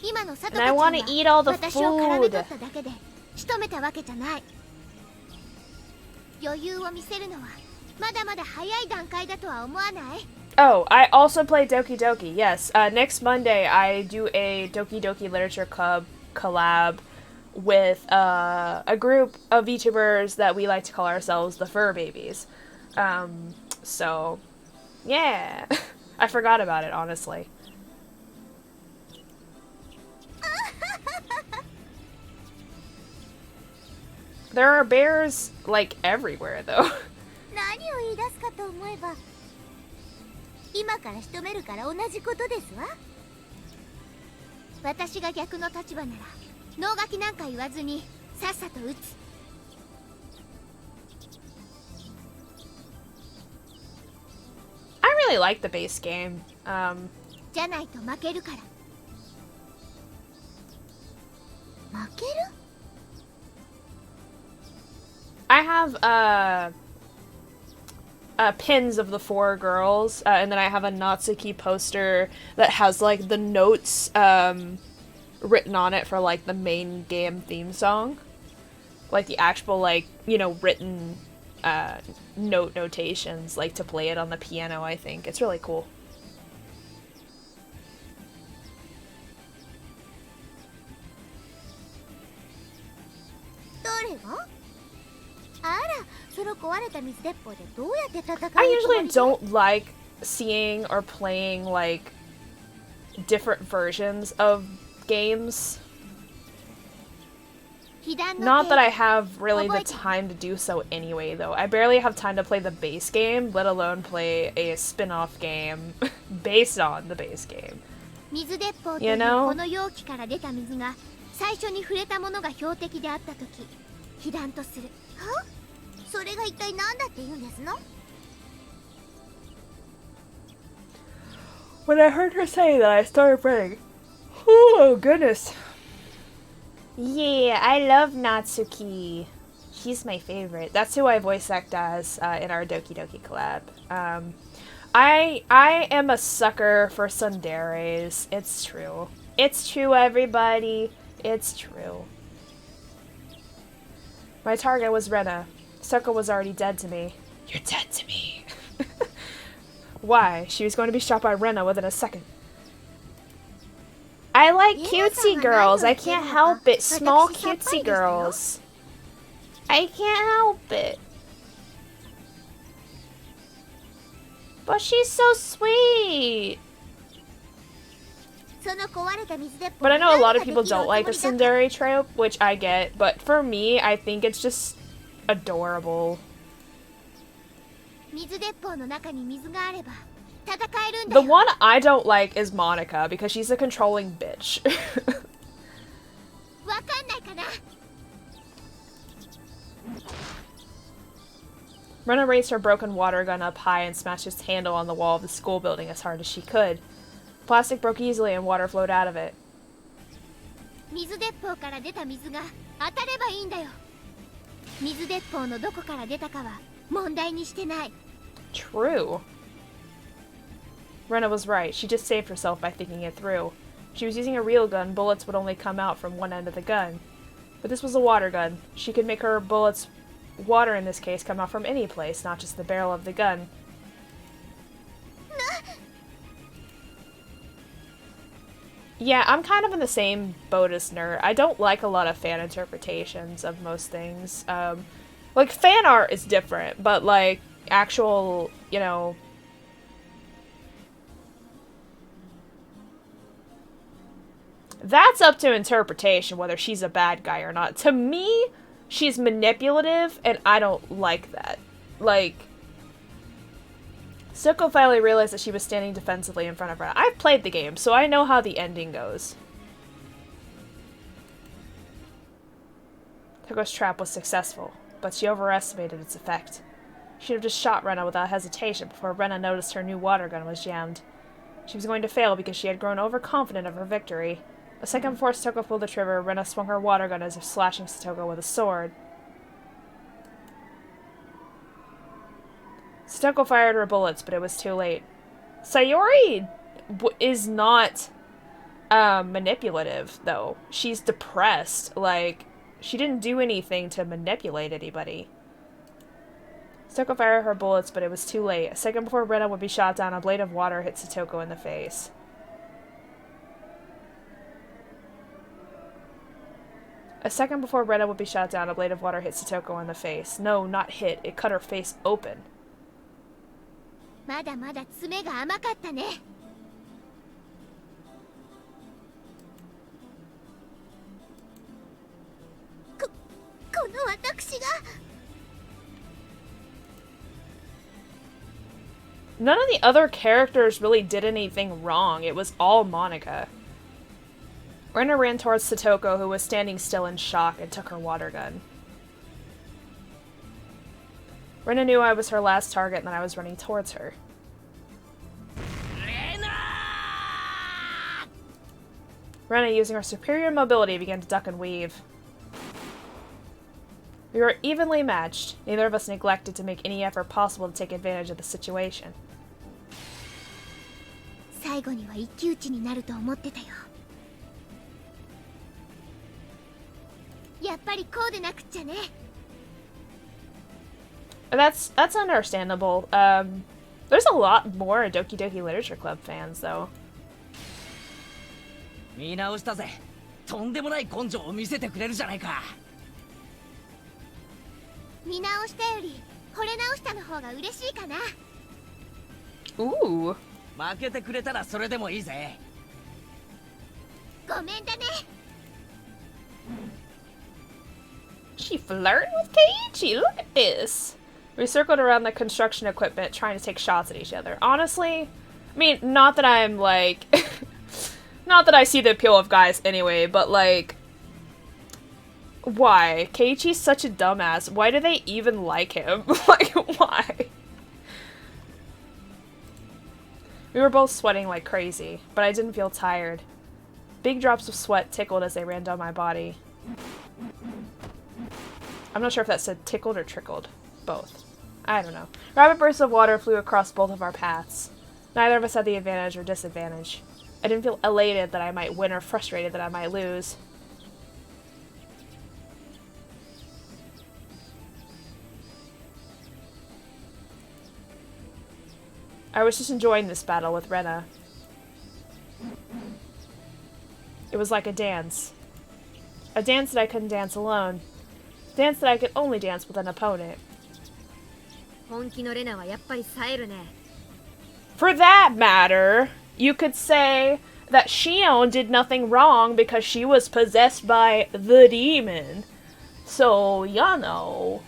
今のさとこ And ちゃ I んは want to eat all the 私を絡め取 food. っただけで仕留めたわけじゃない。余裕を見せるのはまだまだ早い段階だとは思わない？ Oh, I also play Doki Doki. Yes, next Monday I do a Doki Doki Literature Club collab with a group of VTubers that we like to call ourselves the Fur Babies. So, yeah. I forgot about it, honestly. There are bears, like, everywhere, though. 何を言い出すかと思えば、今から仕留めるから同じことですわ。私が逆の立場なら脳書きなんか言わずにさっさと撃つ。I really like the base game. じゃないと負けるから。負ける？ I have pins of the 4 girls, and then I have a Natsuki poster that has like the notes written on it for like the main game theme song, like the actual like, you know, written notations, like to play it on the piano. I think it's really cool. 誰が？あら、その壊れた水鉄砲でどうやって戦うつもり？ I usually don't like seeing or playing like different versions of games. Not that I have really the time to do so anyway, though. I barely have time to play the base game, let alone play a spin-off game based on the base game. 水鉄砲というこの容器から出た水が最初に触れたものが標的であったとき、被弾とする。は？それが一体何だって言うんですの？ When I heard her say that, I started praying. Oh, goodness. Yeah, I love Natsuki. She's my favorite. That's who I voice act as in our Doki Doki collab. I am a sucker for tsunderes. It's true. It's true, everybody. It's true. My target was Rena. Soko was already dead to me. You're dead to me. Why? She was going to be shot by Rena within a second. I like cutesy girls. I can't help it. Small cutesy girls. I can't help it. But she's so sweet. But I know a lot of people don't like the tsundere trope, which I get. But for me, I think it's just adorable. The one I don't like is Monica, because she's a controlling bitch. Rena raised her broken water gun up high and smashed its handle on the wall of the school building as hard as she could. Plastic broke easily and water flowed out of it. 水鉄砲から出た水が当たればいいんだよ。水鉄砲のどこから出たかは問題にしてない。 True. Rena was right. She just saved herself by thinking it through. If she was using a real gun, bullets would only come out from one end of the gun. But this was a water gun. She could make her bullets, water in this case, come out from any place, not just the barrel of the gun. Yeah, I'm kind of in the same boat as Nerd. I don't like a lot of fan interpretations of most things. Like, fan art is different, but, like, actual, you know... That's up to interpretation, whether she's a bad guy or not. To me, she's manipulative, and I don't like that. Like... Soko finally realized that she was standing defensively in front of her. I've played the game, so I know how the ending goes. Toko's trap was successful, but she overestimated its effect. She'd have just shot Rena without hesitation before Rena noticed her new water gun was jammed. She was going to fail because she had grown overconfident of her victory. A second before Satoko pulled the trigger, Rena swung her water gun as if slashing Satoko with a sword. Satoko fired her bullets, but it was too late. Sayori is not manipulative, though. She's depressed. Like, she didn't do anything to manipulate anybody. Satoko fired her bullets, but it was too late. A second before Rena would be shot down, a blade of water hit Satoko in the face. A second before Rena would be shot down, a blade of water hit Satoko in the face. No, not hit. It cut her face open. まだまだ爪が甘かったね。この私が None of the other characters really did anything wrong. It was all Monica. Rena ran towards Satoko, who was standing still in shock, and took her water gun. Rena knew I was her last target and that I was running towards her. Rena, using her superior mobility, began to duck and weave. We were evenly matched. Neither of us neglected to make any effort possible to take advantage of the situation. 最後には一騎打ちになると思ってたよ。やっぱりこうでなくっちゃね。 That's understandable. There's a lot more Doki Doki Literature Club fans, though. 見直したぜ。とんでもない根性を見せてくれるじゃないか。見直したより惚れ直したの方が嬉しいかな。Ooh. 負けてくれたらそれでもいいぜ。ごめんだね。 She flirting with Keiichi? Look at this. We circled around the construction equipment, trying to take shots at each other. Honestly, I mean, not that I'm like... not that I see the appeal of guys anyway, but like... Why? Keiichi's such a dumbass. Why do they even like him? Like, why? We were both sweating like crazy, but I didn't feel tired. Big drops of sweat tickled as they ran down my body. I'm not sure if that said tickled or trickled. Both. I don't know. Rapid bursts of water flew across both of our paths. Neither of us had the advantage or disadvantage. I didn't feel elated that I might win or frustrated that I might lose. I was just enjoying this battle with Rena. It was like a dance. A dance that I couldn't dance alone. A dance that I could only dance with an opponent. 本気のレナはやっぱり冴えるね。 For that matter, you could say that Shion did nothing wrong because she was possessed by the demon. So, you know,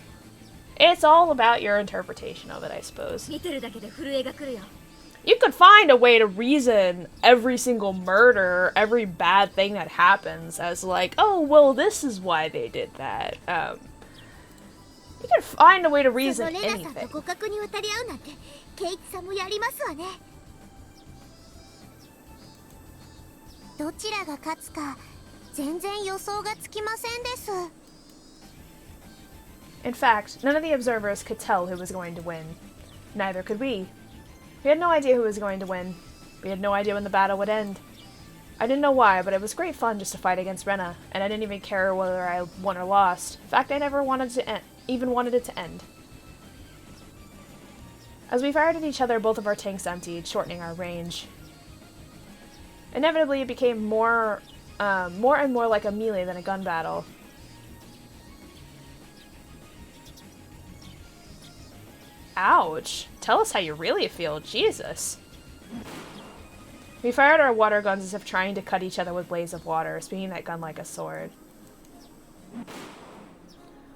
it's all about your interpretation of it, I suppose. 見てるだけで震えが来るよ。 You could find a way to reason every single murder, every bad thing that happens as like, oh, well, this is why they did that. You can find a way to そ reason のレナさんと anything. 互角に渡り合うなんてケイチさんもやりますわね。どちらが勝つか全然予想がつきませんです。 In fact, none of the observers could tell who was going to win. Neither could we. We had no idea who was going to win. We had no idea when the battle would end. I didn't know why, but it was great fun just to fight against Rena, and I didn't even care whether I won or lost. In fact, I never wanted to even wanted it to end. As we fired at each other, both of our tanks emptied, shortening our range. Inevitably, it became more and more like a melee than a gun battle. Ouch. Tell us how you really feel, Jesus. We fired our water guns as if trying to cut each other with blades of water, swinging that gun like a sword.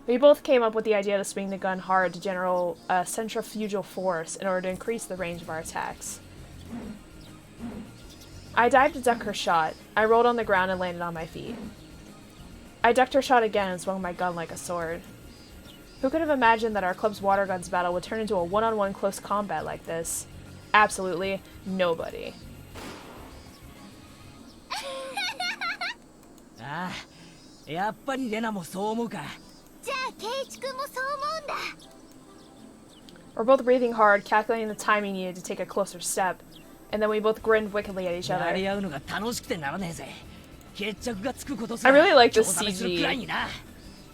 We both came up with the idea to swing the gun hard to generate centrifugal force in order to increase the range of our attacks. I dived to duck her shot. I rolled on the ground and landed on my feet. I ducked her shot again and swung my gun like a sword. Who could have imagined that our club's water guns battle would turn into a one-on-one close combat like this? Absolutely nobody. ああ、やっぱりレナもそう思うか。じゃあケイチ君もそう思うんだ。 We're both breathing hard, calculating the timing needed to take a closer step, and then we both grinned wickedly at each や other. り合うのが楽しくてならねえぜ。決着がつくことさ。 I really like the 興ざめするくらいにな。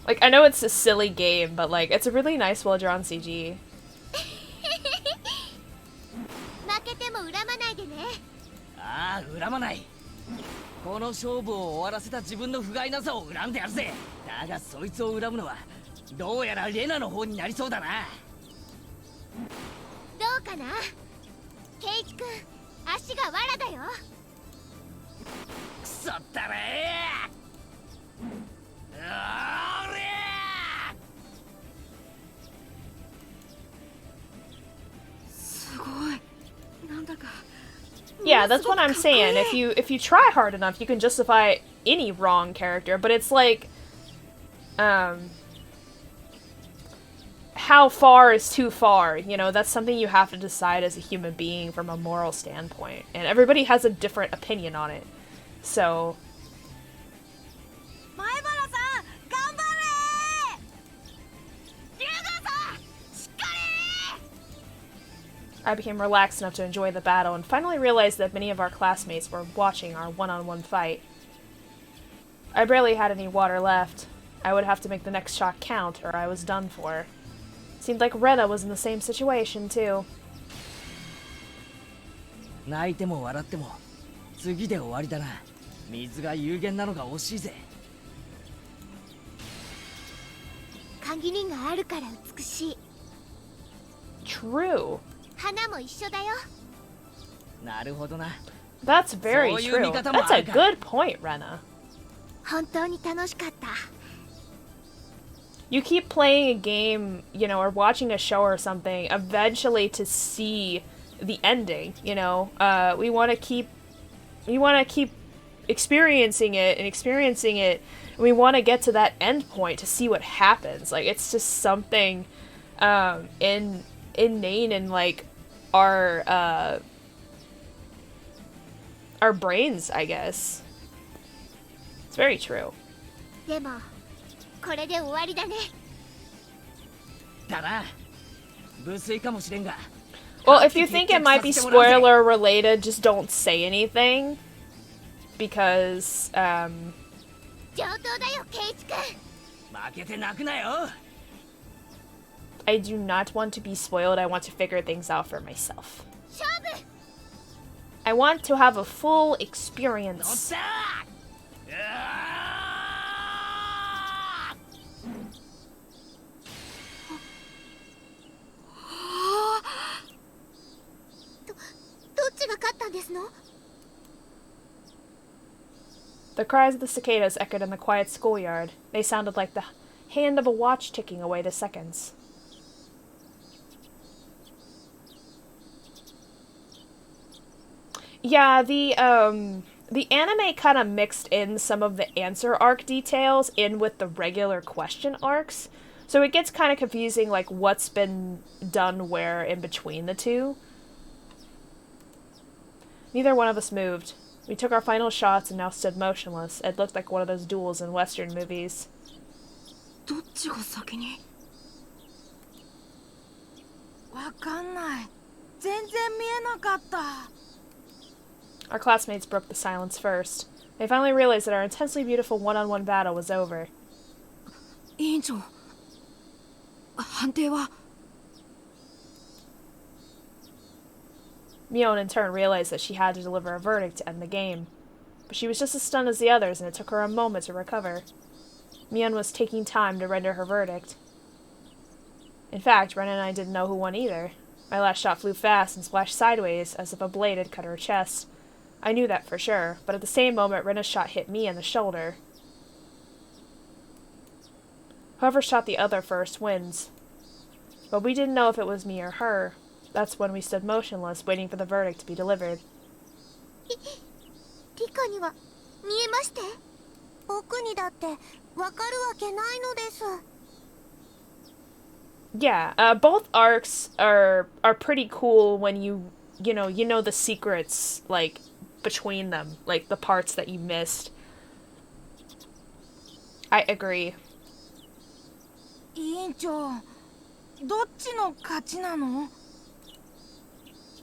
Like, I know it's a silly game, but like, it's a really nice, well-drawn CG. 負けても恨まないでね。ああ、恨まない。この勝負を終わらせた自分の不甲斐なさを恨んでやるぜ。だがそいつを恨むのはどうやらレナの方になりそうだな。どうかな。ケイチ君、足が藁だよ。くそったれー。おりゃー。すごい。なんだか。 Yeah, that's what I'm saying. If you try hard enough, you can justify any wrong character, but it's like, how far is too far? You know, that's something you have to decide as a human being from a moral standpoint, and everybody has a different opinion on it. So. I became relaxed enough to enjoy the battle and finally realized that many of our classmates were watching our one-on-one fight. I barely had any water left. I would have to make the next shot count or I was done for. Seemed like Rena was in the same situation too. 泣いても笑っても次で終わりだな。水が有限なのが惜しいぜ。限りがあるから美しい。 True. 花も一緒だよ。なるほどな。 That's very true. That's a good point, Rena. 本当に楽しかった。 You keep playing a game, you know, or watching a show or something, eventually to see the ending, you know. We want to keep experiencing it and experiencing it. And we want to get to that end point to see what happens. Like, it's just something innate in like our brains, I guess. It's very true. でもこれで終わりだね。だな。無粋かもしれんが。 Well, if you think it might be spoiler related, just don't say anything. Because, 上等だよ、ケイチ君。負けて泣くなよ。 I do not want to be spoiled. I want to figure things out for myself. 勝負。 I want to have a full experience. どっちが勝ったんですの？ The cries of the cicadas echoed in the quiet schoolyard. They sounded like the hand of a watch ticking away the seconds. Yeah, the anime kind of mixed in some of the answer arc details in with the regular question arcs. So it gets kind of confusing, like, what's been done where in between the two. Neither one of us moved. We took our final shots and now stood motionless. It looked like one of those duels in Western movies. どっちが先にわかんない全然見えなかった Our classmates broke the silence first. They finally realized that our intensely beautiful one-on-one battle was over. 委員長判定は Mion in turn realized that she had to deliver a verdict to end the game. But she was just as stunned as the others, and it took her a moment to recover. Mion was taking time to render her verdict. In fact, Ren and I didn't know who won either. My last shot flew fast and splashed sideways, as if a blade had cut her chest. I knew that for sure, but at the same moment, Rena's shot hit me in the shoulder. Whoever shot the other first wins. But we didn't know if it was me or her. That's when we stood motionless, waiting for the verdict to be delivered. リカには見えまして。僕にだってわかるわけないのです。 Yeah, both arcs are pretty cool when you know the secrets, like, between them, like the parts that you missed. I agree. 委員長どっちの勝ちなの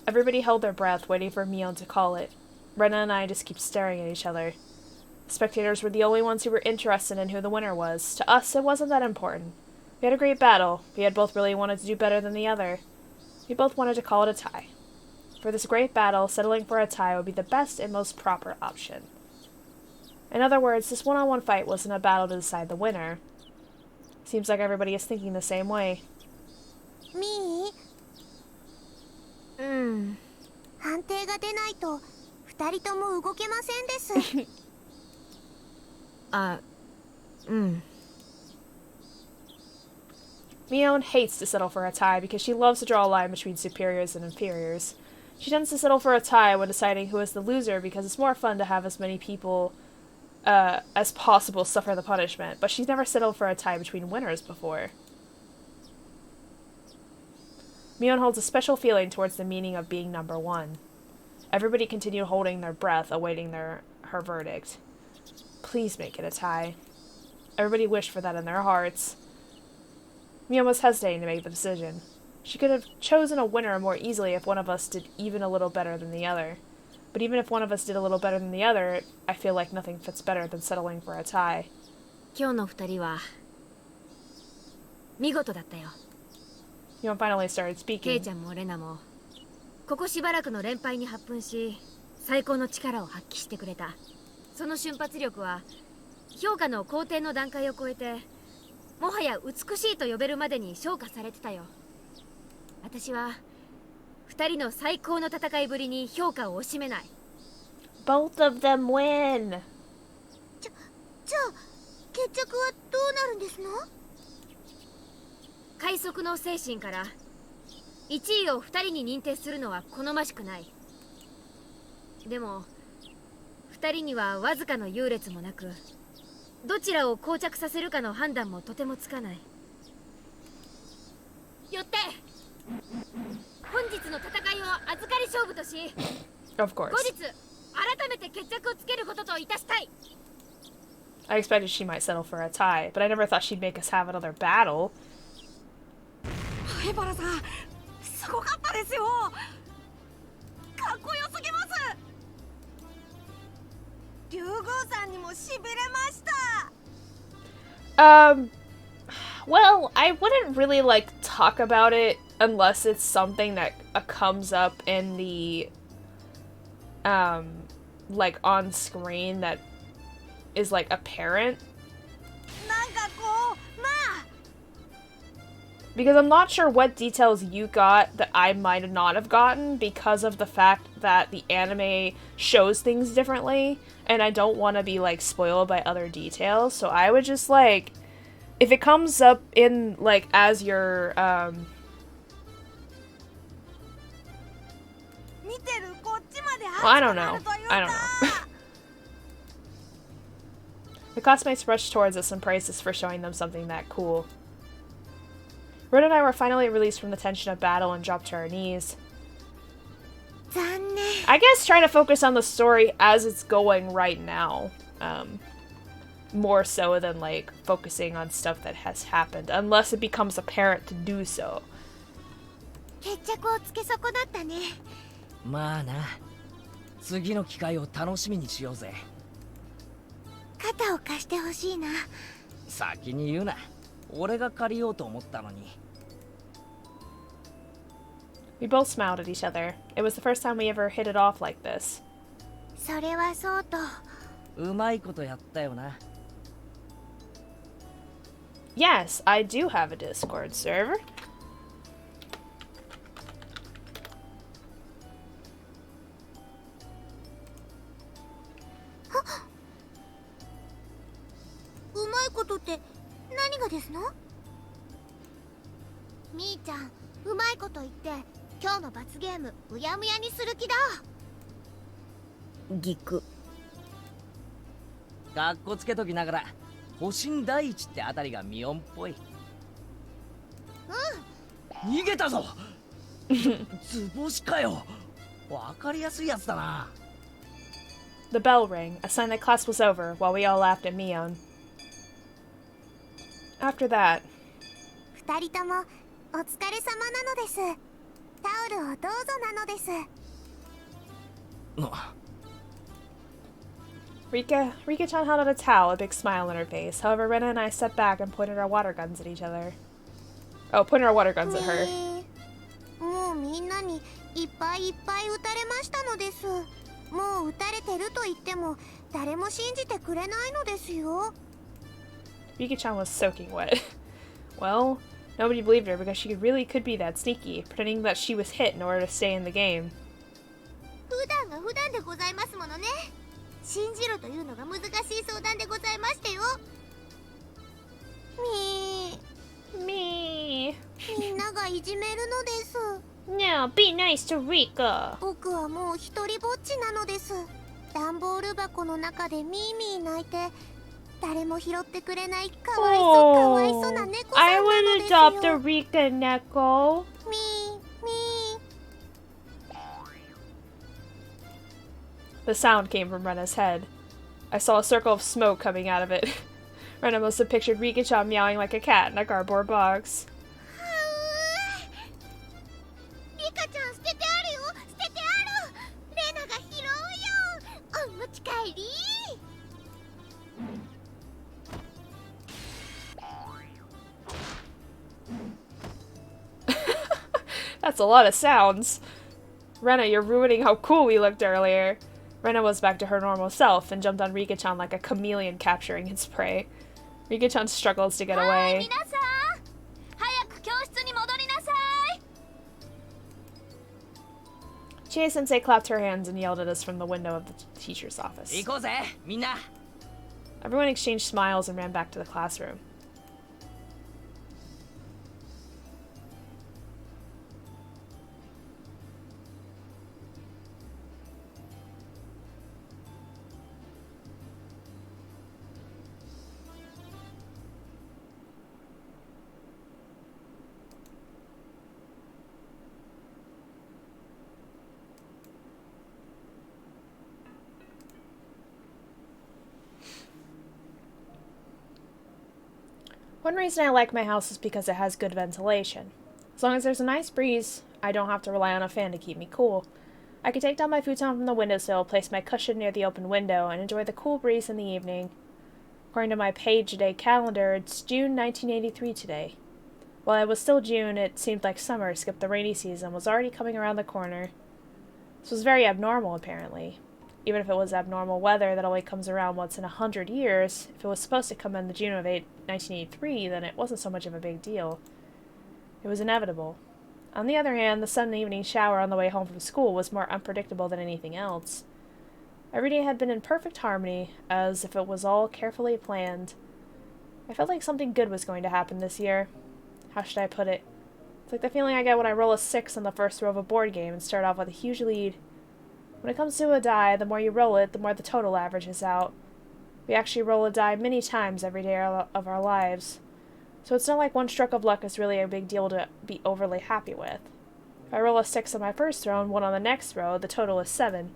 Everybody held their breath, waiting for Mion to call it. Rena and I just kept staring at each other. The spectators were the only ones who were interested in who the winner was. To us, it wasn't that important. We had a great battle. We had both really wanted to do better than the other. We both wanted to call it a tie. For this great battle, settling for a tie would be the best and most proper option. In other words, this one-on-one fight wasn't a battle to decide the winner. Seems like everybody is thinking the same way. Me? 判定が出ないと二人とも動けませんです。Mion hates to settle for a tie because she loves to draw a line between superiors and inferiors. She tends to settle for a tie when deciding who is the loser because it's more fun to have as many people as possible suffer the punishment, but she's never settled for a tie between winners before. Mion holds a special feeling towards the meaning of being number one. Everybody continued holding their breath, awaiting her verdict. Please make it a tie. Everybody wished for that in their hearts. Mion was hesitating to make the decision. She could have chosen a winner more easily if one of us did even a little better than the other. But even if one of us did a little better than the other, I feel like nothing fits better than settling for a tie. 今日の二人は見事だったよ。 Mion finally started ケイ speaking. ちゃんもレナもここしばらくの連敗に発奮し最高の力を発揮してくれた。その瞬発力は評価の高低の段階を超えてもはや美しいと呼べるまでに昇華されてたよ。私は二人の最高の戦いぶりに評価を惜しめない。 Both of them win! じゃあ決着はどうなるんですの？快速の精神から1位を2人に認定するのは好ましくない。でも2人にはわずかの優劣もなくどちらを膠着させるかの判断もとてもつかない。よって本日の戦いを預かり勝負とし Of course. 後日改めて決着をつけることといたしたい。 I expected she might settle for a tie, but I never thought she'd make us have another battle. 灰原さんすごかったですよかっこよすぎます竜宮さんにもしびれました Well, I wouldn't really, like, talk about it unless it's something that comes up in the, like, on screen that is, like, apparent. なんかこうまあ Because I'm not sure what details you got that I might not have gotten because of the fact that the anime shows things differently, and I don't want to be, like, spoiled by other details, so I would just, like, if it comes up in, like, as your, 見てるこっちまで well, I 熱 don't くな know. るという I don't か know. The classmates rushed towards us and praised us for showing them something that cool. Rin and I were finally released from the tension of battle and dropped to our knees. 残念。 I guess trying to focus on the story as it's going right now. More so than, like, focusing on stuff that has happened. Unless it becomes apparent to do so. 決着をつけ損なったね。まあな、次の機会を楽しみにしようぜ。肩を貸してほしいな。先に言うな。俺が借りようと思ったのに。We both smiled at each other. It was the first time we ever hit it off like this. それはそうと。うまいことやったよな。Yes, I do have a Discord server. うまいことって何がですの？みーちゃん、うまいこと言って今日の罰ゲームうやむやにする気だ。ぎく。かっこつけときながら、保身第一ってあたりがミオンっぽい。うん。逃げたぞ。図星かよ。わかりやすいやつだな。The bell rang, a sign that class was over, while we all laughed at Mion. After that, 二人ともお疲れ様なのです。タオルをどうぞなのです。Rika-chan held out a towel, a big smile on her face. However, Rena and I stepped back and pointed our water guns at each other. Oh, pointed our water guns at her. もうみんなにいっぱいいっぱい撃たれましたのです。もう撃たれてると言っても誰も信じてくれないのですよ。Rika-chan was soaking wet. Well, nobody believed her because she really could be that sneaky, pretending that she was hit in order to stay in the game. 普段が普段でございますものね。信じろというのが難しい相談でございましてよ。みんながいじめるのです。No, be nice to Rika. 僕はもう一人ぼっちなのです。段ボール箱の中でミーミー泣いて、誰も拾ってくれないかわいそうかわいそうな猫さんな I の would ですよ。 adopt a Rika Neko. みー The sound came from Rena's head. I saw a circle of smoke coming out of it. Rena must have pictured Rika-chan meowing like a cat in a cardboard box. リカちゃん捨ててあるよ、捨ててある。レナが拾うよ。お持ち帰り。That's a lot of sounds. Rena, you're ruining how cool we looked earlier. Rena was back to her normal self and jumped on Rika-chan like a chameleon capturing its prey. Rika-chan struggles to get away. 皆さん、早く教室に戻りなさい。Chie-sensei clapped her hands and yelled at us from the window of the teacher's office. 行こうぜ、みんな。 Everyone exchanged smiles and ran back to the classroom. One reason I like my house is because it has good ventilation. As long as there's a nice breeze, I don't have to rely on a fan to keep me cool. I can take down my futon from the windowsill, place my cushion near the open window, and enjoy the cool breeze in the evening. According to my Page Day calendar, it's June 1983 today. While it was still June, it seemed like summer skipped the rainy season was already coming around the corner. This was very abnormal, apparently. Even if it was abnormal weather that only comes around once in 100 years, if it was supposed to come in the June of 1983, then it wasn't so much of a big deal. It was inevitable. On the other hand, the sudden evening shower on the way home from school was more unpredictable than anything else. Every day had been in perfect harmony, as if it was all carefully planned. I felt like something good was going to happen this year. How should I put it? It's like the feeling I get when I roll a 6 on the first row of a board game and start off with a huge lead. When it comes to a die, the more you roll it, the more the total averages out. We actually roll a die many times every day of our lives. So it's not like one stroke of luck is really a big deal to be overly happy with. If I roll a 6 on my first throw and 1 on the next row, the total is 7.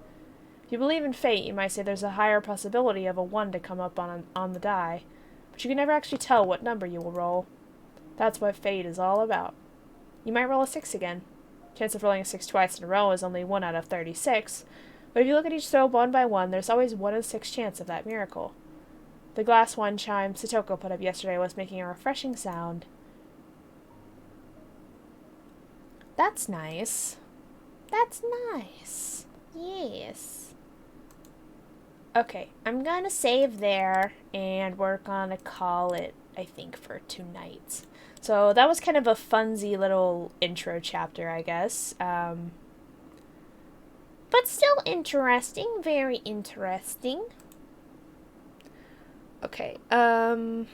If you believe in fate, you might say there's a higher possibility of a 1 to come up on the die, but you can never actually tell what number you will roll. That's what fate is all about. You might roll a 6 again. Chance of rolling a 6 twice in a row is only 1 out of 36, but if you look at each throw one by one, there's always 1 in 6 chance of that miracle. The glass one chime Satoko put up yesterday was making a refreshing sound. That's nice. That's nice. Yes. Okay, I'm gonna save there, and we're gonna call it, I think, for tonight. So that was kind of a funsy little intro chapter, I guess. But still interesting. Very interesting. Okay, let me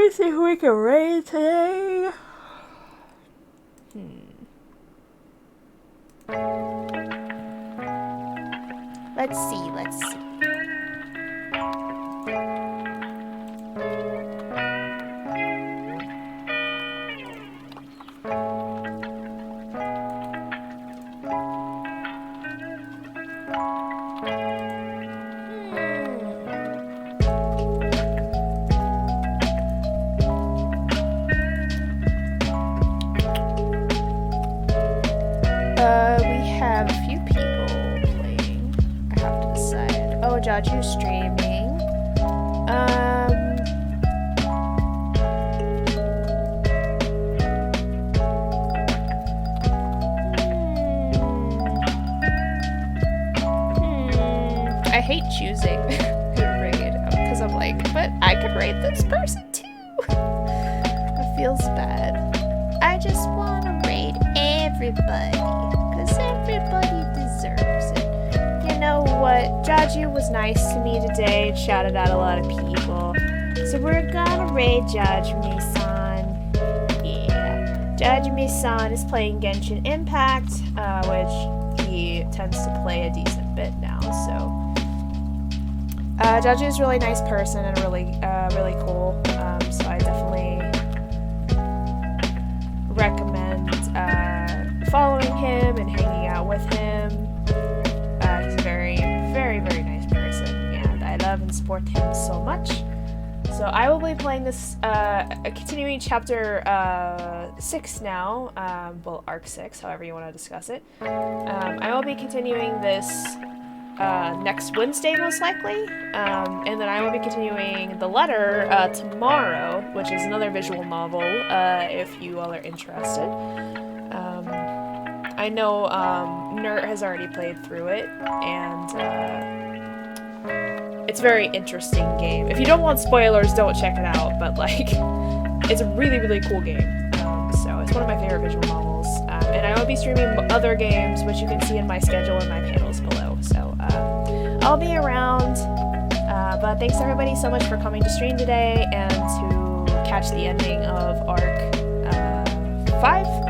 see who we can raid today. Let's see. We have a few people playing. I have to decide. Oh, Jaju's streaming. I hate choosing who to raid because I'm like, but I could raid this person too. It feels bad. I just want to raid everybody because everybody deserves it. You know what? Jaju was nice to me today and shouted out a lot of people. So we're gonna raid Jajumi-san. Yeah. Jajumi-san is playing Genshin Impact, which he tends to play a decent bit now, so. Jaju is a really nice person and really cool, so I definitely recommend following him and hanging out with him. He's a very, very, very nice person, and I love and support him so much. So I will be playing this, continuing chapter 6 now, well, arc 6, however you want to discuss it. I will be continuing this next Wednesday, most likely, and then I will be continuing The Letter tomorrow, which is another visual novel, if you all are interested. I know Nert has already played through it, and it's a very interesting game. If you don't want spoilers, don't check it out, but like, it's a really, really cool game. So it's one of my favorite visual novels, and I will be streaming other games, which you can see in my schedule and my panels below. So I'll be around, but thanks everybody so much for coming to stream today and to catch the ending of arc 5.